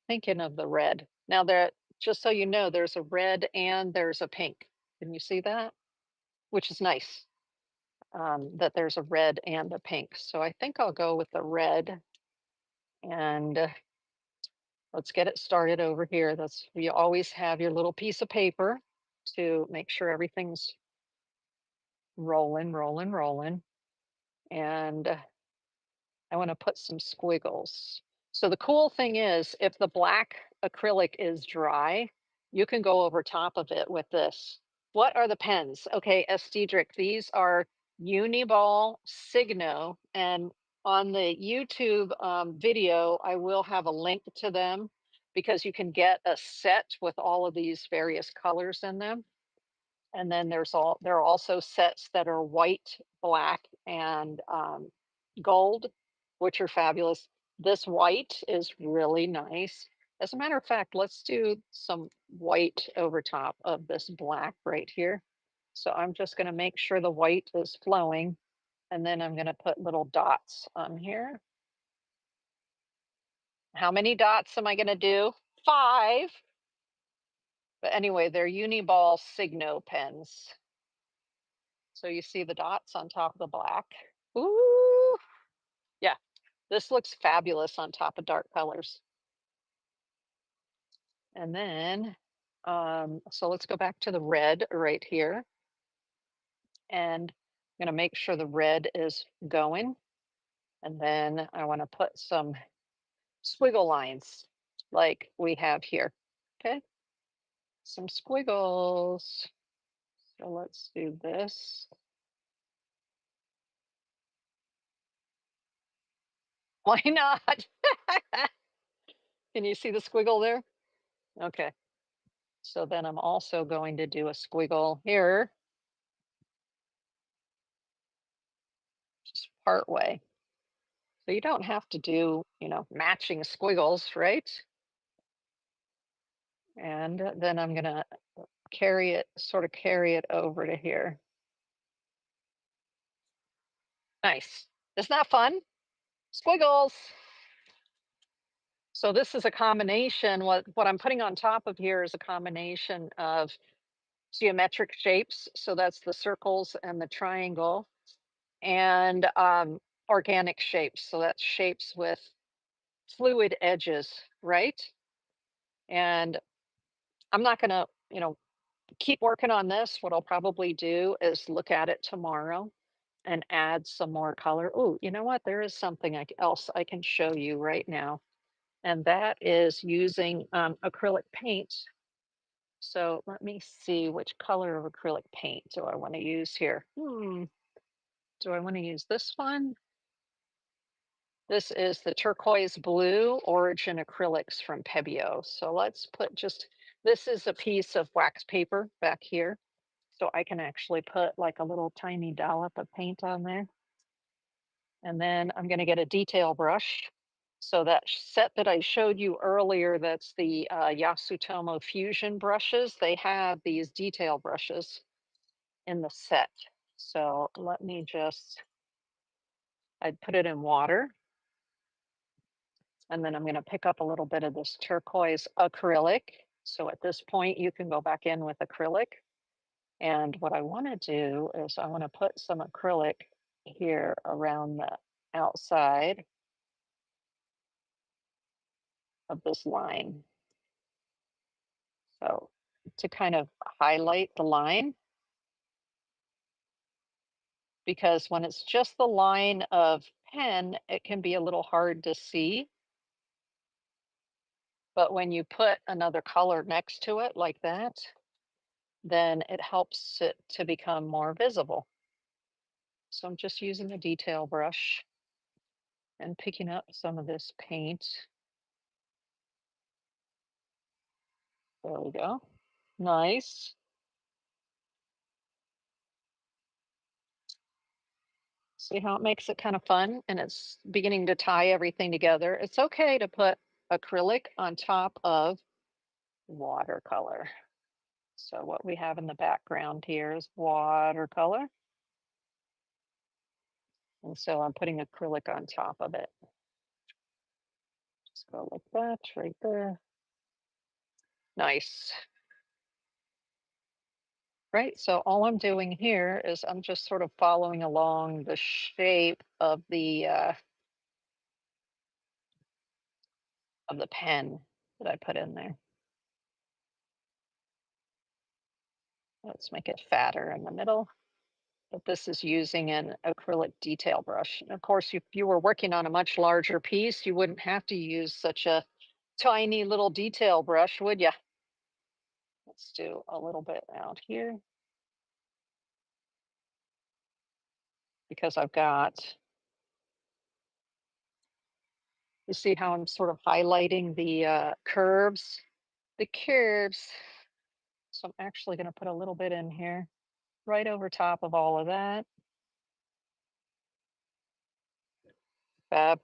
thinking of the red. Now there, just so you know, there's a red and there's a pink. Can you see that? Which is nice, that there's a red and a pink. So I think I'll go with the red, and let's get it started over here. You always have your little piece of paper to make sure everything's rolling, rolling, rolling. And I want to put some squiggles. So the cool thing is, if the black acrylic is dry, you can go over top of it with this. What are the pens? Okay, S. Diedrich, these are Uniball Signo. And on the YouTube video, I will have a link to them because you can get a set with all of these various colors in them. And then there are also sets that are white, black, and gold, which are fabulous. This white is really nice. As a matter of fact, let's do some white over top of this black right here. So I'm just going to make sure the white is flowing, and then I'm going to put little dots on here. How many dots am I going to do? 5. But anyway, they're Uniball Signo pens. So you see the dots on top of the black. Ooh, yeah, this looks fabulous on top of dark colors. And then, so let's go back to the red right here. And I'm going to make sure the red is going. And then I want to put some squiggle lines like we have here. Okay, some squiggles. So let's do this. Why not? Can you see the squiggle there? Okay. So then I'm also going to do a squiggle here, just part way. So you don't have to do, matching squiggles, right? And then I'm going to sort of carry it over to here. Nice. Isn't that fun? Squiggles. So this is a combination. What I'm putting on top of here is a combination of geometric shapes. So that's the circles and the triangle, and organic shapes. So that's shapes with fluid edges, right? And I'm not going to, keep working on this. What I'll probably do is look at it tomorrow and add some more color. Oh, you know what? There is something else I can show you right now, and that is using acrylic paint. So let me see, which color of acrylic paint do I want to use here? Do I want to use this one? This is the turquoise blue Origin acrylics from Pebeo. So let's put this is a piece of wax paper back here. So I can actually put like a little tiny dollop of paint on there. And then I'm going to get a detail brush. So that set that I showed you earlier, that's the Yasutomo Fusion brushes. They have these detail brushes in the set. So let me I'd put it in water. And then I'm going to pick up a little bit of this turquoise acrylic. So at this point, you can go back in with acrylic. And what I want to do is I want to put some acrylic here around the outside of this line. So to kind of highlight the line, because when it's just the line of pen, it can be a little hard to see. But when you put another color next to it like that, then it helps it to become more visible. So I'm just using a detail brush and picking up some of this paint. There we go. Nice. See how it makes it kind of fun, and it's beginning to tie everything together. It's okay to put acrylic on top of watercolor. So what we have in the background here is watercolor. And so I'm putting acrylic on top of it. Just go like that right there. Nice. Right, so all I'm doing here is I'm just sort of following along the shape of the pen that I put in there. Let's make it fatter in the middle. But this is using an acrylic detail brush. And of course, if you were working on a much larger piece, you wouldn't have to use such a tiny little detail brush, would you? Let's do a little bit out here, because I've got, you see how I'm sort of highlighting the curves? The curves. So I'm actually going to put a little bit in here, right over top of all of that. Fab.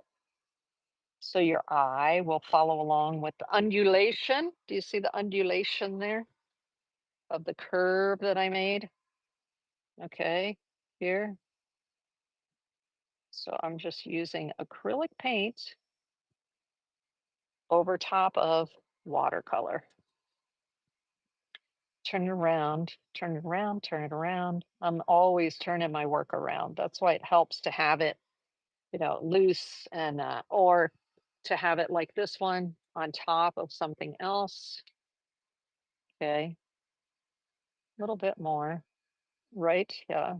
So your eye will follow along with the undulation. Do you see the undulation there of the curve that I made? Okay, here. So I'm just using acrylic paint over top of watercolor. Turn it around, turn it around, turn it around. I'm always turning my work around. That's why it helps to have it, loose and or to have it like this one on top of something else. Okay, a little bit more, right? Yeah,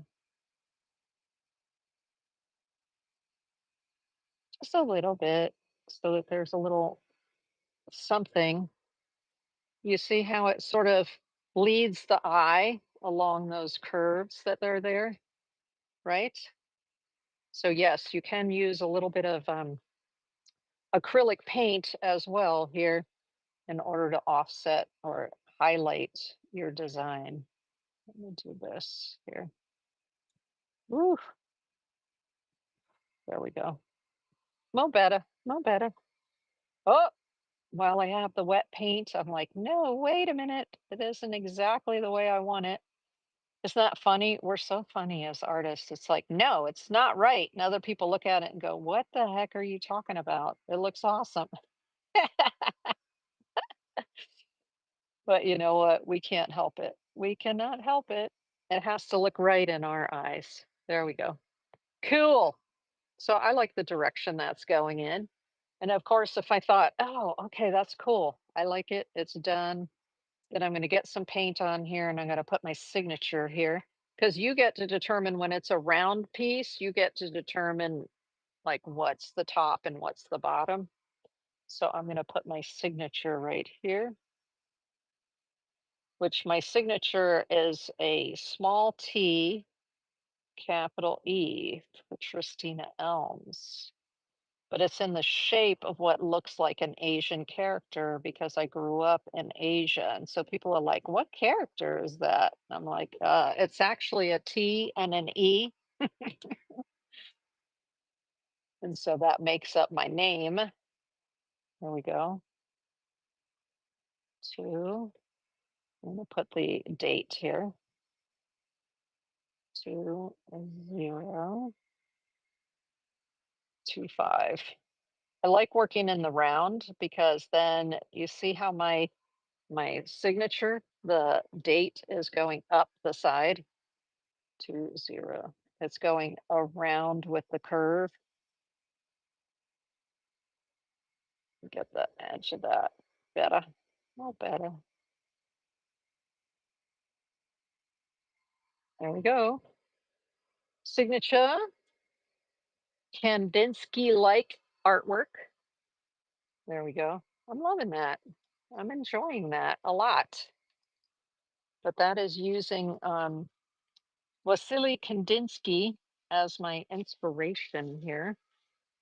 just a little bit so that there's a little something. You see how it sort of leads the eye along those curves that are there, right? So yes, you can use a little bit of acrylic paint as well here in order to offset or highlight your design. Let me do this here. Woo, there we go. Mo better, mo better. Oh, while I have the wet paint, I'm like, no, wait a minute. It isn't exactly the way I want it. Isn't that funny? We're so funny as artists. It's like, no, it's not right. And other people look at it and go, what the heck are you talking about? It looks awesome. But you know what? We can't help it. We cannot help it. It has to look right in our eyes. There we go. Cool. So I like the direction that's going in. And of course, if I thought, oh, okay, that's cool. I like it. It's done. Then I'm going to get some paint on here and I'm going to put my signature here because you get to determine when it's a round piece, you get to determine like what's the top and what's the bottom. So I'm going to put my signature right here, which my signature is a small t, capital E for Tristina Elms. But it's in the shape of what looks like an Asian character because I grew up in Asia. And so people are like, what character is that? I'm like, it's actually a T and an E. And so that makes up my name. There we go. 2. I'm going to put the date here. 2025. I like working in the round because then you see how my signature, the date is going up the side. 20. It's going around with the curve. Get the edge of that better. Oh, better. There we go. Signature. Kandinsky-like artwork. There we go. I'm loving that. I'm enjoying that a lot. But that is using Wassily Kandinsky as my inspiration here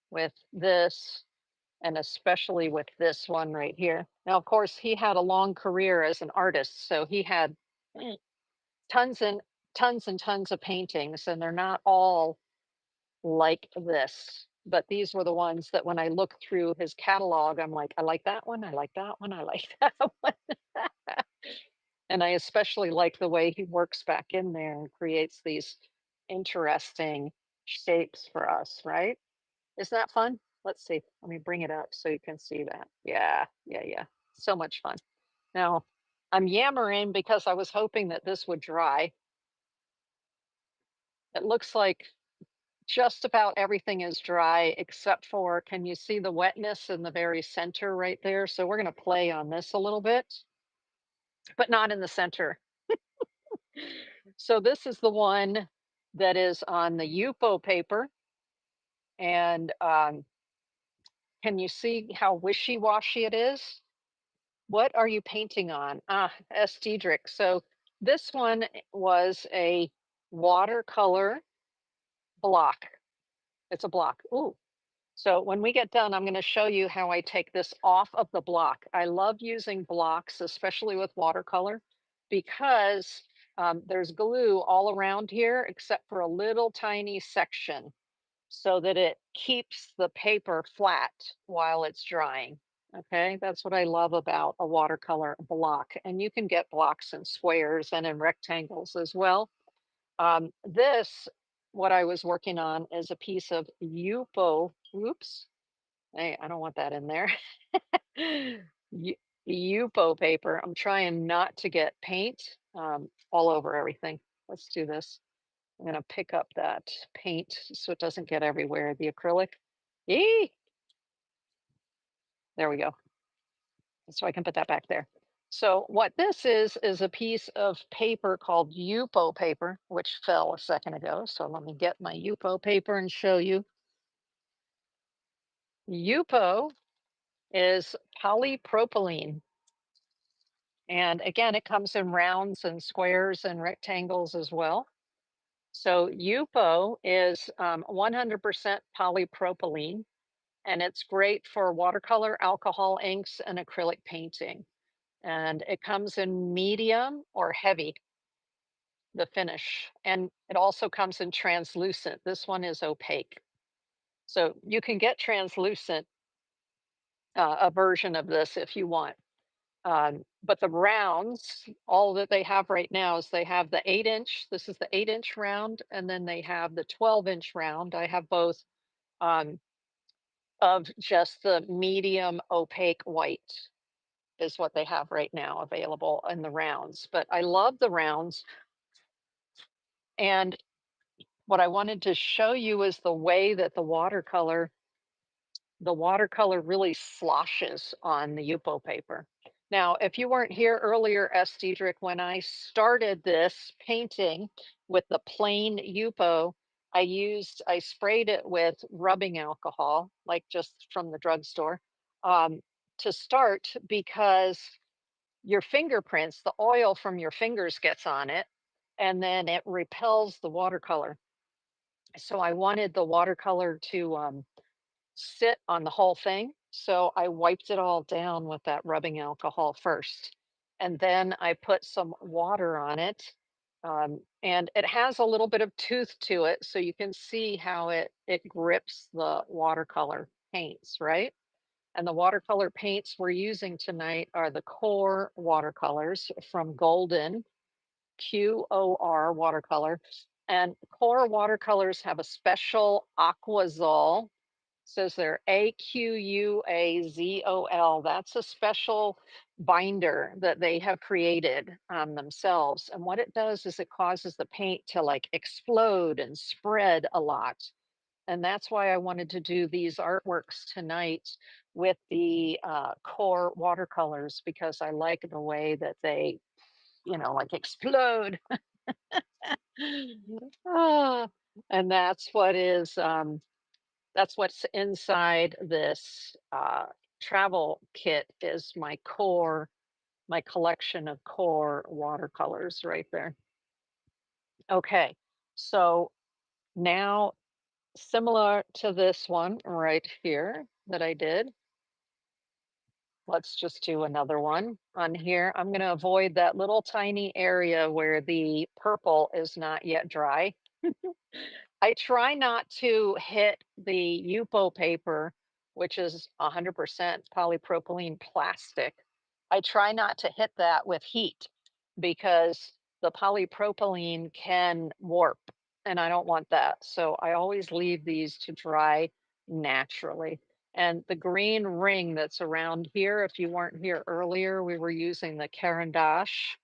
with this, and especially with this one right here. Now, of course, he had a long career as an artist, so he had tons and tons and tons of paintings, and they're not all like this. But these were the ones that when I look through his catalog, I'm like, I like that one, I like that one, I like that one. And I especially like the way he works back in there and creates these interesting shapes for us, right? Isn't that fun? Let's see. Let me bring it up so you can see that. Yeah, yeah, yeah. So much fun. Now, I'm yammering because I was hoping that this would dry. It looks like just about everything is dry except for, can you see the wetness in the very center right there? So we're going to play on this a little bit, but not in the center. So this is the one that is on the Yupo paper. And can you see how wishy-washy it is? What are you painting on? Ah, S. Diedrich. So this one was a watercolor block. It's a block. Ooh. So when we get done, I'm going to show you how I take this off of the block. I love using blocks, especially with watercolor, because there's glue all around here except for a little tiny section. so that it keeps the paper flat while it's drying. Okay, that's what I love about a watercolor block. And you can get blocks in squares and in rectangles as well. This, what I was working on is a piece of Yupo. Oops, hey, I don't want that in there. Yu- Yupo paper. I'm trying not to get paint all over everything. Let's do this. I'm gonna pick up that paint so it doesn't get everywhere, the acrylic. Yee! There we go. So I can put that back there. So what this is a piece of paper called Yupo paper, which fell a second ago. So let me get my Yupo paper and show you. Yupo is polypropylene. And again, it comes in rounds and squares and rectangles as well. So Yupo is 100% polypropylene, and it's great for watercolor, alcohol inks, and acrylic painting. And it comes in medium or heavy, the finish. And it also comes in translucent. This one is opaque. So you can get translucent, a version of this if you want. But the rounds, all that they have right now is they have the 8 inch. This is the 8 inch round, and then they have the 12 inch round. I have both um, of just the medium opaque white is what they have right now available in the rounds. But I love the rounds. And what I wanted to show you is the way that the watercolor really sloshes on the Yupo paper. Now, if you weren't here earlier, S. Diedrich, when I started this painting with the plain Yupo, I sprayed it with rubbing alcohol, like just from the drugstore, um, to start because your fingerprints, the oil from your fingers gets on it, and then it repels the watercolor. So I wanted the watercolor to sit on the whole thing. So I wiped it all down with that rubbing alcohol first. And then I put some water on it. And it has a little bit of tooth to it. So you can see how it grips the watercolor paints, right? And the watercolor paints we're using tonight are the Core watercolors from Golden, QOR watercolor. And Core watercolors have a special Aquazol, says there AQUAZOL. That's a special binder that they have created themselves. And what it does is it causes the paint to like explode and spread a lot. And that's why I wanted to do these artworks tonight with the Core watercolors, because I like the way that they, like explode. Ah, and that's what's inside this travel kit is my collection of Core watercolors right there. Okay, so now similar to this one right here that I did, let's just do another one on here. I'm going to avoid that little tiny area where the purple is not yet dry. I try not to hit the Yupo paper, which is 100% polypropylene plastic. I try not to hit that with heat because the polypropylene can warp, and I don't want that. So I always leave these to dry naturally. And the green ring that's around here, if you weren't here earlier, we were using the Caran d'Ache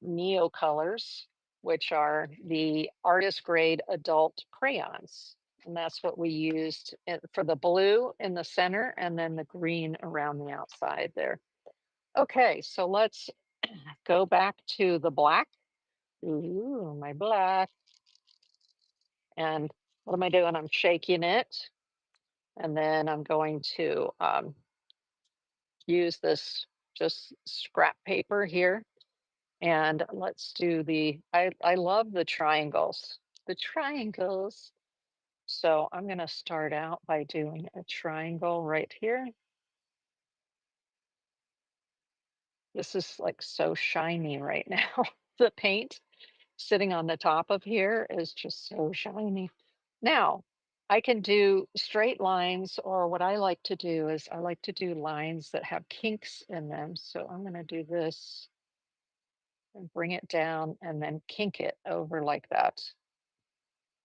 Neo colors, which are the artist grade adult crayons. And that's what we used for the blue in the center and then the green around the outside there. Okay, so let's go back to the black. Ooh, my black. And what am I doing? I'm shaking it. And then I'm going to use this just scrap paper here. And let's do I love the triangles. The triangles. So I'm going to start out by doing a triangle right here. This is like so shiny right now. The paint sitting on the top of here is just so shiny. Now, I can do straight lines, or what I like to do is I like to do lines that have kinks in them. So I'm going to do this and bring it down and then kink it over like that,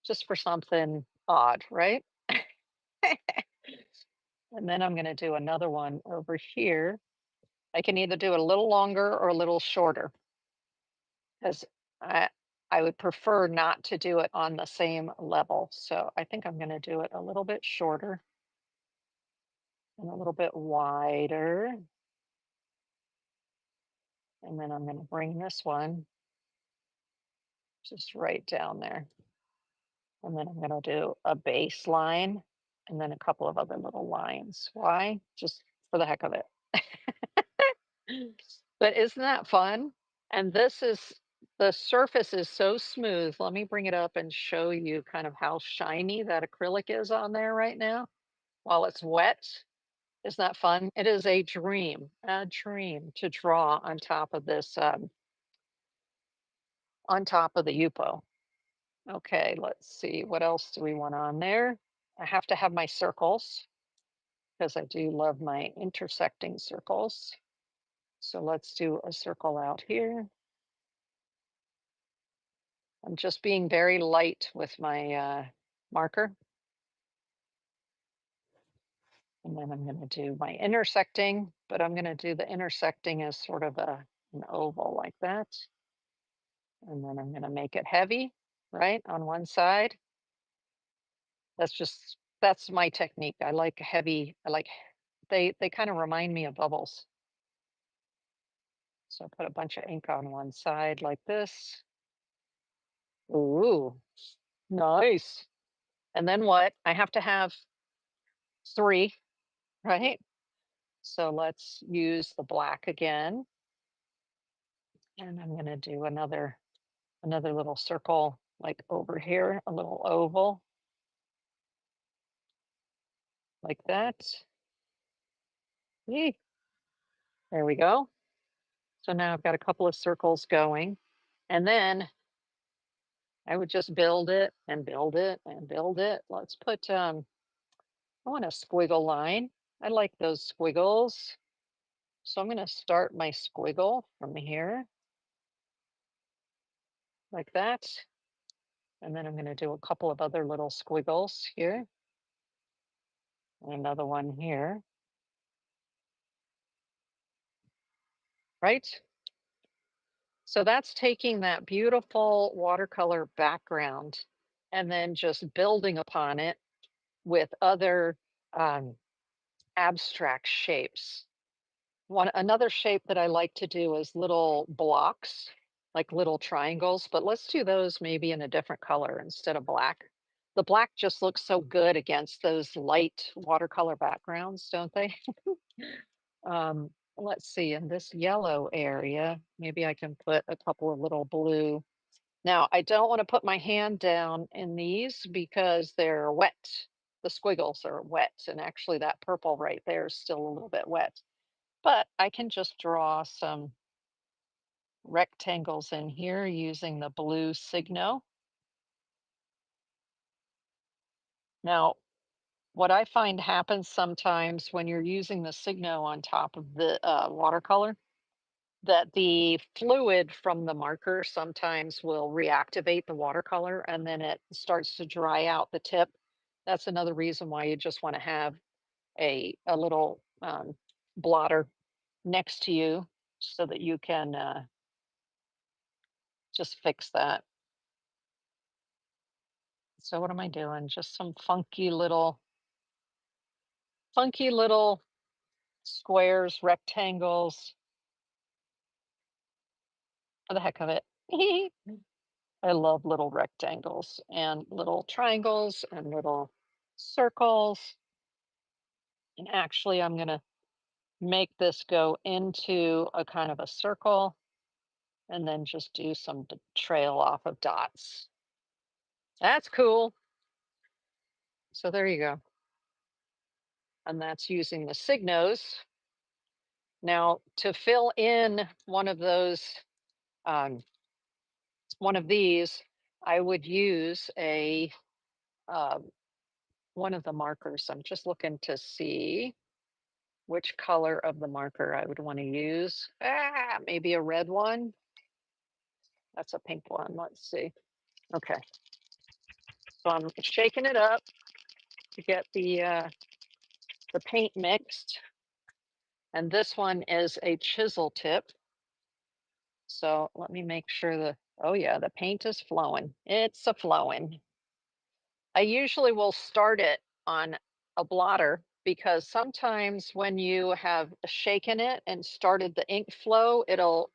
just for something odd, right? And then I'm going to do another one over here. I can either do it a little longer or a little shorter because I I would prefer not to do it on the same level. So I think I'm going to do it a little bit shorter and a little bit wider. And then I'm going to bring this one just right down there. And then I'm going to do a base line and then a couple of other little lines. Why? Just for the heck of it. But isn't that fun? And this is the surface is so smooth. Let me bring it up and show you kind of how shiny that acrylic is on there right now while it's wet. Isn't that fun? It is a dream to draw on top of this, on top of the Yupo. Okay, let's see. What else do we want on there? I have to have my circles because I do love my intersecting circles. So let's do a circle out here. I'm just being very light with my marker. And then I'm going to do my intersecting, but I'm going to do the intersecting as sort of an oval like that. And then I'm going to make it heavy, right, on one side. That's my technique. I like heavy. They kind of remind me of bubbles. So put a bunch of ink on one side like this. Ooh, nice. And then what? I have to have three, right? So let's use the black again. And I'm going to do another little circle like over here, a little oval like that. Yee. There we go. So now I've got a couple of circles going. And then I would just build it and build it and build it. Let's put I want a squiggle line. I like those squiggles. So I'm going to start my squiggle from here like that. And then I'm going to do a couple of other little squiggles here. And another one here. Right? So that's taking that beautiful watercolor background and then just building upon it with other um, abstract shapes. Another shape that I like to do is little blocks, like little triangles, but let's do those maybe in a different color instead of black. The black just looks so good against those light watercolor backgrounds, don't they? Let's see, in this yellow area, maybe I can put a couple of little blue. Now, I don't want to put my hand down in these because they're wet. The squiggles are wet, and actually that purple right there is still a little bit wet. But I can just draw some rectangles in here using the blue Signo. Now, what I find happens sometimes when you're using the Signo on top of the watercolor, that the fluid from the marker sometimes will reactivate the watercolor and then it starts to dry out the tip. That's another reason why you just want to have a little blotter next to you so that you can just fix that. So what am I doing? Just some funky little squares, rectangles for the heck of it. I love little rectangles and little triangles and little circles. And actually, I'm going to make this go into a kind of a circle and then just do some trail off of dots. That's cool. So there you go. And that's using the Signos. Now, to fill in um, one of these, I would use a one of the markers. I'm just looking to see which color of the marker I would want to use. Maybe a red one. That's a pink one. Let's see. Okay. So I'm shaking it up to get the paint mixed. And this one is a chisel tip. So let me make sure oh yeah, the paint is flowing. It's a flowing. I usually will start it on a blotter because sometimes when you have shaken it and started the ink flow, it'll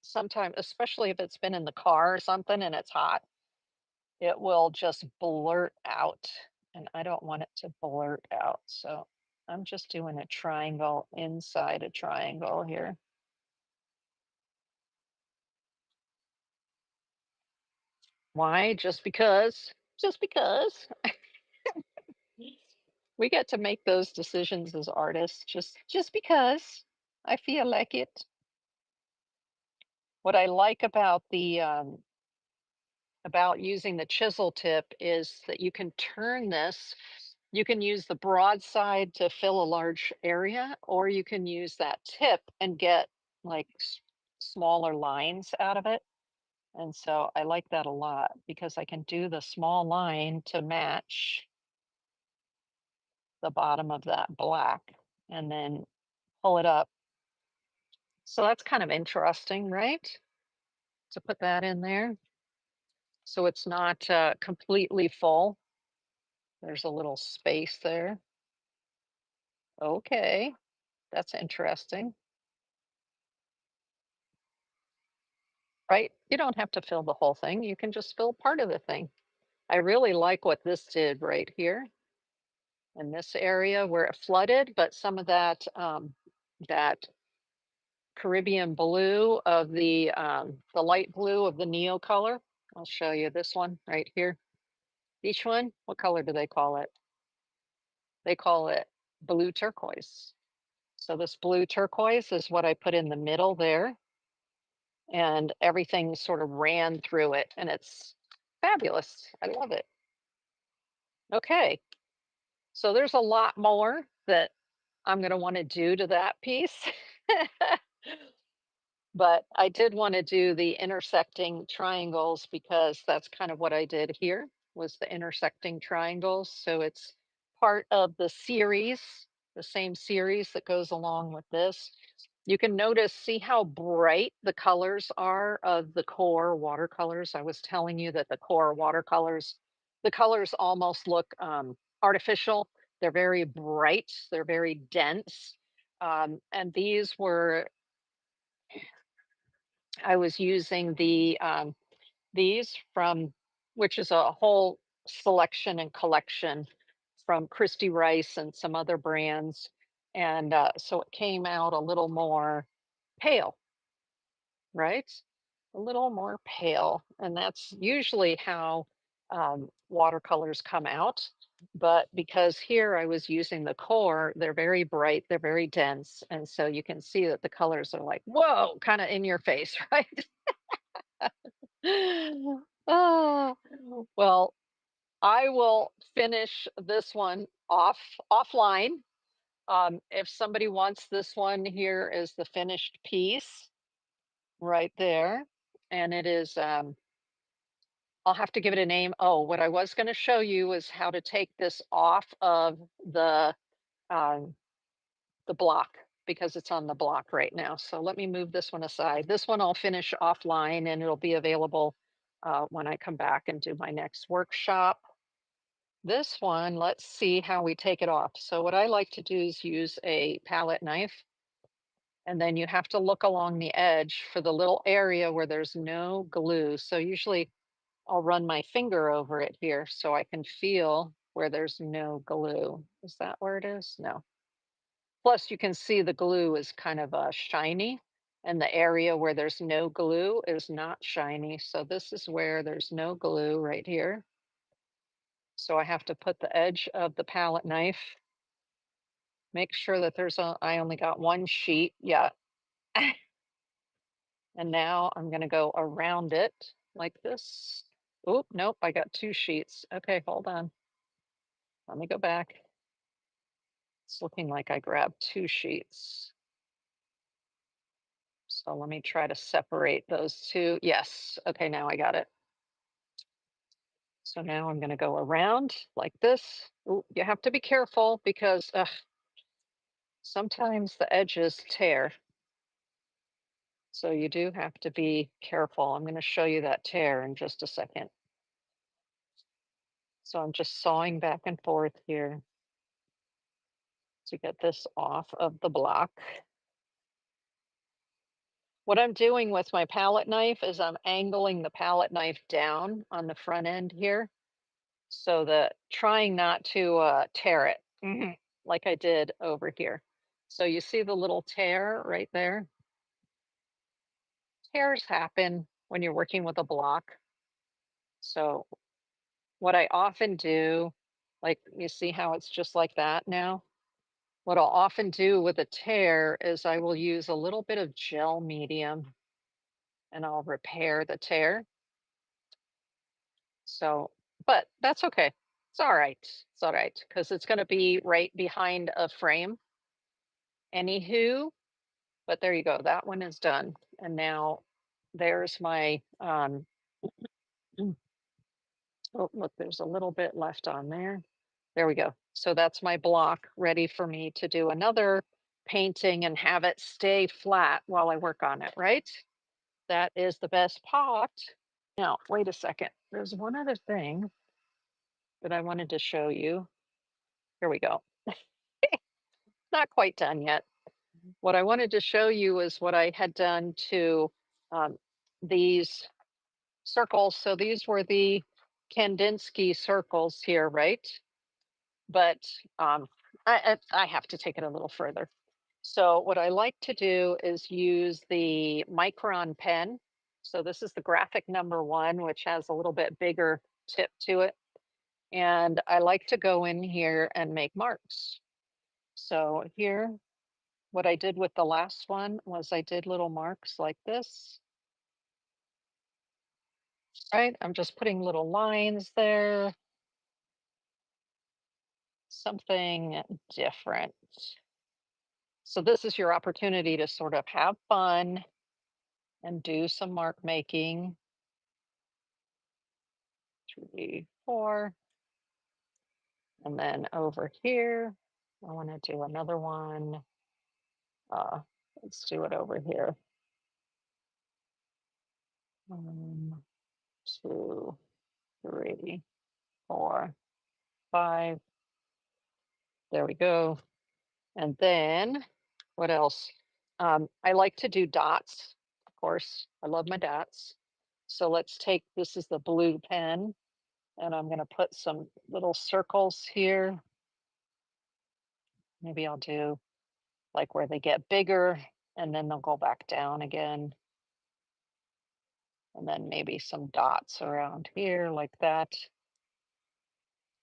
sometimes, especially if it's been in the car or something and it's hot, it will just blurt out. And I don't want it to blurt out. So I'm just doing a triangle inside a triangle here. Why? Just because. Just because. We get to make those decisions as artists just because I feel like it. What I like about the about using the chisel tip is that you can turn this. You can use the broad side to fill a large area, or you can use that tip and get like smaller lines out of it. And so I like that a lot because I can do the small line to match the bottom of that black and then pull it up. So that's kind of interesting, right? To put that in there. So it's not completely full. There's a little space there. Okay, that's interesting, right? You don't have to fill the whole thing. You can just fill part of the thing. I really like what this did right here in this area where it flooded, but some of that Caribbean blue of the light blue of the Neo color. I'll show you this one right here. Each one, what color do they call it? They call it blue turquoise. So this blue turquoise is what I put in the middle there, and everything sort of ran through it, and it's fabulous. I love it. Okay, so there's a lot more that I'm going to want to do to that piece. But I did want to do the intersecting triangles because that's kind of what I did here was the intersecting triangles. So it's part of the series, the same series that goes along with this. You can notice, see how bright the colors are of the core watercolors. I was telling you that the core watercolors, the colors almost look artificial. They're very bright, they're very dense. And these were I was using these from, which is a whole selection and collection from Christy Rice and some other brands. And so it came out a little more pale, right? A little more pale. And that's usually how watercolors come out. But because here I was using the core, they're very bright, they're very dense. And so you can see that the colors are like, whoa, kind of in your face, right? Oh, well, I will finish this one offline. If somebody wants this one, here is the finished piece right there. And it is, I'll have to give it a name. Oh, what I was going to show you is how to take this off of um, the block because it's on the block right now. So let me move this one aside. This one I'll finish offline and it'll be available when I come back and do my next workshop. This one, let's see how we take it off. So what I like to do is use a palette knife, and then you have to look along the edge for the little area where there's no glue. So usually I'll run my finger over it here so I can feel where there's no glue. Is that where it is? No. Plus, you can see the glue is kind of shiny, and the area where there's no glue is not shiny. So this is where there's no glue right here. So I have to put the edge of the palette knife, make sure that I only got one sheet. Yeah. And now I'm going to go around it like this. Oh, nope, I got two sheets. Okay, hold on. Let me go back. It's looking like I grabbed two sheets. So let me try to separate those two. Yes. Okay, now I got it. So now I'm going to go around like this. Ooh, you have to be careful because sometimes the edges tear. So you do have to be careful. I'm going to show you that tear in just a second. So I'm just sawing back and forth here to get this off of the block. What I'm doing with my palette knife is I'm angling the palette knife down on the front end here so that trying not to tear it like I did over here. So you see the little tear right there? Tears happen when you're working with a block. So what I often do, like you see how it's just like that now? What I'll often do with a tear is I will use a little bit of gel medium and I'll repair the tear. So, but that's okay. It's all right. It's all right because it's going to be right behind a frame. Anywho, but there you go. That one is done. And now there's my, oh, look, there's a little bit left on there. There we go. So that's my block ready for me to do another painting and have it stay flat while I work on it, right? That is the best part. Now, wait a second. There's one other thing that I wanted to show you. Here we go. Not quite done yet. What I wanted to show you is what I had done to these circles. So these were the Kandinsky circles here, right? But I have to take it a little further. So what I like to do is use the Micron pen. So this is the graphic number 1, which has a little bit bigger tip to it. And I like to go in here and make marks. So here, what I did with the last one was I did little marks like this, right? I'm just putting little lines there, something different. So this is your opportunity to sort of have fun and do some mark making. 3, 4. And then over here, I want to do another one. Uh, let's do it over here. 1, 2, 3, 4, 5. There we go. And then what else? I like to do dots, of course. I love my dots. So let's take, this is the blue pen, and I'm going to put some little circles here. Maybe I'll do like where they get bigger and then they'll go back down again. And then maybe some dots around here like that.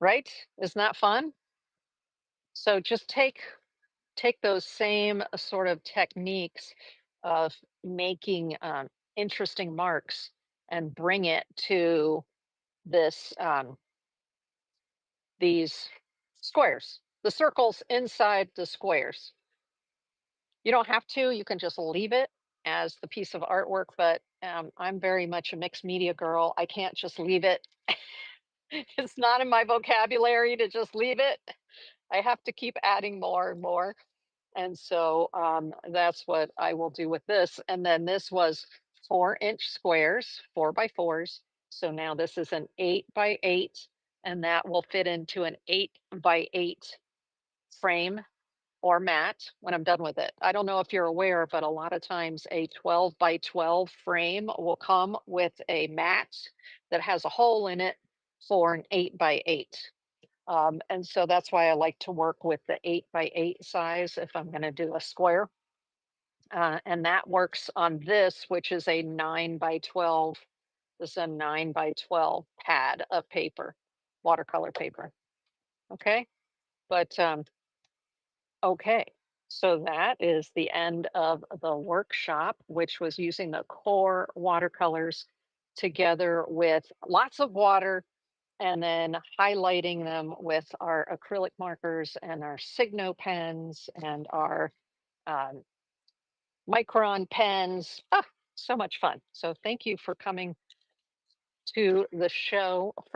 Right? Isn't that fun? So just take those same sort of techniques of making interesting marks and bring it to this these squares, the circles inside the squares. You don't have to, you can just leave it as the piece of artwork, but I'm very much a mixed media girl. I can't just leave it. It's not in my vocabulary to just leave it. I have to keep adding more and more. And so that's what I will do with this. And then this was 4-inch squares, 4x4s. So now this is an 8x8, and that will fit into an 8x8 frame or mat when I'm done with it. I don't know if you're aware, but a lot of times a 12x12 frame will come with a mat that has a hole in it for an 8x8. And so that's why I like to work with the 8x8 size if I'm going to do a square. And that works on this, which is a 9x12. This is a 9x12 pad of paper, watercolor paper. Okay. But okay. So that is the end of the workshop, which was using the core watercolors together with lots of water and then highlighting them with our acrylic markers and our Signo pens and our um, Micron pens. Ah, so much fun. So thank you for coming to the show